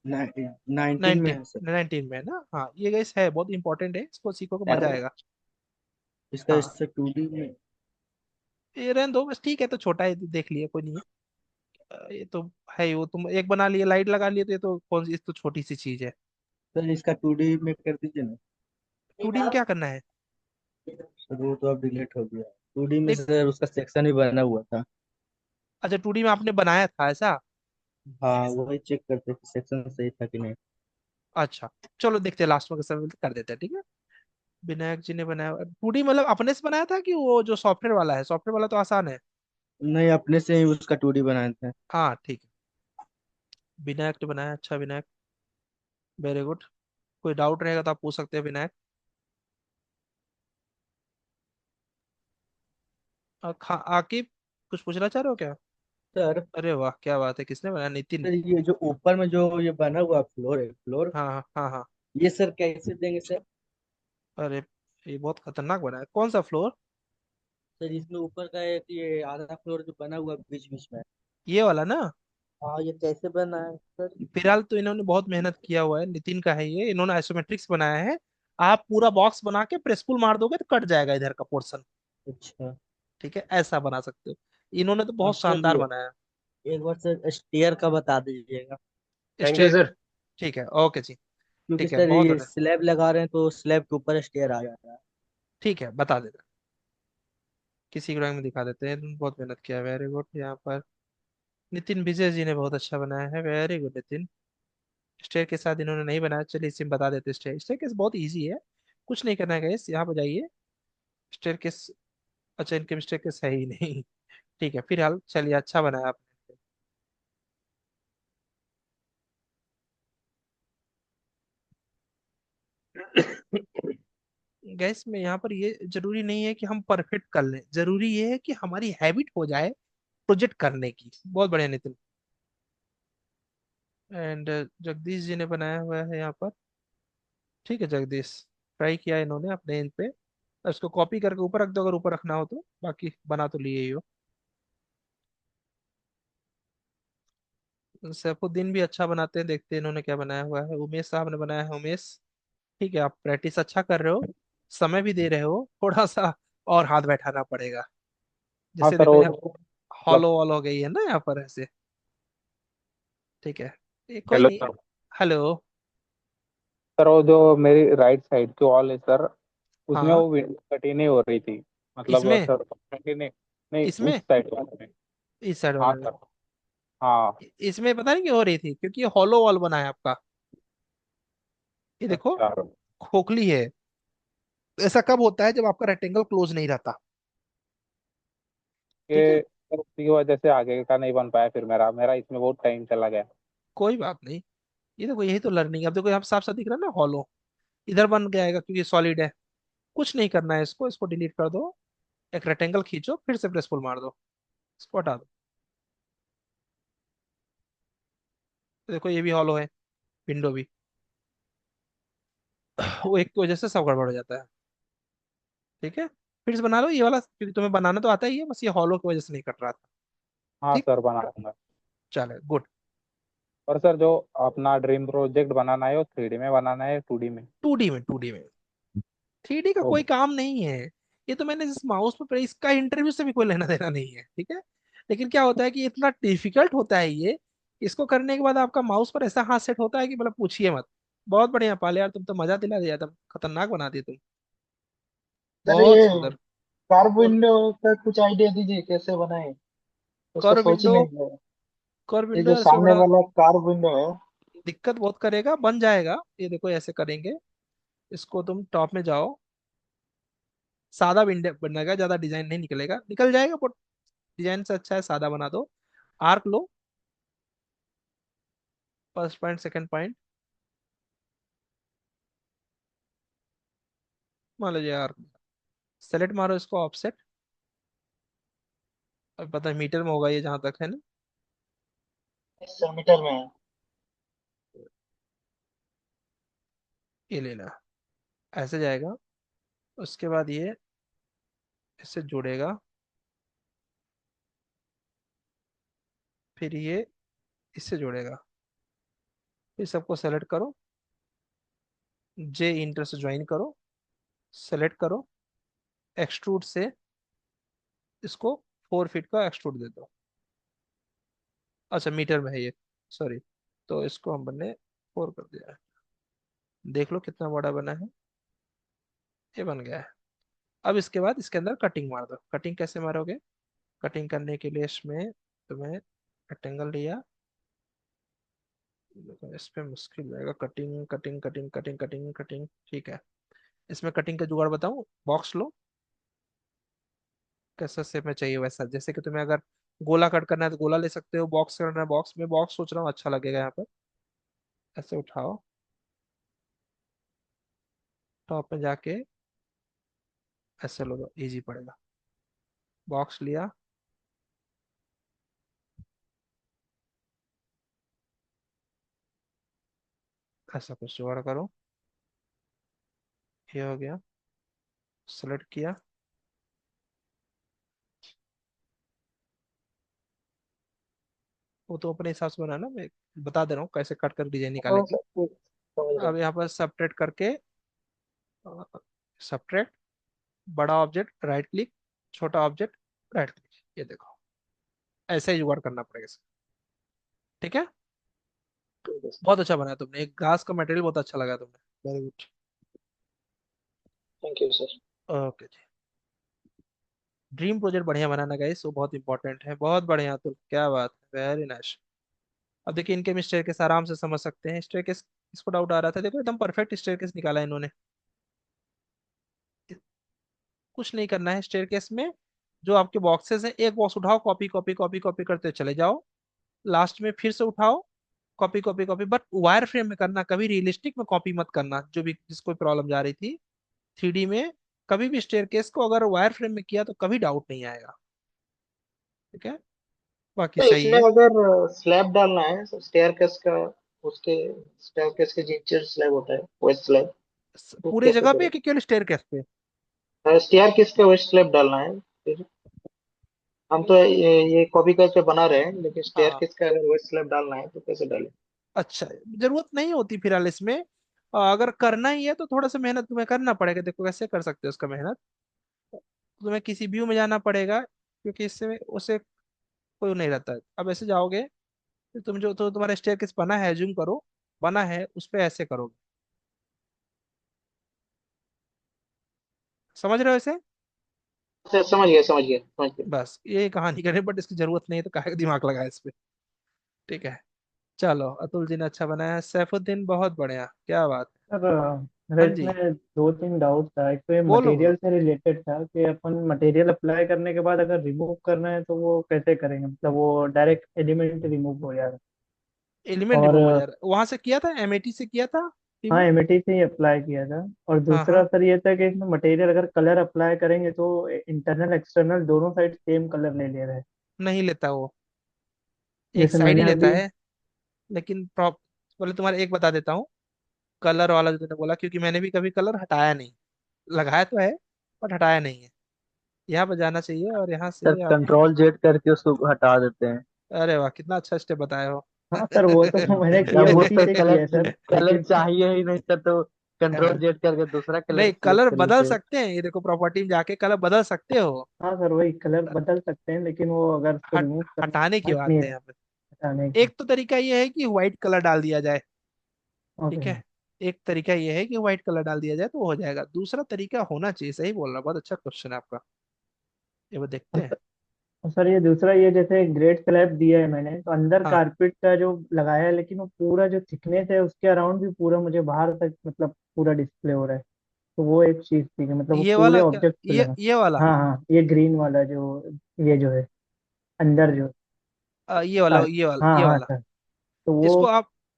19 में 19, है सर। 19 में है ना, हाँ ये गाइस है, बहुत इंपॉर्टेंट है, इसको सीखो को मजा आएगा। इसका हाँ, इससे 2D में। ये रहने दो बस, ठीक है, तो छोटा है, देख लिया, कोई नहीं है। ये तो है ही, वो तुम एक बना लिए, लाइट लगा लिए, तो ये तो कौन सी, ये तो छोटी सी चीज है। सर इसका 2D में कर दीजिए ना। 2D में क्या करना है? सर वो तो अब डिलीट हो गया। 2D में नहीं, सर उसका सेक्शन ही बना हुआ था। अच्छा 2D में आपने बनाया था ऐसा? हाँ वही चेक करते कि सेक्शन सही था कि नहीं। अच्छा, चलो देखते हैं, लास्ट में कैसे कर देते हैं, ठीक है। विनायक जी ने बनाया 2D, मतलब अपने से बनाया था कि वो जो सॉफ्टवेयर वाला है? सॉफ्टवेयर वाला तो आसान है। नहीं अपने से ही उसका 2D बनाए थे। हाँ ठीक है, विनायक ने बनाया, अच्छा विनायक, वेरी गुड। कोई डाउट रहेगा तो आप पूछ सकते हैं विनायक। आकिब, कुछ पूछना चाह रहे हो क्या? सर अरे वाह, क्या बात है, किसने बनाया? नितिन। सर ये जो ऊपर में जो ये बना हुआ फ्लोर है, फ्लोर हाँ हाँ हाँ हाँ। ये सर कैसे देंगे सर? अरे ये बहुत खतरनाक बना है, कौन सा फ्लोर? सर इसमें ऊपर का एक ये आधा फ्लोर जो बना हुआ बीच बीच में। ये वाला ना? हाँ ये कैसे बना है सर? फिलहाल तो इन्होंने बहुत मेहनत किया हुआ है, नितिन का है ये, इन्होंने आइसोमेट्रिक्स बनाया है। आप पूरा बॉक्स बना के प्रेस पुल मार दोगे तो कट जाएगा इधर का पोर्शन, अच्छा। ठीक है, ऐसा बना सकते हो। इन्होंने तो और बहुत सर शानदार ये बनाया। एक बार सर स्टेयर का बता दीजिएगा। Thank you stare, sir. ठीक है, ओके जी। क्योंकि ठीक है, सर बहुत ये बढ़िया। स्लैब लगा रहे हैं तो स्लैब के ऊपर स्टेयर आ जाता है। ठीक है, बता देना, किसी ड्राइंग में दिखा देते हैं, इन्होंने बहुत मेहनत किया है, वेरी गुड। यहाँ पर नितिन विजय जी ने बहुत अच्छा बनाया है, वेरी गुड नितिन। स्टेयर के साथ इन्होंने नहीं बनाया, चलिए इसे बता देते, स्टेयर स्टेयर केस बहुत इजी है, कुछ नहीं करना है गाइस, यहाँ पर जाइए। स्टेयर केस, अच्छा इनके स्टेयर केस है ही नहीं। ठीक है, फिलहाल चलिए, अच्छा बनाया आपने। गैस में यहाँ पर ये जरूरी नहीं है कि हम परफेक्ट कर लें, जरूरी ये है कि हमारी हैबिट हो जाए प्रोजेक्ट करने की। बहुत बढ़िया नितिन। एंड जगदीश जी ने बनाया हुआ है यहाँ पर, ठीक है जगदीश, ट्राई किया इन्होंने अपने इन पे, इसको कॉपी करके ऊपर रख दो अगर ऊपर रखना हो तो, बाकी बना तो लिए ही हो। सैफुद्दीन भी अच्छा बनाते हैं, देखते हैं इन्होंने क्या बनाया हुआ है। उमेश साहब ने बनाया है, उमेश, ठीक है, आप प्रैक्टिस अच्छा कर रहे हो, समय भी दे रहे हो, थोड़ा सा और हाथ बैठाना पड़ेगा। हाँ जैसे सर देखो वो यहाँ मतलब हॉलो वॉलो हो गई है ना यहाँ पर ऐसे, ठीक है, ये कोई हेलो नहीं। सर। हेलो। सर वो जो मेरी राइट साइड की वॉल है सर, उसमें हाँ, वो विंडो कटी नहीं हो रही थी, मतलब इसमें, सर कटी नहीं, नहीं उस इसमें, साइड में। इस साइड हाँ वाले में। सर। हाँ। इसमें पता नहीं क्यों हो रही थी, क्योंकि ये हॉलो वॉल बना है आपका, ये देखो, अच्छा, खोखली है। ऐसा कब होता है? जब आपका रेक्टेंगल क्लोज नहीं रहता, ठीक है। कि सर उसकी वजह से आगे का नहीं बन पाया, फिर मेरा मेरा इसमें बहुत टाइम चला गया। कोई बात नहीं, ये देखो, यही तो लर्निंग है। अब देखो यहाँ पे साफ साफ दिख रहा है ना हॉलो, इधर बन जाएगा क्योंकि सॉलिड है। कुछ नहीं करना है, इसको इसको डिलीट कर दो, एक रेक्टेंगल खींचो, फिर से प्रेस पुल मार दो, इसको हटा दो। तो देखो ये भी हॉलो है, विंडो भी। वो एक की वजह से सब गड़बड़ हो जाता है, ठीक है। फिर से बना लो ये वाला, क्योंकि तुम्हें बनाना तो आता ही है, बस ये हॉलो की वजह से नहीं कट रहा था। हाँ ठीक, सर बना दूंगा। चले गुड। और सर जो अपना ड्रीम प्रोजेक्ट बनाना है वो 3D में बनाना है, 2D में? 2D में, 2D में। 3D का कोई ओह, काम नहीं है। ये तो मैंने जिस माउस पे इसका इंटरव्यू से भी कोई लेना देना नहीं है, ठीक है। लेकिन क्या होता है कि इतना डिफिकल्ट होता है ये, इसको करने के बाद आपका माउस पर ऐसा हाथ सेट होता है कि मतलब पूछिए मत। बहुत बढ़िया पाल यार, तुम तो मजा दिला दिया, तुम खतरनाक बना दिए तुम। सर बहुत ये सुंदर। कार्ब और विंडो का कुछ आइडिया दीजिए कैसे बनाए, उसका कर सोच ही विंडो, नहीं है। कर ये विंडो जो ऐसे सामने बड़ा वाला कार्ब विंडो है। दिक्कत बहुत करेगा, बन जाएगा। ये देखो ऐसे करेंगे, इसको तुम टॉप में जाओ। सादा विंडो बनेगा, ज्यादा डिजाइन नहीं निकलेगा, निकल जाएगा बट डिजाइन से अच्छा है सादा बना दो। आर्क लो, फर्स्ट पॉइंट सेकंड पॉइंट, मान लीजिए आर्क। सेलेक्ट मारो इसको, ऑफसेट। अब पता है मीटर में होगा ये जहां तक है ना। 100 मीटर में है। ये लेना, ऐसे जाएगा। उसके बाद ये इससे जुड़ेगा, फिर ये इससे जुड़ेगा। फिर सबको सेलेक्ट करो, जे इंटर से ज्वाइन करो, सेलेक्ट करो, एक्सट्रूड से इसको 4 फीट का एक्सट्रूड दे दो। अच्छा मीटर में है ये, सॉरी। तो इसको हम हमने 4 कर दिया है। देख लो कितना बड़ा बना है, ये बन गया है। अब इसके बाद इसके अंदर कटिंग मार दो। कटिंग कैसे मारोगे? कटिंग करने के लिए इसमें तुम्हें रेक्टेंगल लिया। देखो इस पे मुश्किल जाएगा, cutting cutting cutting cutting cutting cutting, ठीक है। इसमें कटिंग का जुगाड़ बताऊं? बॉक्स लो, कैसा शेप में चाहिए वैसा। जैसे कि तुम्हें अगर गोला कट करना है तो गोला ले सकते हो, बॉक्स करना है बॉक्स में। बॉक्स सोच रहा हूँ अच्छा लगेगा यहाँ पर। ऐसे उठाओ, टॉप में जाके ऐसे लो, इजी पड़ेगा। बॉक्स लिया, ऐसा कुछ जुगाड़ करो। ये हो गया, सेलेक्ट किया। वो तो अपने हिसाब से बनाना, मैं बता दे रहा हूँ कैसे कट कर डिजाइन हाँ निकालेंगे। सर, ठीक, समझ रहे अब यहाँ पर सब्ट्रैक्ट करके, सब्ट्रैक्ट, बड़ा ऑब्जेक्ट राइट क्लिक, छोटा ऑब्जेक्ट राइट क्लिक, ये देखो ऐसे ही जुगाड़ करना पड़ेगा इसका, ठीक है। ठीक है। बहुत अच्छा बनाया तुमने, एक घास का मटेरियल बहुत अच्छा लगा तुमने, very good. Thank you sir. Okay ji. Dream project बढ़िया बनाना गाइस, वो बहुत इंपॉर्टेंट है। बहुत बढ़िया, तो क्या बात है, वेरी नाइस। अब देखिए इनके हम स्टेयरकेस आराम से समझ सकते हैं। स्टेयरकेस, इसको डाउट आ रहा था, देखो एकदम परफेक्ट स्टेयरकेस निकाला है इन्होंने। कुछ नहीं करना है स्टेयरकेस में। जो आपके बॉक्सेस हैं, एक बॉक्स उठाओ, कॉपी कॉपी कॉपी कॉपी करते चले जाओ। लास्ट में फिर से उठाओ, copy copy copy, but wire frame में करना, कभी रियलिस्टिक में कॉपी मत करना। जो भी जिसको प्रॉब्लम जा रही थी 3D में, कभी भी स्टेयरकेस को अगर वायर फ्रेम में किया तो कभी डाउट नहीं आएगा, ठीक है। बाकी तो सही इसमें है। अगर स्लैब डालना है स्टेयरकेस का, उसके स्टेयरकेस के नीचे स्लैब होता है वेस्ट स्लैब, वो पूरे कैसे जगह पे करें? कि केवल स्टेयरकेस पे? स्टेयरकेस का वेस्ट स्लैब डालना है फिर। हम तो ये कॉपी करके बना रहे हैं, लेकिन हाँ, स्टेयरकेस का अगर वेस्ट स्लैब डालना है तो कैसे डालें? अच्छा, जरूरत नहीं होती फिलहाल इसमें। अगर करना ही है तो थोड़ा सा मेहनत तुम्हें करना पड़ेगा। देखो कैसे कर सकते हो उसका मेहनत, तुम्हें किसी व्यू में जाना पड़ेगा, क्योंकि इससे उसे कोई नहीं रहता है। अब ऐसे जाओगे, तो तुम जो तो तुम्हारा स्टेयरकेस बना है, जूम करो, बना है उस पे ऐसे करोगे, समझ रहे हो इसे? अच्छा, समझ गया समझ गया समझ गया। बस ये कहानी करें, बट इसकी जरूरत नहीं है तो काहे का दिमाग लगाए इस पे, ठीक है। चलो, अतुल जी ने अच्छा बनाया, सैफुद्दीन बहुत बढ़िया, क्या बात है। सर मेरा हाँ जी, इसमें दो तीन डाउट था। एक तो ये बोलो मटेरियल बोलो। से रिलेटेड था कि अपन मटेरियल अप्लाई करने के बाद अगर रिमूव करना है तो वो कैसे करेंगे, मतलब वो डायरेक्ट एलिमेंट रिमूव हो जाएगा? एलिमेंट और रिमूव हो जा रहा है, वहां से किया था, एमएटी से किया था हाँ, रिमूव। एमिटी से ही अप्लाई किया था। और हाँ दूसरा हाँ, सर ये था कि इसमें मटेरियल अगर कलर अप्लाई करेंगे तो इंटरनल एक्सटर्नल दोनों साइड सेम कलर ले ले रहे हैं। नहीं लेता वो, एक जैसे साइड ही मैंने लेता अभी है। लेकिन प्रॉप बोले तुम्हारे एक बता देता हूँ, कलर वाला जो तूने बोला, क्योंकि मैंने भी कभी कलर हटाया नहीं, लगाया तो है बट हटाया नहीं है। यहाँ पर जाना चाहिए और यहाँ सर से आपको, कंट्रोल जेड करके उसको हटा देते हैं। अरे वाह कितना अच्छा स्टेप बताए हो। हाँ सर, वो तो मैंने किया जब वो उसी सर से किया कलर है सर, कलर लेकिन चाहिए ही नहीं सर, तो कंट्रोल जेड करके दूसरा कलर नहीं, सिलेक्ट कलर कर बदल लेते हैं। सकते हैं, ये देखो प्रॉपर्टी में जाके कलर बदल सकते हो। हाँ सर, वही कलर बदल सकते हैं, लेकिन वो अगर उसको हट रिमूव करना हटाने की हट बात नहीं है यहाँ पे। हटाने की। एक तो तरीका ये है कि व्हाइट कलर डाल दिया जाए, ठीक ओके। है। एक तरीका ये है कि व्हाइट कलर डाल दिया जाए तो वो हो जाएगा। दूसरा तरीका होना चाहिए, सही बोल रहा, बहुत अच्छा क्वेश्चन है आपका, ये वो देखते हैं। और सर ये दूसरा, ये जैसे ग्रेड स्लैब दिया है मैंने, तो अंदर हाँ, कारपेट का जो लगाया है, लेकिन वो पूरा जो थिकनेस है उसके अराउंड भी पूरा मुझे बाहर तक मतलब पूरा डिस्प्ले हो रहा है। तो वो एक चीज थी कि मतलब वो ये पूरे वाला क्या, ऑब्जेक्ट पे लगा। ये वाला, हाँ हाँ, ये ग्रीन वाला जो, ये जो है अंदर जो ये वाला, कार, ये वाला, हाँ ये हाँ वाला। सर। तो वो, इसको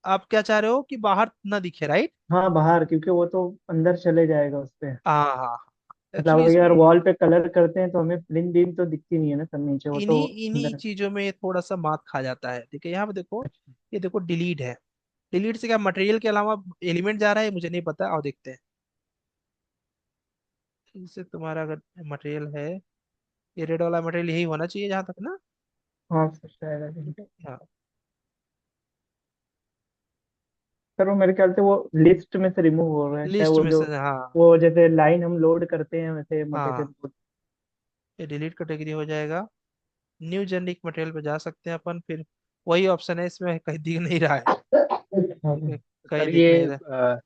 आप क्या चाह रहे हो कि बाहर ना दिखे, राइट? हाँ बाहर, क्योंकि वो तो अंदर चले जाएगा उस पे। हाँ हाँ हाँ। मतलब एक्चुअली अगर यार इसमें वॉल पे कलर करते हैं तो हमें प्लिन बीम तो दिखती नहीं है ना सर, नीचे वो तो इन्हीं इन्हीं अंदर। चीजों में ये थोड़ा सा मात खा जाता है, ठीक है। यहाँ पे देखो, ये देखो डिलीट है। डिलीट से क्या मटेरियल के अलावा एलिमेंट जा रहा है, मुझे नहीं पता, और देखते हैं। इससे तुम्हारा अगर मटेरियल है, ये रेड वाला मटेरियल यही होना चाहिए जहां तक ना। हाँ सर शायद। हाँ, सर वो मेरे ख्याल से वो लिस्ट में से रिमूव हो रहा है, चाहे लिस्ट वो में जो, से, हाँ। वो जैसे लाइन हम लोड करते हैं वैसे हाँ, मटेरियल। ये डिलीट कैटेगरी हो जाएगा। न्यू जेनेरिक मटेरियल पे जा सकते हैं अपन फिर। वही ऑप्शन है इसमें, कहीं दिख नहीं रहा है, ठीक है, कहीं सर दिख ये नहीं रहा है।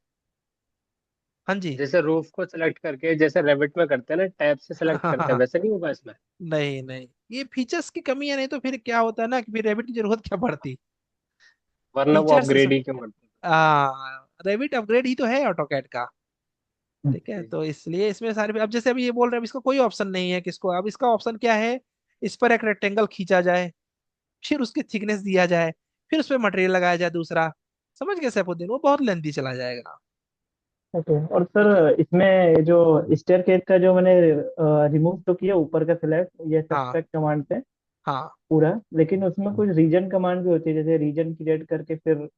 हाँ जी। जैसे रूफ को सेलेक्ट करके जैसे रेविट में करते हैं ना, टैब से सेलेक्ट करते हैं, वैसे नहीं होगा इसमें? नहीं नहीं, ये फीचर्स की कमी है, नहीं तो फिर क्या होता है ना कि फिर रेबिट की जरूरत क्या पड़ती। वरना वो फीचर्स अपग्रेड ही क्यों करते रेबिट अपग्रेड ही तो है ऑटोकैड का, ठीक है। हैं? तो इसलिए इसमें सारे, अब जैसे अभी ये बोल रहे हैं, अब इसका कोई ऑप्शन नहीं है किसको, अब इसका ऑप्शन क्या है, इस पर एक रेक्टेंगल खींचा जाए, फिर उसकी थिकनेस दिया जाए, फिर उस पर मटेरियल लगाया जाए दूसरा। समझ गए सैफुद्दीन, वो बहुत लेंथी चला जाएगा, ओके। और ठीक है। सर इसमें जो स्टेयर केस का जो मैंने रिमूव तो किया ऊपर का स्लैब, ये हाँ सब्सट्रैक्ट कमांड से हाँ, पूरा, लेकिन उसमें कुछ रीजन कमांड भी होती है, जैसे रीजन क्रिएट करके फिर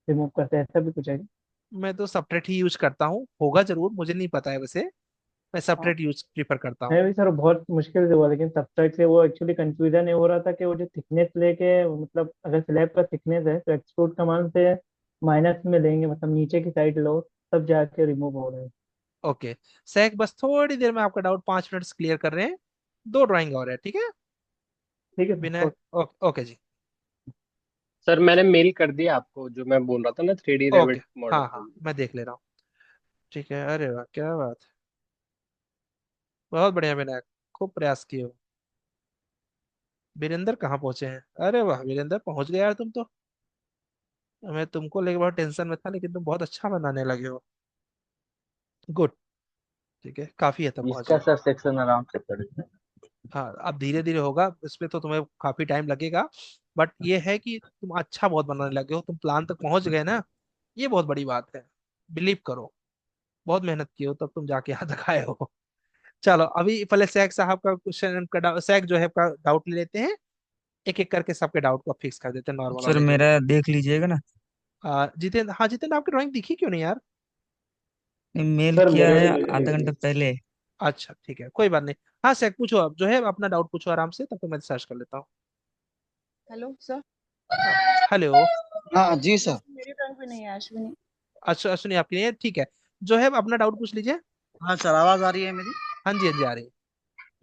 रिमूव करते हैं, ऐसा भी कुछ है क्या? मैं तो सब्ट्रैक्ट ही यूज करता हूँ, होगा जरूर, मुझे नहीं पता है वैसे। मैं हाँ, सब्ट्रैक्ट यूज प्रीफर करता हूँ। मैं भी सर बहुत मुश्किल से हुआ, लेकिन सब्सट्रैक्ट से वो एक्चुअली कंफ्यूजन ये हो रहा था कि वो जो थिकनेस लेके, मतलब अगर स्लैब का थिकनेस है तो एक्सट्रूड कमांड से माइनस में लेंगे, मतलब नीचे की साइड लो, तब जाके रिमूव हो रहे हैं। ओके सैक, बस थोड़ी देर में आपका डाउट 5 मिनट से क्लियर कर रहे हैं। दो ड्राइंग और है, ठीक है। ठीक है सर, विनय, ओके। ओके जी। सर मैंने मेल कर दिया आपको, जो मैं बोल रहा था ना, 3D ओके, रेविट हाँ मॉडल। हाँ, मैं देख ले रहा हूँ, ठीक है। अरे वाह, क्या बात है, बहुत बढ़िया विनायक, खूब प्रयास किए हो। वीरेंद्र कहाँ पहुंचे हैं? अरे वाह वीरेंद्र, पहुंच गए यार तुम तो। मैं तुमको लेके बहुत टेंशन में था, लेकिन तुम बहुत अच्छा बनाने लगे हो। गुड, ठीक है, काफी हद तक इसका पहुंचे। सर सेक्शन आराम से कर। हाँ, अब धीरे धीरे होगा, इसमें तो तुम्हें काफी टाइम लगेगा, बट ये है कि तुम अच्छा बहुत बनाने लगे हो, तुम प्लान तक पहुंच गए ना, ये बहुत बड़ी बात है। बिलीव करो, बहुत मेहनत की हो तब तुम जाके यहाँ तक आए हो। चलो अभी पहले सैक साहब का क्वेश्चन का सैक जो है का डाउट ले लेते हैं, एक एक करके सबके डाउट को फिक्स कर देते हैं, नॉर्मल सर वाले जो भी मेरा है। देख लीजिएगा ना। जितेंद्र, हाँ जितेंद्र, आपकी ड्राइंग दिखी क्यों नहीं यार? मेल सर किया मेरे है भी नहीं आधा दिख घंटा रही। पहले। अच्छा ठीक है, कोई बात नहीं। हाँ सैक पूछो, आप जो है अपना डाउट पूछो आराम से, तब तक मैं सर्च कर लेता हूँ। Hello sir. हेलो। हाँ जी सर। मेरी टर्न पे नहीं है अश्विनी। अच्छा सुनिए, आपकी नहीं है, ठीक है। जो है अपना डाउट पूछ लीजिए। हाँ सर, आवाज आ रही है मेरी? हाँ जी, हाँ जी, आ रही है।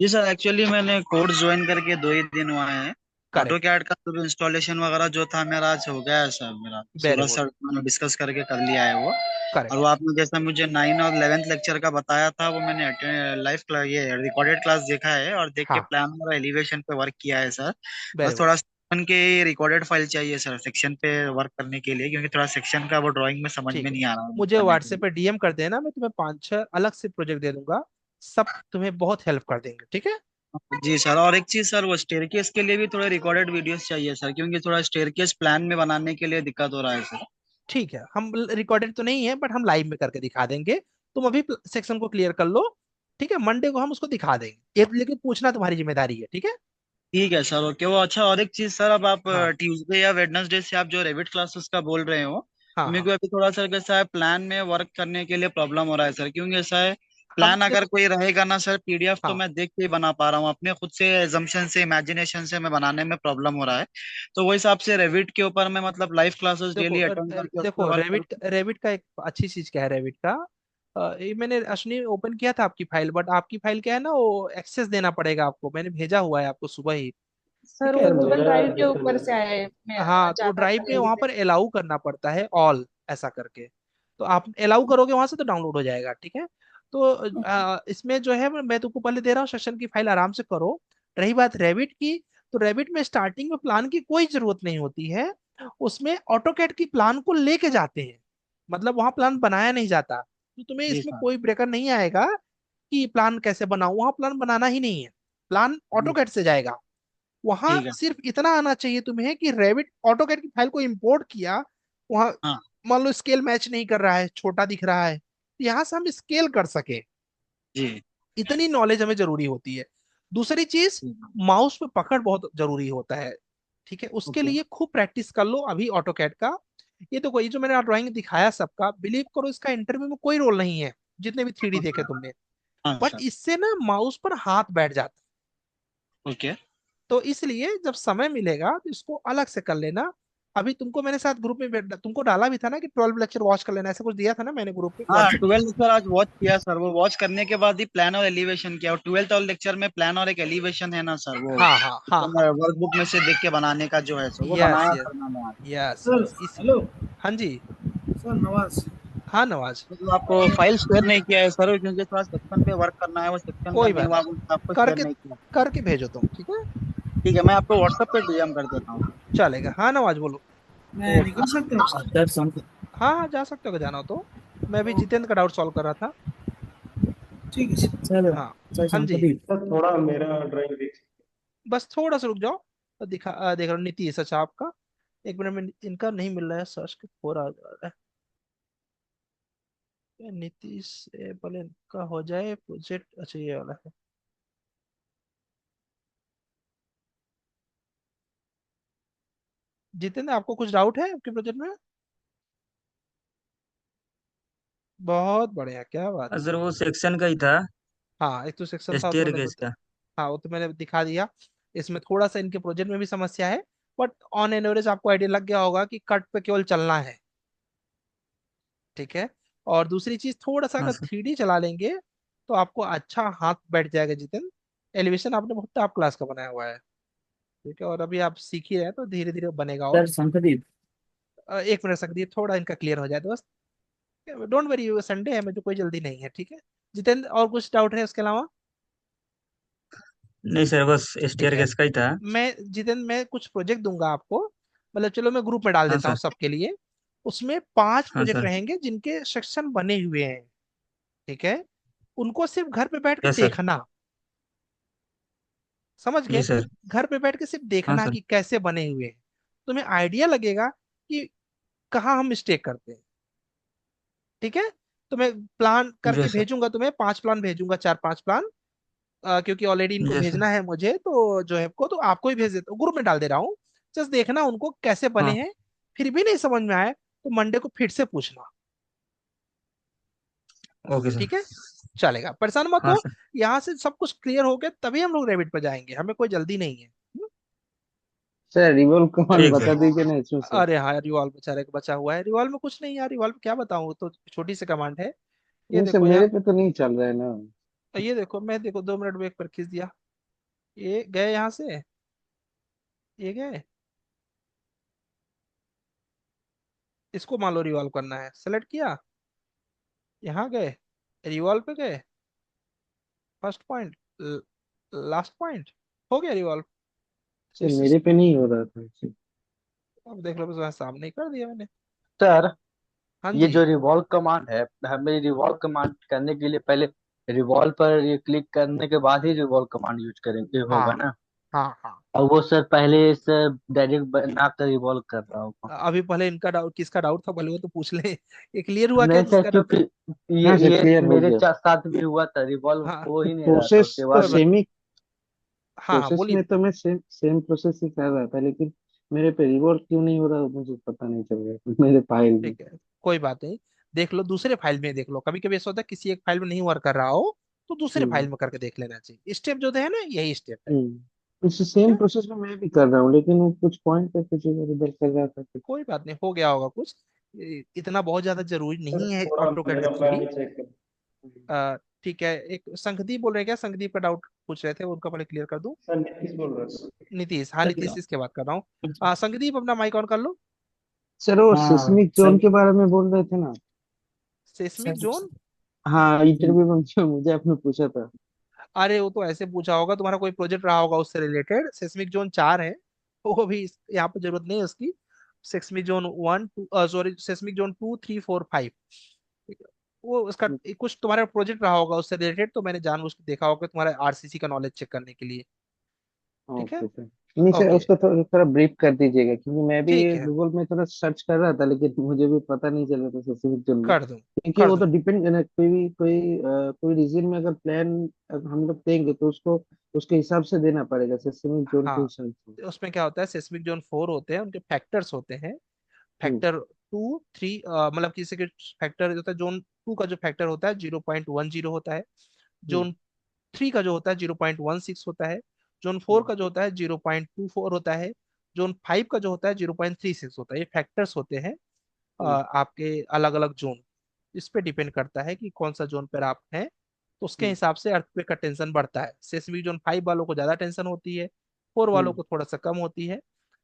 जी सर, एक्चुअली मैंने कोर्स ज्वाइन करके 2 ही दिन हुए हैं। Auto correct. कैड का जो इंस्टॉलेशन वगैरह जो था मेरा आज हो गया है सर। मेरा वेरी सूरज गुड। सर मैंने डिस्कस करके कर लिया है वो। और करेक्ट। वो आपने जैसा मुझे 9 और 11th लेक्चर का बताया था, वो मैंने लाइव ये रिकॉर्डेड क्लास देखा है, और देख के हाँ, प्लान और एलिवेशन पे वर्क किया है सर। वेरी बस गुड। थोड़ा सेक्शन के रिकॉर्डेड फाइल चाहिए सर, सेक्शन पे वर्क करने के लिए, क्योंकि थोड़ा सेक्शन का वो ड्राइंग में समझ में ठीक है, नहीं आ रहा है मुझे करने के व्हाट्सएप लिए। पे डीएम कर देना, मैं तुम्हें 5-6 अलग से प्रोजेक्ट दे दूंगा, सब तुम्हें बहुत हेल्प कर देंगे, ठीक है। जी सर, और एक चीज सर, वो स्टेयरकेस के लिए भी थोड़े रिकॉर्डेड वीडियोस चाहिए सर, क्योंकि थोड़ा स्टेयरकेस प्लान में बनाने के लिए दिक्कत हो रहा है सर। ठीक है, हम रिकॉर्डेड तो नहीं है बट हम लाइव में करके दिखा देंगे। तुम अभी सेक्शन को क्लियर कर लो, ठीक है, मंडे को हम उसको दिखा देंगे, ये लेकिन पूछना तुम्हारी जिम्मेदारी है, ठीक है। ठीक है सर, ओके। वो अच्छा, और एक चीज सर, अब आप हाँ ट्यूसडे या वेडनेसडे से आप जो रेविट क्लासेस का बोल रहे हो, हाँ तो मेरे हाँ। को अभी थोड़ा सा कैसा है, प्लान में वर्क करने के लिए प्रॉब्लम हो रहा है सर, क्योंकि ऐसा है, हम प्लान अगर देखो, कोई रहेगा ना सर, पीडीएफ तो हाँ मैं देख के ही बना पा रहा हूँ, अपने खुद से एजम्पशन से, इमेजिनेशन से मैं बनाने में प्रॉब्लम हो रहा है। तो वो हिसाब से रेविट के ऊपर मैं मतलब लाइव क्लासेस देखो डेली अटेंड करके उस पर देखो वर्क रेविट करूँ। रेविट का एक अच्छी चीज क्या है रेविट का, ये मैंने अश्विनी ओपन किया था आपकी फाइल, बट आपकी फाइल क्या है ना, वो एक्सेस देना पड़ेगा आपको, मैंने भेजा हुआ है आपको सुबह ही। सर ठीक वो है, सर तो गूगल मेरा ड्राइव के देखो ऊपर से आया है, मैं हाँ, तो जाना ड्राइव में पड़ेगा वहां पर लेने। अलाउ करना पड़ता है ऑल ऐसा करके। तो आप अलाउ करोगे वहां से तो डाउनलोड हो जाएगा, ठीक है। तो इसमें जो है मैं तुमको पहले दे रहा हूँ सेशन की फाइल, आराम से करो। रही बात रेविट की, तो रेविट में स्टार्टिंग में प्लान की कोई जरूरत नहीं होती है। उसमें ऑटोकैड की प्लान को लेके जाते हैं, मतलब वहां प्लान बनाया नहीं जाता। तो तुम्हें जी इसमें सर। कोई ब्रेकर नहीं आएगा कि प्लान कैसे बनाऊं, वहां प्लान बनाना ही नहीं है, प्लान जी ऑटोकैड से जाएगा। वहां ठीक है। सिर्फ इतना आना चाहिए तुम्हें कि रेविट ऑटोकैड की फाइल को इंपोर्ट किया, वहां हाँ मान लो स्केल मैच नहीं कर रहा है, छोटा दिख रहा है, तो यहाँ से हम स्केल कर सके, जी। इतनी नॉलेज हमें जरूरी होती है। दूसरी चीज, ठीक है। माउस पे पकड़ बहुत जरूरी होता है, ठीक है। उसके ओके। लिए खूब प्रैक्टिस कर लो अभी ऑटोकैड का। ये तो कोई जो मैंने ड्राइंग दिखाया सबका, बिलीव करो इसका इंटरव्यू में कोई रोल नहीं है, जितने भी 3D देखे तुमने। हाँ बट सर। इससे ना माउस पर हाथ बैठ जाता है। ओके। तो इसलिए जब समय मिलेगा तो इसको अलग से कर लेना। अभी तुमको मैंने साथ ग्रुप में तुमको डाला भी था ना कि 12 लेक्चर वॉच कर लेना, ऐसा कुछ दिया था ना मैंने ग्रुप पे हाँ व्हाट्सएप। 12 लेक्चर आज वॉच किया सर, वो वॉच करने के बाद ही प्लान और एलिवेशन किया, और 12th और लेक्चर में प्लान और एक एलिवेशन है ना सर, वो हाँ हाँ हाँ हाँ। वर्कबुक में से देख के बनाने का जो है सर, वो यस बनाया यस। सर मैंने आज। Yes sir yes hello. इसलिए। हाँ जी। सर नवाज। हाँ नवाज। मतलब आपको फाइल शेयर नहीं किया है सर, क्योंकि थोड़ा सेक्शन पे वर्क करना है, वो सेक्शन का कोई नहीं बात हुआ, नहीं, वो आपको शेयर करके नहीं किया। करके भेजो तुम, ठीक है। ठीक है, मैं आपको व्हाट्सएप पे डीएम कर देता हूँ। चलेगा। हाँ नवाज बोलो। मैं निकल सकता हूँ सर? सर संत हाँ हाँ जा सकते हो अगर जाना हो तो। मैं भी जितेंद्र का डाउट सॉल्व कर रहा था। ठीक है सर। सर हाँ। सर हाँ जी। संपदीप। सर थोड़ा मेरा ड्राइंग देख। बस थोड़ा सा रुक जाओ, तो देख रहा हूँ नीतीश, अच्छा आपका। एक मिनट में इनका नहीं मिल रहा है, सर्च के हो रहा है। ये नीतीश से पहले इनका हो जाए प्रोजेक्ट, अच्छा ये वाला है। जितेंद्र आपको कुछ डाउट है आपके प्रोजेक्ट में? बहुत बढ़िया, क्या बात है। सर वो सेक्शन का ही था, हाँ एक तो सेक्शन था, वो तो स्टेयर मैंने केस का। हाँ वो तो मैंने दिखा दिया। इसमें थोड़ा सा इनके प्रोजेक्ट में भी समस्या है, बट ऑन एन एवरेज आपको आइडिया लग गया होगा कि कट पे केवल चलना है, ठीक है। और दूसरी चीज, थोड़ा सा हाँ अगर सर। 3D चला लेंगे तो आपको अच्छा हाथ बैठ जाएगा जितेंद्र। एलिवेशन आपने बहुत टॉप क्लास का बनाया हुआ है, ठीक है, और अभी आप सीख ही रहे हैं तो धीरे धीरे बनेगा और। सर संपदीप। एक मिनट सकती थोड़ा इनका क्लियर हो जाए दोस्त, डोंट वरी, संडे है, मुझे कोई जल्दी नहीं है, ठीक है। जितेंद्र और कुछ डाउट है उसके अलावा? नहीं सर, बस ठीक स्टेयर है। केस का ही था। मैं जितेंद्र मैं कुछ प्रोजेक्ट दूंगा आपको, मतलब चलो मैं ग्रुप में डाल हाँ देता हूँ सर। सबके लिए। उसमें 5 हाँ प्रोजेक्ट सर। रहेंगे जिनके सेक्शन बने हुए हैं, ठीक है। उनको सिर्फ घर पे बैठ के यस सर। देखना, समझ जी गए? सर। घर पे बैठ के सिर्फ हाँ देखना सर। कि कैसे बने हुए हैं, तुम्हें आइडिया लगेगा कि कहाँ हम मिस्टेक करते हैं, ठीक है। तो मैं प्लान जी करके सर। भेजूंगा तुम्हें, 5 प्लान भेजूंगा, 4-5 प्लान। क्योंकि ऑलरेडी इनको जी सर। भेजना है मुझे, तो जो है को तो आपको ही भेज देता हूँ, ग्रुप में डाल दे रहा हूँ। जस्ट देखना उनको कैसे बने हाँ। हैं, फिर भी नहीं समझ में आए तो मंडे को फिर से पूछना, ओके सर। ठीक है। चलेगा, परेशान मत हाँ हो। सर। यहाँ से सब कुछ क्लियर हो गया तभी हम लोग रेबिट पर जाएंगे, हमें कोई जल्दी नहीं है। सर रिवॉल्व कमांड ठीक बता सर। दीजिए ना इसमें से। अरे हाँ, रिवॉल्व बेचारे को बचा हुआ है, रिवॉल्व में कुछ नहीं यार, रिवॉल्व क्या बताऊँ, वो तो छोटी सी कमांड है। ये नहीं सर देखो मेरे यहाँ, पे तो नहीं चल रहा है ना। ये देखो, मैं देखो 2 मिनट में एक पर खींच दिया, ये गए यहाँ से, ये गए। इसको मान लो रिवॉल्व करना है, सेलेक्ट किया, यहाँ गए, रिवॉल्व पे गए, फर्स्ट पॉइंट, लास्ट पॉइंट, हो गया रिवॉल्व। सर मेरे पे नहीं हो रहा था। अब देख लो, बस सामने ही कर दिया मैंने। सर हाँ ये जी। जो रिवॉल्व कमांड है, हमें रिवॉल्व कमांड करने के लिए पहले रिवॉल्व पर ये क्लिक करने के बाद ही रिवॉल्व कमांड यूज करेंगे, होगा हाँ ना? हाँ हाँ। और वो सर पहले सर डायरेक्ट बना कर रिवॉल्व कर रहा होगा। अभी पहले इनका डाउट, किसका डाउट था पहले वो तो पूछ ले, ये क्लियर हुआ क्या नहीं सर, जिसका डाउट क्योंकि था? हाँ सर ये क्लियर हो मेरे गया। साथ भी हुआ था, रिवॉल्व हाँ हो ही तो नहीं रहा था, प्रोसेस उसके तो कोई बाद बात। सेम ही, हाँ हाँ प्रोसेस बोलिए। में तो मैं सेम सेम प्रोसेस ही कर रहा था, लेकिन मेरे पे रिवॉल्व क्यों नहीं हो रहा मुझे पता नहीं चल रहा मेरे फाइल में। ठीक है, कोई बात नहीं, देख लो दूसरे फाइल में देख लो, कभी कभी ऐसा होता है किसी एक फाइल में नहीं वर्क कर रहा हो तो दूसरे फाइल हम्म। में करके देख लेना चाहिए, स्टेप जो है ना यही स्टेप है, इस ठीक सेम है। प्रोसेस में मैं भी कर रहा हूँ, लेकिन वो कुछ पॉइंट पे कुछ इधर उधर कर रहा था कुछ। कोई बात नहीं, हो गया होगा कुछ, इतना बहुत ज्यादा जरूरी सर नहीं है थोड़ा ऑटोकैड मेरा में फाइल 3D। चेक कर। ठीक है, एक संगदीप बोल रहे हैं क्या? संगदीप का डाउट पूछ रहे थे, उनका पहले क्लियर कर दूं। सर नीतीश बोल रहा हूँ। नीतीश, हाँ नीतीश इसके बात कर रहा हूँ। संगदीप अपना माइक ऑन कर लो। सर वो हाँ सिस्मिक जोन सर। के बारे में बोल रहे थे ना। Seismic zone? हाँ, इंटरव्यू में मुझे आपने पूछा था। अरे वो तो ऐसे पूछा होगा, तुम्हारा कोई प्रोजेक्ट रहा होगा उससे रिलेटेड। सेस्मिक जोन 4 है, वो भी यहाँ पे जरूरत नहीं है उसकी। Seismic zone 1 2, sorry, seismic zone 2 3 4 5, ठीक है। वो उसका कुछ तुम्हारा प्रोजेक्ट रहा होगा उससे रिलेटेड, तो मैंने जानबूझ के देखा होगा तुम्हारा आरसीसी का नॉलेज चेक करने के लिए। ठीक है। Okay sir. नहीं सर, ओके, उसको थोड़ा थोड़ा ब्रीफ कर दीजिएगा, क्योंकि मैं भी ठीक है, गूगल में थोड़ा सर्च कर रहा था, लेकिन मुझे भी पता नहीं चल रहा था स्पेसिफिक जोन में। कर दूं, क्योंकि कर वो तो दूं। डिपेंड ना, कोई रीजन में अगर प्लान हम लोग देंगे तो उसको उसके हिसाब से देना पड़ेगा, स्पेसिफिक जोन के हाँ, हिसाब से। तो उसमें क्या होता है, सेस्मिक जोन 4 होते हैं, उनके फैक्टर्स होते हैं। हम्म। फैक्टर 2 3, मतलब किसी के फैक्टर होता है, जोन 2 का जो फैक्टर होता है 0.10 होता है। हम्म। जोन 3 का जो होता है 0.16 होता है। जोन 4 हम्म। का जो होता है 0.24 होता है। जोन 5 का जो होता है 0.36 होता है। ये फैक्टर्स होते हैं हम्म। आपके अलग अलग जोन। इस पे डिपेंड करता है कि कौन सा जोन पर आप हैं, तो उसके हिसाब से अर्थक्वेक का टेंशन बढ़ता है। सेस्मिक जोन 5 वालों को ज्यादा टेंशन होती है, 4 वालों हम्म। को थोड़ा सा कम होती है।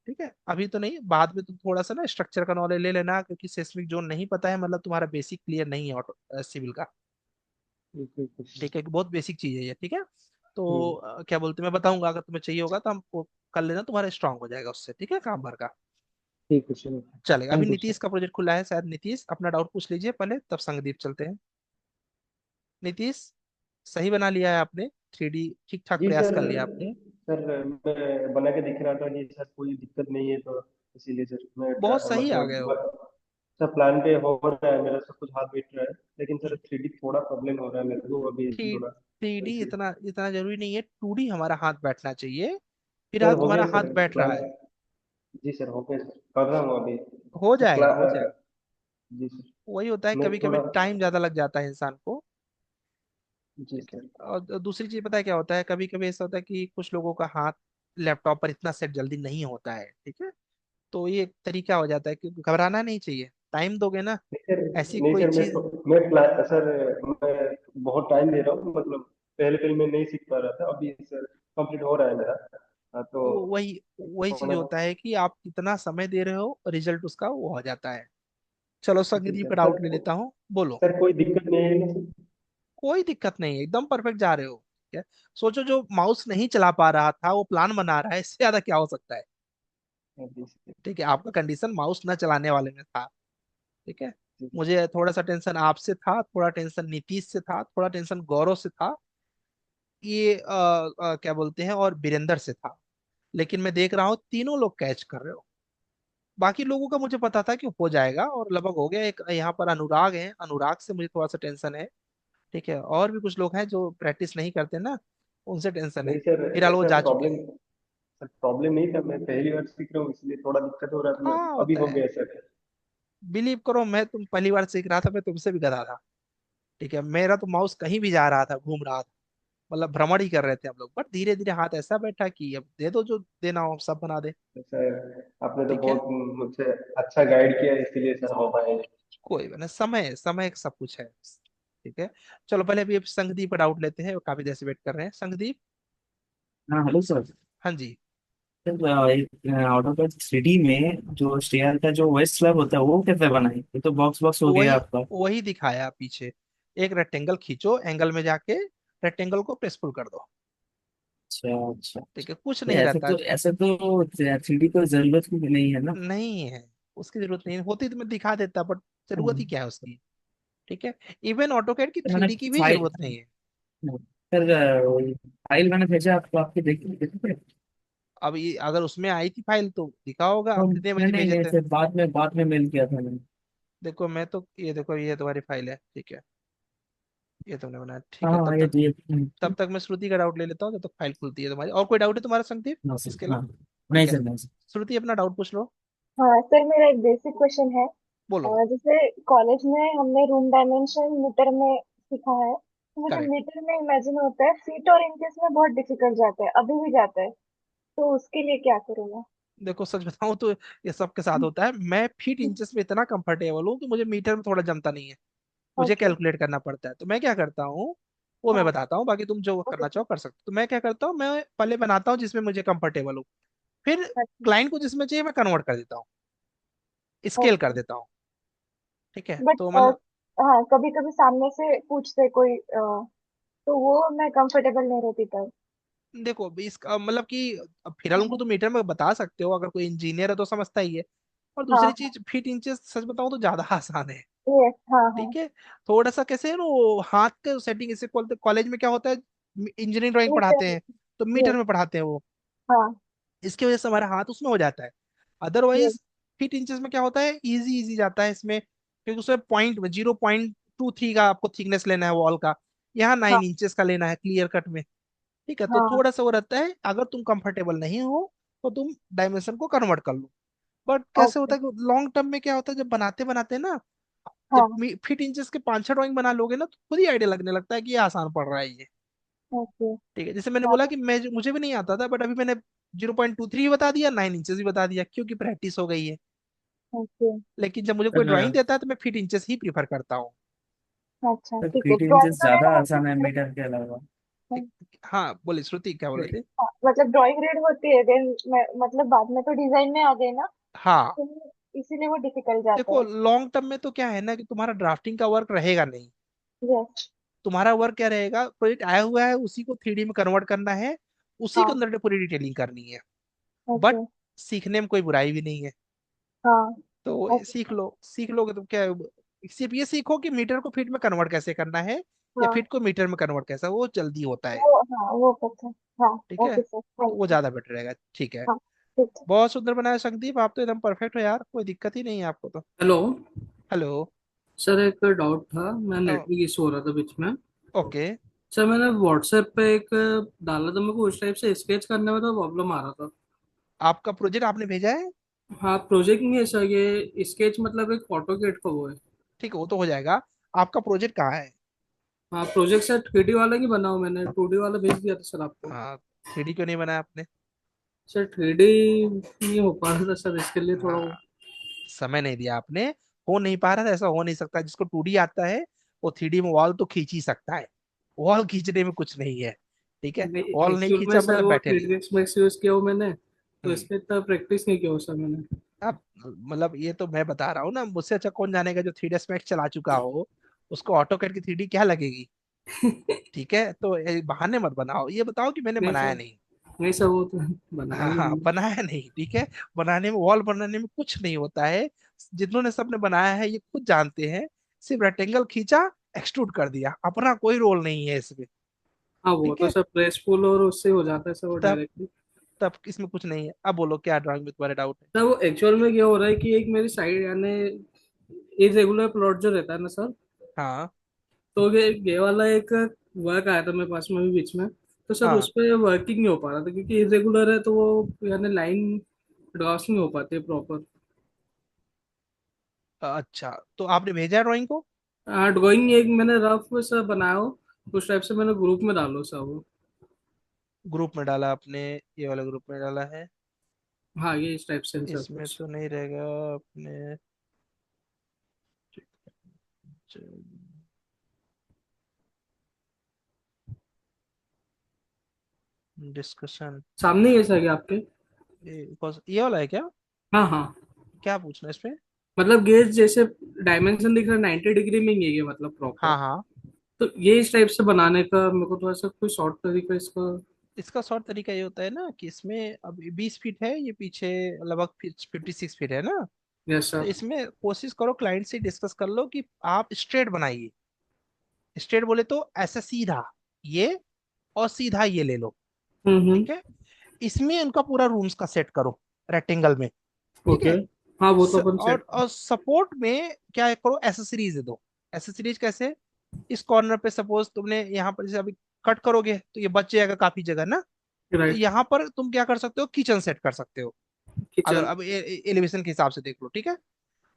ठीक है, अभी तो नहीं, बाद में तुम थोड़ा सा ना स्ट्रक्चर का नॉलेज ले लेना, क्योंकि सेस्मिक जोन नहीं पता है मतलब तुम्हारा बेसिक क्लियर नहीं है ऑटो सिविल का। ठीक है, ठीक है। ठीक है, बहुत बेसिक चीज है ये। ठीक है, तो हम्म। क्या बोलते हैं, मैं बताऊंगा, अगर तुम्हें चाहिए होगा तो हम वो कर लेना, तुम्हारा स्ट्रांग हो जाएगा उससे। ठीक है, काम भर का ठीक है सर। चलेगा। अभी थैंक यू सर। नीतीश का प्रोजेक्ट खुला है, शायद नीतीश अपना डाउट पूछ लीजिए पहले, तब संगदीप चलते हैं। नीतीश, सही बना लिया है आपने, 3D ठीक ठाक जी प्रयास सर। कर लिया आपने। सर मैं बना के दिख रहा था जी सर, कोई दिक्कत नहीं है, तो इसीलिए सर मैं बहुत सही आ गए हो। मतलब सर प्लान पे हो रहा है मेरा, सब कुछ हाथ बैठ रहा है, लेकिन सर 3D थोड़ा प्रॉब्लम हो रहा है मेरे को अभी थ्री थोड़ा। थ्री तो डी इसी इतना इतना जरूरी नहीं है, 2D हमारा हाथ बैठना चाहिए। फिलहाल सर हो तुम्हारा गया हाथ सर बैठ रहा प्लान। है। जी सर हो गया सर, कर रहा हूँ अभी हो सर जाएगा, हो जाएगा। जी सर। वही होता है, मैं कभी कभी थोड़ा। टाइम ज्यादा लग जाता है इंसान को। जी ठीक है, सर। और दूसरी चीज पता है क्या होता है, कभी कभी ऐसा होता है कि कुछ लोगों का हाथ लैपटॉप पर इतना सेट जल्दी नहीं होता है। ठीक है, तो ये एक तरीका हो जाता है कि घबराना नहीं चाहिए, टाइम दोगे ना, नहीं सर। ऐसी नहीं कोई सर चीज। मैं प्लान सर, मैं बहुत टाइम दे रहा हूँ, मतलब पहले पहले मैं नहीं सीख पा रहा था, अभी सर कंप्लीट हो रहा है मेरा। हाँ, तो वही वही चीज थोड़ा। होता है कि आप कितना समय दे रहे हो, रिजल्ट उसका वो हो जाता है। चलो जी संगदीप सर। का डाउट ले लेता हूँ, बोलो। सर कोई दिक्कत नहीं है ना सर? कोई दिक्कत नहीं है, एकदम परफेक्ट जा रहे हो। ठीक है, सोचो जो माउस नहीं चला पा रहा था वो प्लान बना रहा है, इससे ज्यादा क्या हो सकता है। जी सर। ठीक है, आपका कंडीशन माउस न चलाने वाले में था। ठीक है, जी सर। मुझे थोड़ा सा टेंशन आपसे था, थोड़ा टेंशन नीतीश से था, थोड़ा टेंशन गौरव से था, ये क्या बोलते हैं, और बीरेंद्र से था। लेकिन मैं देख रहा हूँ तीनों लोग कैच कर रहे हो। बाकी लोगों का मुझे पता था कि हो जाएगा, और लगभग हो गया। एक यहाँ पर अनुराग है, अनुराग से मुझे थोड़ा सा टेंशन है। ठीक है, और भी कुछ लोग हैं जो प्रैक्टिस नहीं करते ना, उनसे टेंशन है। नहीं सर। फिलहाल वो सर जा चुके प्रॉब्लम हैं। सर प्रॉब्लम नहीं था, मैं पहली बार सीख रहा हूँ इसलिए थोड़ा दिक्कत हो रहा था, हाँ, अभी होता हो है। गया सर। बिलीव करो, मैं तुम पहली बार सीख रहा था, मैं तुमसे भी गधा था। ठीक है, मेरा तो माउस कहीं भी जा रहा था, घूम रहा था, मतलब भ्रमण ही कर रहे थे हम लोग, बट धीरे धीरे हाथ ऐसा बैठा कि अब दे दो जो देना हो, सब बना दे। तो सर आपने तो ठीक है, बहुत मुझसे अच्छा गाइड किया, इसीलिए सर हो पाए। कोई बात नहीं, समय समय सब कुछ है। ठीक है, चलो पहले अभी संगदीप का डाउट लेते हैं, वो काफी देर से वेट कर रहे हैं। संगदीप। हाँ हेलो सर। हाँ जी। सर एक AutoCAD 3D में जो स्टेयर का जो वेस्ट स्लैब होता है वो कैसे बनाए? ये तो बॉक्स बॉक्स हो गया वही आपका। वही दिखाया पीछे। एक रेक्टेंगल खींचो, एंगल में जाके रेक्टेंगल को प्रेस पुल कर दो। अच्छा अच्छा। ठीक है, कुछ तो नहीं ऐसे रहता। तो ऐसे तो 3D को जरूरत भी नहीं है ना। नहीं है, उसकी जरूरत नहीं होती तो मैं दिखा देता, बट जरूरत ही क्या है उसकी। ठीक है, इवन ऑटोकैड की तो थ्री मैंने डी की भी फाइल जरूरत नहीं है। सर फाइल मैंने भेजा आपको, आपके देखिए। अब ये अगर उसमें आई थी फाइल तो दिखा होगा, तो आप कितने नहीं बजे नहीं भेजे नहीं थे। सर, बाद में मेल किया था मैंने। देखो मैं तो, ये देखो ये तुम्हारी फाइल है। ठीक है, ये तुमने बनाया, ठीक हाँ है। हाँ, ये तब तक मैं श्रुति का डाउट ले लेता हूँ, जब तक फाइल खुलती है तुम्हारी। और कोई डाउट है तुम्हारा संदीप हाँ सर इसके हाँ। अलावा? नहीं ठीक है, सर नहीं सर। श्रुति अपना डाउट पूछ लो। हाँ सर, मेरा एक बेसिक क्वेश्चन है। बोलो। जैसे कॉलेज में हमने रूम डायमेंशन मीटर में सीखा है, तो मुझे करेक्ट। मीटर में इमेजिन होता है, फीट और इंचेस में बहुत डिफिकल्ट जाता है, अभी भी जाता है। तो उसके लिए क्या करूँ मैं? देखो सच बताऊं तो ये सबके साथ होता है। मैं फीट इंचेस में इतना कंफर्टेबल हूँ कि मुझे मीटर में थोड़ा जमता नहीं है। मुझे ओके कैलकुलेट करना पड़ता है। तो मैं क्या करता हूँ, वो मैं हाँ बताता हूँ, बाकी तुम जो ओके करना चाहो कर सकते हो। तो मैं क्या करता हूँ, मैं पहले बनाता हूँ जिसमें मुझे कंफर्टेबल हो, फिर अच्छा क्लाइंट को जिसमें चाहिए मैं कन्वर्ट कर देता हूँ, स्केल कर ओके देता हूँ। ठीक है, बट तो मतलब हाँ कभी कभी सामने से पूछते कोई तो वो मैं कंफर्टेबल नहीं रहती तब। देखो अभी इसका मतलब कि अब फिलहाल उनको हाँ तो मीटर में बता सकते हो, अगर कोई इंजीनियर है तो समझता ही है। और हाँ दूसरी चीज, फीट इंचेस सच बताऊं तो ज्यादा आसान है। यस हाँ हाँ ठीक है, थोड़ा सा कैसे है ना, वो हाथ के सेटिंग, इसे कॉलेज में क्या होता है, इंजीनियरिंग ड्राइंग पढ़ाते मीटर हैं तो मीटर यस में पढ़ाते हैं वो, हाँ इसकी वजह से हमारा हाथ उसमें हो जाता है। यस अदरवाइज फीट इंचेस में क्या होता है, इजी इजी जाता है इसमें, क्योंकि उसमें पॉइंट 0.23 का आपको थिकनेस लेना है वॉल का, यहाँ हाँ 9 इंचेस का लेना है क्लियर कट में। ठीक है, तो हाँ थोड़ा सा वो रहता है, अगर तुम कंफर्टेबल नहीं हो तो तुम डायमेंशन को कन्वर्ट कर लो। बट कैसे ओके होता है कि लॉन्ग टर्म में क्या होता है, जब बनाते बनाते ना, जब हाँ फीट इंचेस के 5-6 ड्राइंग बना लोगे ना, तो खुद ही आइडिया लगने लगता है कि ये आसान पड़ रहा है ये। ओके ठीक है, जैसे मैंने बोला ज़्यादा कि मैं मुझे भी नहीं आता था, बट अभी मैंने 0.23 बता दिया, 9 इंचेस भी बता दिया, क्योंकि प्रैक्टिस हो गई है। ओके लेकिन जब मुझे कोई ड्राइंग सर देता है तो मैं फीट इंचेस ही प्रीफर करता हूँ। अच्छा सर ठीक है फीट ड्राइंग इंचेस तो ज्यादा रेड आसान है होती है मीटर के अलावा। हाँ बोले, श्रुति क्या बोले थे? हाँ, मतलब ड्राइंग रेड होती है देन मतलब बाद में तो डिजाइन में आ गए ना हाँ, तो इसीलिए वो डिफिकल्ट जाता देखो है। लॉन्ग टर्म में तो क्या है ना कि तुम्हारा ड्राफ्टिंग का वर्क रहेगा नहीं। यस तुम्हारा वर्क क्या रहेगा, प्रोजेक्ट आया हुआ है उसी को 3D में कन्वर्ट करना है, उसी के हाँ अंदर पूरी डिटेलिंग करनी है। बट ओके सीखने में कोई बुराई भी नहीं है, हाँ तो ओके सीख लो, सीख लोगे तो क्या, सिर्फ ये सीखो कि मीटर को फीट में कन्वर्ट कैसे करना है, या हाँ फीट को मीटर में कन्वर्ट कैसा, वो जल्दी होता है। वो हाँ वो पता है हाँ ठीक है, ओके सर तो थैंक वो यू ज्यादा बेटर रहेगा। ठीक है, हाँ ठीक है बहुत सुंदर बनाया संदीप, आप तो एकदम परफेक्ट हो यार, कोई दिक्कत ही नहीं है आपको तो। Hello hello. सर, एक डाउट था। मैं नेटवर्क इशू हो रहा था बीच में। ओके, सर मैंने व्हाट्सएप पे एक डाला था, मेरे को उस टाइप से स्केच करने में तो प्रॉब्लम आ रहा था। आपका प्रोजेक्ट आपने भेजा है? हाँ, प्रोजेक्ट नहीं है सर, ये स्केच मतलब एक ऑटोकेड का वो है। ठीक है, वो तो हो जाएगा। आपका प्रोजेक्ट कहाँ है? हाँ, प्रोजेक्ट सर 3D वाला नहीं बना हुआ, मैंने 2D वाला भेज दिया था सर आपको। हाँ, 3D क्यों नहीं बनाया आपने? सर 3D नहीं हो पा रहा था सर, इसके लिए थोड़ा हाँ, समय नहीं दिया आपने, हो नहीं पा रहा था, ऐसा हो नहीं सकता। जिसको 2D आता है वो 3D में वॉल तो खींच ही सकता है, वॉल खींचने में कुछ नहीं है। ठीक है, वॉल नहीं एक्चुअल में खींचा सर मतलब वो बैठे नहीं। 3D मैक्स यूज किया हुआ मैंने, तो हम्म। इसलिए इतना प्रैक्टिस नहीं किया हुआ सर मैंने। अब मतलब ये तो मैं बता रहा हूँ ना, मुझसे अच्छा कौन जानेगा, जो 3D मैक्स चला चुका हो उसको ऑटोकैड की 3D क्या लगेगी। ठीक है, तो ये बहाने मत बनाओ, ये बताओ कि मैंने नहीं बनाया सर, नहीं। नहीं सर, वो तो बनाया हाँ भी हाँ, मैंने। बनाया नहीं, ठीक है। बनाने में, वॉल बनाने में कुछ नहीं होता है, जिन्होंने सबने बनाया है ये खुद जानते हैं। सिर्फ रेक्टेंगल खींचा, एक्सट्रूड कर दिया, अपना कोई रोल नहीं है इसमें। हाँ, वो ठीक तो है, सर प्रेस पुल और उससे हो जाता है सर वो तब डायरेक्टली। तब इसमें कुछ नहीं है। अब बोलो क्या ड्राइंग में तुम्हारे डाउट है? सर वो एक्चुअल में क्या हो रहा है कि एक मेरी साइड यानी इरेगुलर प्लॉट जो रहता है ना सर, हाँ तो ये वाला एक वर्क आया था मेरे पास में भी बीच में। तो सर उस हाँ, पर वर्किंग नहीं हो पा रहा था, क्योंकि इरेगुलर है तो वो यानी लाइन ड्रॉस नहीं हो पाती प्रॉपर। अच्छा, तो आपने भेजा ड्राइंग को? हाँ, ड्राइंग एक मैंने रफ सा बनाया हो, उस टाइप से मैंने ग्रुप में डालो सर वो। ग्रुप में डाला आपने? ये वाला ग्रुप में डाला है? हाँ, ये इस टाइप से है सर इसमें कुछ। तो नहीं रहेगा अपने। डिस्कशन, सामने ही है सर ये आपके। ये वाला है क्या? हाँ हाँ, क्या पूछना है इसमें? मतलब गेज जैसे डायमेंशन दिख रहा है 90 डिग्री में ही है ये, मतलब प्रॉपर। हाँ हाँ, तो ये इस टाइप से बनाने का मेरे को थोड़ा सा कोई शॉर्ट तरीका इसका। इसका शॉर्ट तरीका ये होता है ना कि इसमें अब 20 फीट है, ये पीछे लगभग 56 फीट है ना। यस तो सर। इसमें कोशिश करो, क्लाइंट से डिस्कस कर लो कि आप स्ट्रेट बनाइए। स्ट्रेट बोले तो ऐसा सीधा ये, और सीधा ये ले लो। हम्म। ठीक है, इसमें उनका पूरा रूम्स का सेट करो रेक्टेंगल में। ठीक ओके। है, हाँ, वो तो अपन सेट। और सपोर्ट में क्या करो, एसेसरीज दे दो। एसेसरीज कैसे? इस कॉर्नर पे सपोज तुमने यहाँ पर जैसे अभी कट करोगे तो ये बच जाएगा काफी जगह ना, तो राइट। यहाँ पर तुम क्या कर सकते हो, किचन सेट कर सकते हो। अगर किचन। अब एलिवेशन के हिसाब से देख लो, ठीक है।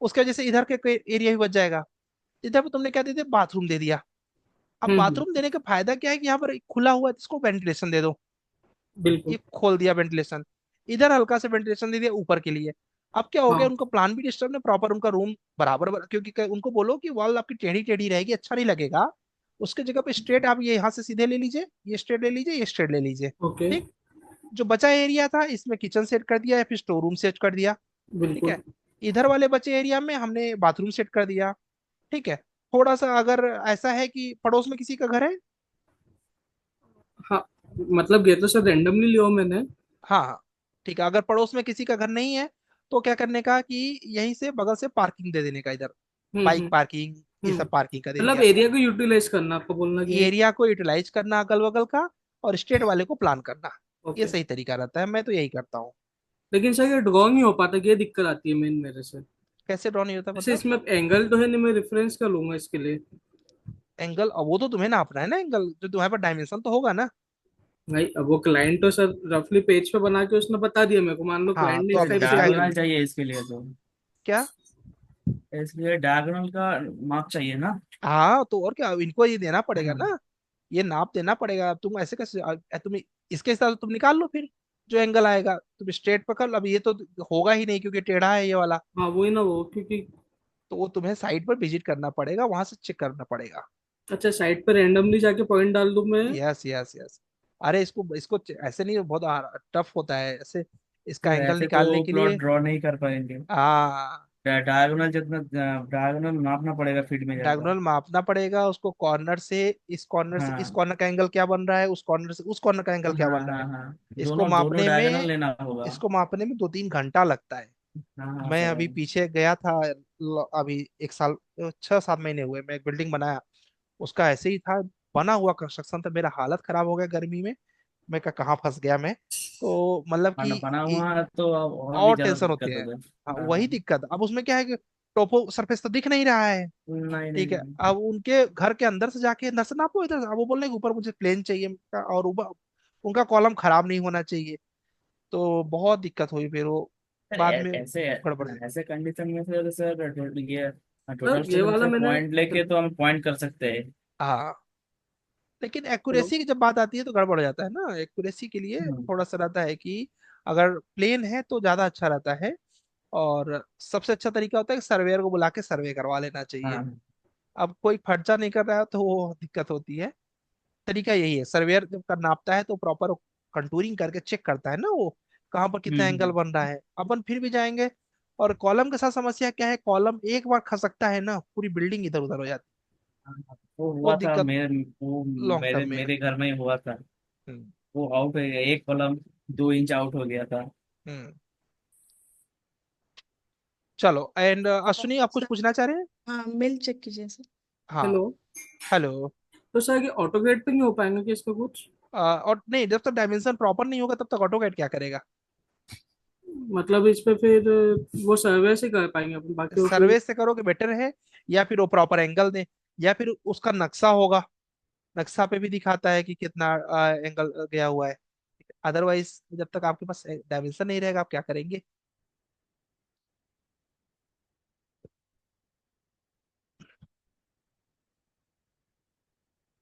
उसके वजह से इधर के एरिया भी बच जाएगा। इधर पर तुमने क्या दे दिया, बाथरूम दे दिया। अब हम्म। बाथरूम देने का फायदा क्या है कि यहाँ पर खुला हुआ है तो इसको वेंटिलेशन दे दो। बिल्कुल। ये खोल दिया वेंटिलेशन, इधर हल्का से वेंटिलेशन दे दिया ऊपर के लिए। अब क्या हो गया, हाँ उनका प्लान भी डिस्टर्ब है, प्रॉपर उनका रूम क्योंकि उनको बोलो कि वॉल आपकी टेढ़ी टेढ़ी रहेगी, अच्छा नहीं लगेगा। उसके जगह पे स्ट्रेट आप ये यहाँ से सीधे ले लीजिए, ये स्ट्रेट ले लीजिए, ये स्ट्रेट ले लीजिए। ओके। ठीक। जो बचा एरिया था इसमें किचन सेट कर दिया या फिर स्टोर रूम सेट कर दिया। ठीक बिल्कुल। है। इधर वाले बचे एरिया में हमने बाथरूम सेट कर दिया। ठीक है। थोड़ा सा अगर ऐसा है कि पड़ोस में किसी का घर है। हाँ मतलब ये तो सर रेंडमली लिया मैंने। हाँ हाँ। ठीक है, अगर पड़ोस में किसी का घर नहीं है तो क्या करने का कि यहीं से बगल से पार्किंग दे देने का इधर, बाइक हम्म। पार्किंग ये हम्म। सब पार्किंग का दे मतलब दिया। एरिया को यूटिलाइज करना आपको बोलना कि एरिया को यूटिलाइज करना अगल बगल का, और स्टेट वाले को प्लान करना। ये ओके। सही तरीका रहता है, मैं तो यही करता हूँ। लेकिन सर ये ड्रॉ नहीं हो पाता कि ये दिक्कत आती है मेन मेरे से। कैसे ड्रॉ नहीं होता जैसे मतलब? इसमें एंगल तो है नहीं, मैं रेफरेंस का लूंगा इसके लिए। एंगल, अब वो तो तुम्हें नापना है ना, एंगल जो तुम्हारे पास डायमेंशन तो होगा ना। भाई अब वो क्लाइंट तो सर रफली पेज पे बना के उसने बता दिया मेरे को, मान लो हाँ क्लाइंट ने तो इस अब टाइप से इसका दिया डायगोनल मेरे को। चाहिए इसके लिए तो, क्या? इसलिए डायगोनल का माप चाहिए ना। हाँ तो और क्या, अब इनको ये देना पड़ेगा हाँ। ना, ये नाप देना पड़ेगा। तुम ऐसे कैसे तुम इसके हिसाब से तुम निकाल लो फिर, जो एंगल आएगा तुम स्ट्रेट पकड़ लो। अब ये तो होगा ही नहीं क्योंकि टेढ़ा है ये वाला। हाँ वही ना वो, क्योंकि तो वो तुम्हें साइट पर विजिट करना पड़ेगा, वहां से चेक करना पड़ेगा। अच्छा साइट पे रैंडमली जाके पॉइंट डाल दूं मैं। Yes yes yes. अरे इसको इसको ऐसे नहीं, बहुत टफ होता है ऐसे, इसका तो एंगल ऐसे तो निकालने वो के प्लॉट लिए। ड्रॉ नहीं कर पाएंगे। हाँ, डायगोनल जितना डायगोनल मापना पड़ेगा फीट में ज्यादा। डायगोनल मापना पड़ेगा उसको, कॉर्नर से इस हाँ कॉर्नर का एंगल क्या बन रहा है, उस कॉर्नर से उस कॉर्नर का एंगल क्या हाँ बन रहा है। हाँ हाँ, इसको दोनों दोनों मापने डायगोनल में लेना होगा। इसको मापने में 2-3 घंटा लगता है। हाँ हाँ मैं सर। अभी पीछे गया था, अभी 1 साल 6-7 महीने हुए, मैं एक बिल्डिंग बनाया, उसका ऐसे ही था, बना हुआ कंस्ट्रक्शन था, मेरा हालत खराब हो गया गर्मी में। मैं कहाँ फंस गया मैं, तो मतलब कि बना हुआ है तो अब और भी और ज्यादा टेंशन होती दिक्कत है। हो गई। हाँ हाँ वही हाँ। दिक्कत, अब उसमें क्या है कि टोपो सरफेस तो दिख नहीं रहा है। नहीं नहीं ठीक है, नहीं। अब उनके घर के अंदर से जाके अंदर से नापो इधर से। अब वो बोल रहे हैं कि ऊपर मुझे प्लेन चाहिए, और ऊपर उनका कॉलम खराब नहीं होना चाहिए। तो बहुत दिक्कत हुई फिर वो, सर बाद में ऐसे गड़बड़। ऐसे कंडीशन में फिर सर ये टोटल सर ये स्ट्रेंथ वाला से मैंने। पॉइंट लेके तो हम पॉइंट कर सकते हैं। हाँ, लेकिन हेलो। एक्यूरेसी की जब बात आती है तो गड़बड़ हो जाता है ना। एक्यूरेसी के लिए हम्म। थोड़ा सा रहता है कि अगर प्लेन है तो ज्यादा अच्छा रहता है। और सबसे अच्छा तरीका होता है कि सर्वेयर को बुला के सर्वे करवा लेना चाहिए। हाँ अब कोई खर्चा नहीं कर रहा है तो वो दिक्कत होती है। तरीका यही है, सर्वेयर जब कर नापता है तो प्रॉपर कंटूरिंग करके चेक करता है ना वो, कहाँ पर कितना एंगल हम्म। बन रहा है। अपन फिर भी जाएंगे। और कॉलम के साथ समस्या क्या है, कॉलम एक बार खसकता है ना, पूरी बिल्डिंग इधर उधर हो जाती हाँ, वो है। वो हुआ था दिक्कत वो लॉन्ग मेरे टर्म में। मेरे घर में ही हुआ था। हम्म। वो आउट हो गया, एक कॉलम 2 इंच आउट हो गया था। हम्म। चलो, एंड अश्विनी आप कुछ सर पूछना चाह रहे हैं? हाँ मेल चेक कीजिए सर। हाँ। हेलो। हेलो। तो सर ये ऑटो गेट पे नहीं हो पाएंगे कि इसका कुछ? और नहीं, जब तक डायमेंशन प्रॉपर नहीं होगा तब तक ऑटोकैड क्या करेगा? मतलब इस पे फिर वो सर्वे से कर पाएंगे अपन, बाकी और कोई। सर्वे से करोगे बेटर है, या फिर वो प्रॉपर एंगल दे, या फिर उसका नक्शा होगा, नक्शा पे भी दिखाता है कि कितना एंगल गया हुआ है। अदरवाइज जब तक आपके पास डायमेंशन नहीं रहेगा आप क्या करेंगे?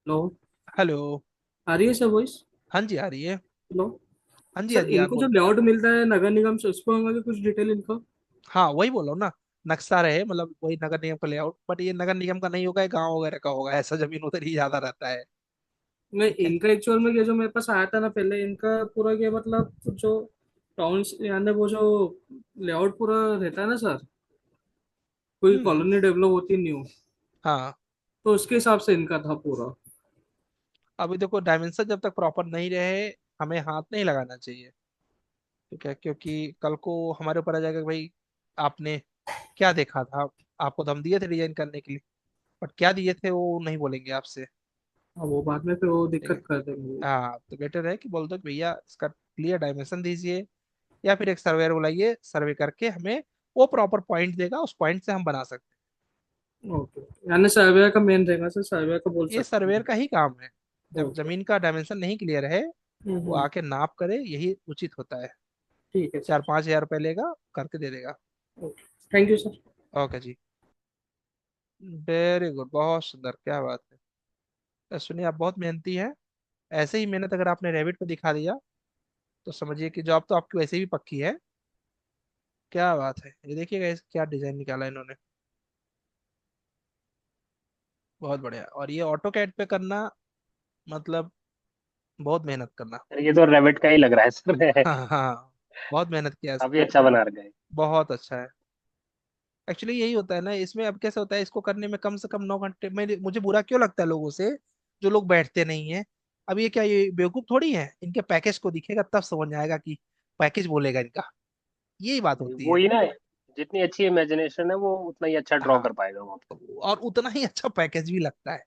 हेलो। हेलो। आ रही है सर वॉइस? हाँ जी आ रही है। हेलो। हाँ जी हाँ सर जी, आप इनको जो बोलो। लेआउट मिलता है नगर निगम से, उस पर होगा कि कुछ डिटेल इनका? हाँ वही बोल रहा हूँ ना, नक्शा रहे, मतलब वही नगर निगम का लेआउट, बट ये नगर निगम का नहीं होगा, ये गाँव वगैरह का होगा, ऐसा जमीन उधर ही ज्यादा रहता है। नहीं ठीक है। इनका एक्चुअल में ये जो मेरे पास आया था ना पहले, इनका पूरा ये मतलब जो टाउन यानी वो जो लेआउट पूरा रहता है ना सर, कोई हम्म। कॉलोनी डेवलप होती न्यू, हाँ, तो उसके हिसाब से इनका था पूरा। अभी देखो डायमेंशन जब तक प्रॉपर नहीं रहे हमें हाथ नहीं लगाना चाहिए। ठीक है, क्योंकि कल को हमारे ऊपर आ जाएगा कि भाई आपने क्या देखा था, आपको तो हम दिए थे डिजाइन करने के लिए, बट क्या दिए थे वो नहीं बोलेंगे आपसे। अब वो बाद में फिर वो ठीक है। दिक्कत कर देंगे। हाँ तो बेटर है कि बोल दो कि भैया इसका क्लियर डायमेंशन दीजिए, या फिर एक सर्वेयर बुलाइए, सर्वे करके हमें वो प्रॉपर पॉइंट देगा, उस पॉइंट से हम बना सकते ओके। यानी सर्वे का मेन रहेगा सर, सर्वे का बोल हैं। ये सकते सर्वेयर हैं। का ही काम है, जब ओके। जमीन का डायमेंशन नहीं क्लियर है वो हम्म। आके नाप करे, यही उचित होता है। ठीक है सर। 4-5 हज़ार रुपये लेगा, करके दे देगा। Okay. Thank you sir. Okay ji. Very good, बहुत सुंदर, क्या बात है। सुनिए आप बहुत मेहनती हैं। ऐसे ही मेहनत अगर आपने रैबिट पे दिखा दिया तो समझिए कि जॉब तो आपकी वैसे भी पक्की है। क्या बात है, ये देखिएगा क्या डिजाइन निकाला इन्होंने, बहुत बढ़िया। और ये ऑटो कैड पे करना मतलब बहुत मेहनत करना। सर ये तो रेविट का ही लग रहा है सर। हाँ हाँ, बहुत मेहनत किया है काफी इसमें। अच्छा बना रखा है। बहुत अच्छा है। एक्चुअली यही होता है ना इसमें, अब कैसे होता है इसको करने में कम से कम 9 घंटे में, मुझे बुरा क्यों लगता है लोगों से जो लोग बैठते नहीं है। अब ये क्या, ये बेवकूफ थोड़ी है, इनके पैकेज को दिखेगा तब समझ में आएगा कि पैकेज बोलेगा इनका, यही बात होती वो है। ही ना, जितनी अच्छी इमेजिनेशन है वो उतना ही अच्छा ड्रॉ हाँ, कर पाएगा वो आपको। और उतना ही अच्छा पैकेज भी लगता है।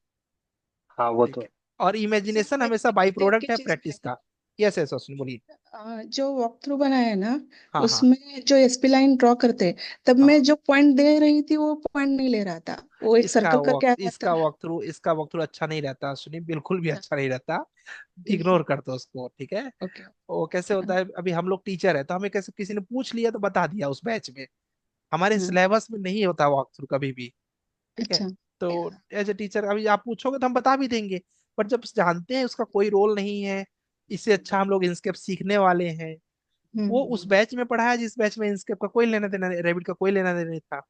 हाँ वो ठीक तो है, और सर इमेजिनेशन मैं हमेशा बाई देख के प्रोडक्ट है चीज प्रैक्टिस का। यस यस अश्विनी बोलिए। जो वॉक थ्रू बनाया है ना, हाँ हाँ उसमें जो एसपी लाइन ड्रॉ करते, तब हाँ। मैं जो पॉइंट दे रही थी वो पॉइंट नहीं ले रहा था, वो एक सर्कल करके आ रहा था। इसका वॉक थ्रू अच्छा नहीं रहता सुनी, बिल्कुल भी अच्छा, अच्छा नहीं रहता। ठीक है। इग्नोर कर दो उसको, ठीक है। ओके। वो कैसे होता है, अभी हम लोग टीचर है तो हमें कैसे किसी ने पूछ लिया तो बता दिया उस बैच में, हमारे हाँ। सिलेबस में नहीं होता वॉक थ्रू कभी भी। ठीक है, अच्छा। तो एज ए टीचर अभी आप पूछोगे तो हम बता भी देंगे, बट जब जानते हैं उसका कोई रोल नहीं है, इससे अच्छा हम लोग इंस्केप सीखने वाले हैं, वो उस हम्म। बैच में पढ़ा है जिस बैच में इंस्केप का कोई लेना देना नहीं, रैबिट का कोई लेना देना नहीं था,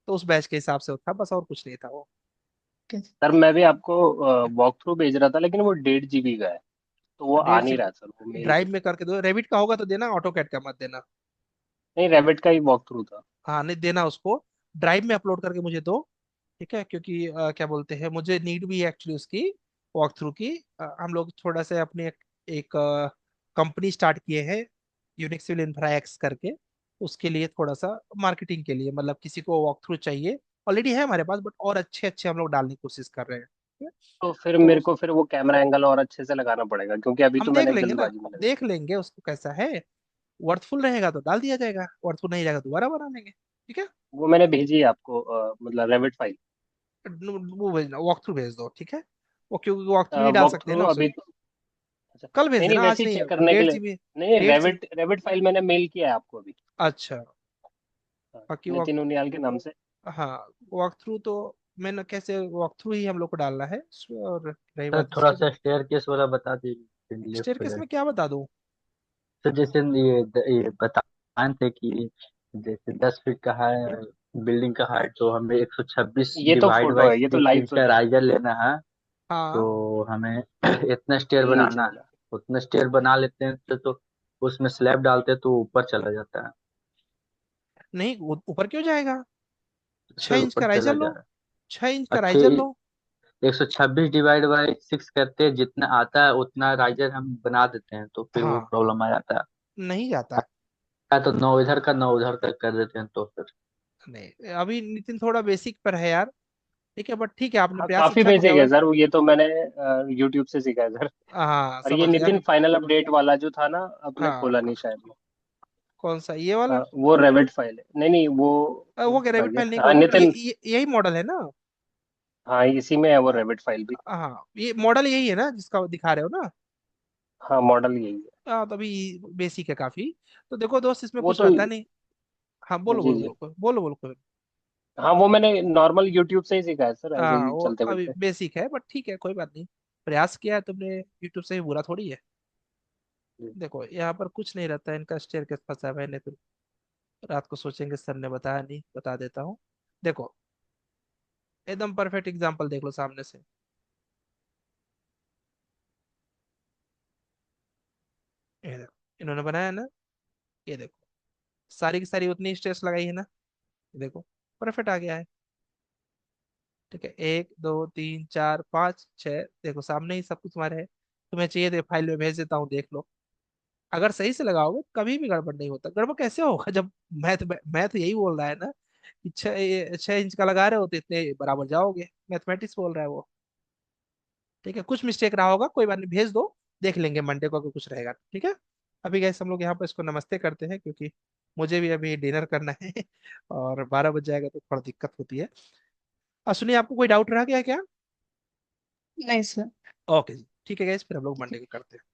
तो उस बैच के हिसाब से था बस, और कुछ नहीं था वो। सर मैं भी आपको वॉक थ्रू भेज रहा था, लेकिन वो 1.5 GB का है, तो वो आ डेढ़ नहीं जी रहा है सर, वो मेल पे। ड्राइव में करके दो, रैबिट का होगा तो देना, ऑटो कैट का मत देना। नहीं, रेविट का ही वॉक थ्रू था। हाँ नहीं देना उसको, ड्राइव में अपलोड करके मुझे दो। ठीक है, क्योंकि क्या बोलते हैं, मुझे नीड भी है एक्चुअली उसकी, वॉक थ्रू की। हम लोग थोड़ा सा अपने एक कंपनी स्टार्ट किए हैं, यूनिक सिविल इंफ्रा एक्स करके, उसके लिए थोड़ा सा मार्केटिंग के लिए, मतलब किसी को वॉक थ्रू चाहिए, ऑलरेडी है हमारे पास, बट और अच्छे अच्छे हम लोग डालने की कोशिश कर रहे हैं। ठीक है? तो फिर तो मेरे को फिर वो कैमरा एंगल और अच्छे से लगाना पड़ेगा, क्योंकि अभी हम तो देख मैंने लेंगे ना, जल्दबाजी में लगा। देख लेंगे उसको कैसा है, वर्थफुल रहेगा तो डाल दिया जाएगा, वर्थफुल नहीं रहेगा दोबारा बना लेंगे। ठीक है, वो मैंने भेजी है आपको, मतलब रेविट फाइल। वो भेजना, वॉक थ्रू भेज दो, ठीक है। वो क्योंकि वॉक थ्रू ही डाल वॉक सकते हैं थ्रू ना उसे, अभी तो, अच्छा। कल भेज नहीं नहीं, देना, आज वैसे ही नहीं है। चेक करने के डेढ़ लिए। जीबी नहीं, डेढ़ जी रेविट रेविट फाइल मैंने मेल किया है आपको अभी। अच्छा, हाँ, बाकी वॉक, नितिन उनियाल के नाम से। हाँ वॉक थ्रू तो मैंने कैसे, वॉक थ्रू ही हम लोग को डालना है। और रही सर बात थोड़ा इसकी तो सा स्टेयर केस वाला बता दीजिए, लिफ्ट स्टेयरकेस वगैरह। में क्या बता दूं। सर जैसे ये बताए थे कि जैसे 10 फीट का है बिल्डिंग का हाइट, तो हमें 126 ये तो डिवाइड फोटो बाई है, ये तो 6 लाइव इंच का प्रोजेक्ट है। राइजर लेना है। हाँ तो हमें इतना स्टेयर नहीं बनाना है, चलेगा। उतना स्टेयर बना लेते हैं तो उसमें स्लैब डालते हैं तो ऊपर चला जाता है। नहीं, ऊपर क्यों जाएगा, छह सर इंच का ऊपर राइजर चला जा लो, रहा 6 इंच का है। अच्छे, राइजर लो। 126 डिवाइड बाई 6 करते हैं, जितना आता है उतना राइजर हम बना देते हैं, तो फिर वो हाँ, प्रॉब्लम आ जाता है। नहीं जाता। तो 9 इधर का 9 उधर तक कर देते हैं तो फिर। नहीं अभी नितिन थोड़ा बेसिक पर है यार। ठीक है, बट ठीक है, आपने हाँ प्रयास काफी अच्छा किया बेसिक हुआ है है। सर, ये तो मैंने यूट्यूब से सीखा है सर। हाँ और ये समझ गया नितिन अभी। फाइनल अपडेट वाला जो था ना, अपने खोला हाँ नहीं शायद वो। कौन सा, ये वाला। वो रेविट फाइल है, नहीं नहीं वो। वो क्या आ रैबिट गया, फाइल नहीं हाँ खोला, नितिन। यही मॉडल है ना। हाँ इसी में है वो रेविट फाइल भी। हाँ ये मॉडल यही है ना जिसका दिखा रहे हो ना। हाँ मॉडल यही है। हाँ तो अभी बेसिक है काफी। तो देखो दोस्त, इसमें वो कुछ तो, रहता नहीं। हाँ बोलो जी बोलो जी। बोलो बोलो बोलो बोलो। हाँ वो मैंने नॉर्मल यूट्यूब से ही सीखा है सर, ऐसे हाँ ही वो चलते अभी फिरते। बेसिक है, बट ठीक है कोई बात नहीं, प्रयास किया है तुमने यूट्यूब से ही, बुरा थोड़ी है। देखो यहाँ पर कुछ नहीं रहता है, इनका स्टेयर केस फंसा हुआ है, नहीं तो रात को सोचेंगे सर ने बताया नहीं, बता देता हूँ। देखो एकदम परफेक्ट एग्जांपल देख लो सामने से, ये देखो इन्होंने बनाया है ना, ये देखो सारी की सारी उतनी स्टेयर्स लगाई है ना, ये देखो परफेक्ट आ गया है। ठीक है, 1 2 3 4 5 6, देखो सामने ही सब कुछ तुम्हारे है। तुम्हें चाहिए तो फाइल में भेज देता हूँ, देख लो। अगर सही से लगाओगे कभी भी गड़बड़ नहीं होता। गड़बड़ कैसे होगा जब मैथ मैथ यही बोल रहा है ना कि 6 इंच का लगा रहे हो तो इतने बराबर जाओगे, मैथमेटिक्स बोल रहा है वो। ठीक है, कुछ मिस्टेक रहा होगा, कोई बात नहीं, भेज दो, देख लेंगे मंडे को अगर कुछ रहेगा तो, ठीक है। अभी गैस हम लोग यहाँ पर इसको नमस्ते करते हैं, क्योंकि मुझे भी अभी डिनर करना है और 12 बज जाएगा तो थोड़ा दिक्कत होती है। सुनिए, आपको कोई डाउट रह गया क्या। नहीं सर। ओके जी, ठीक है गैस, फिर हम लोग मंडे को करते हैं।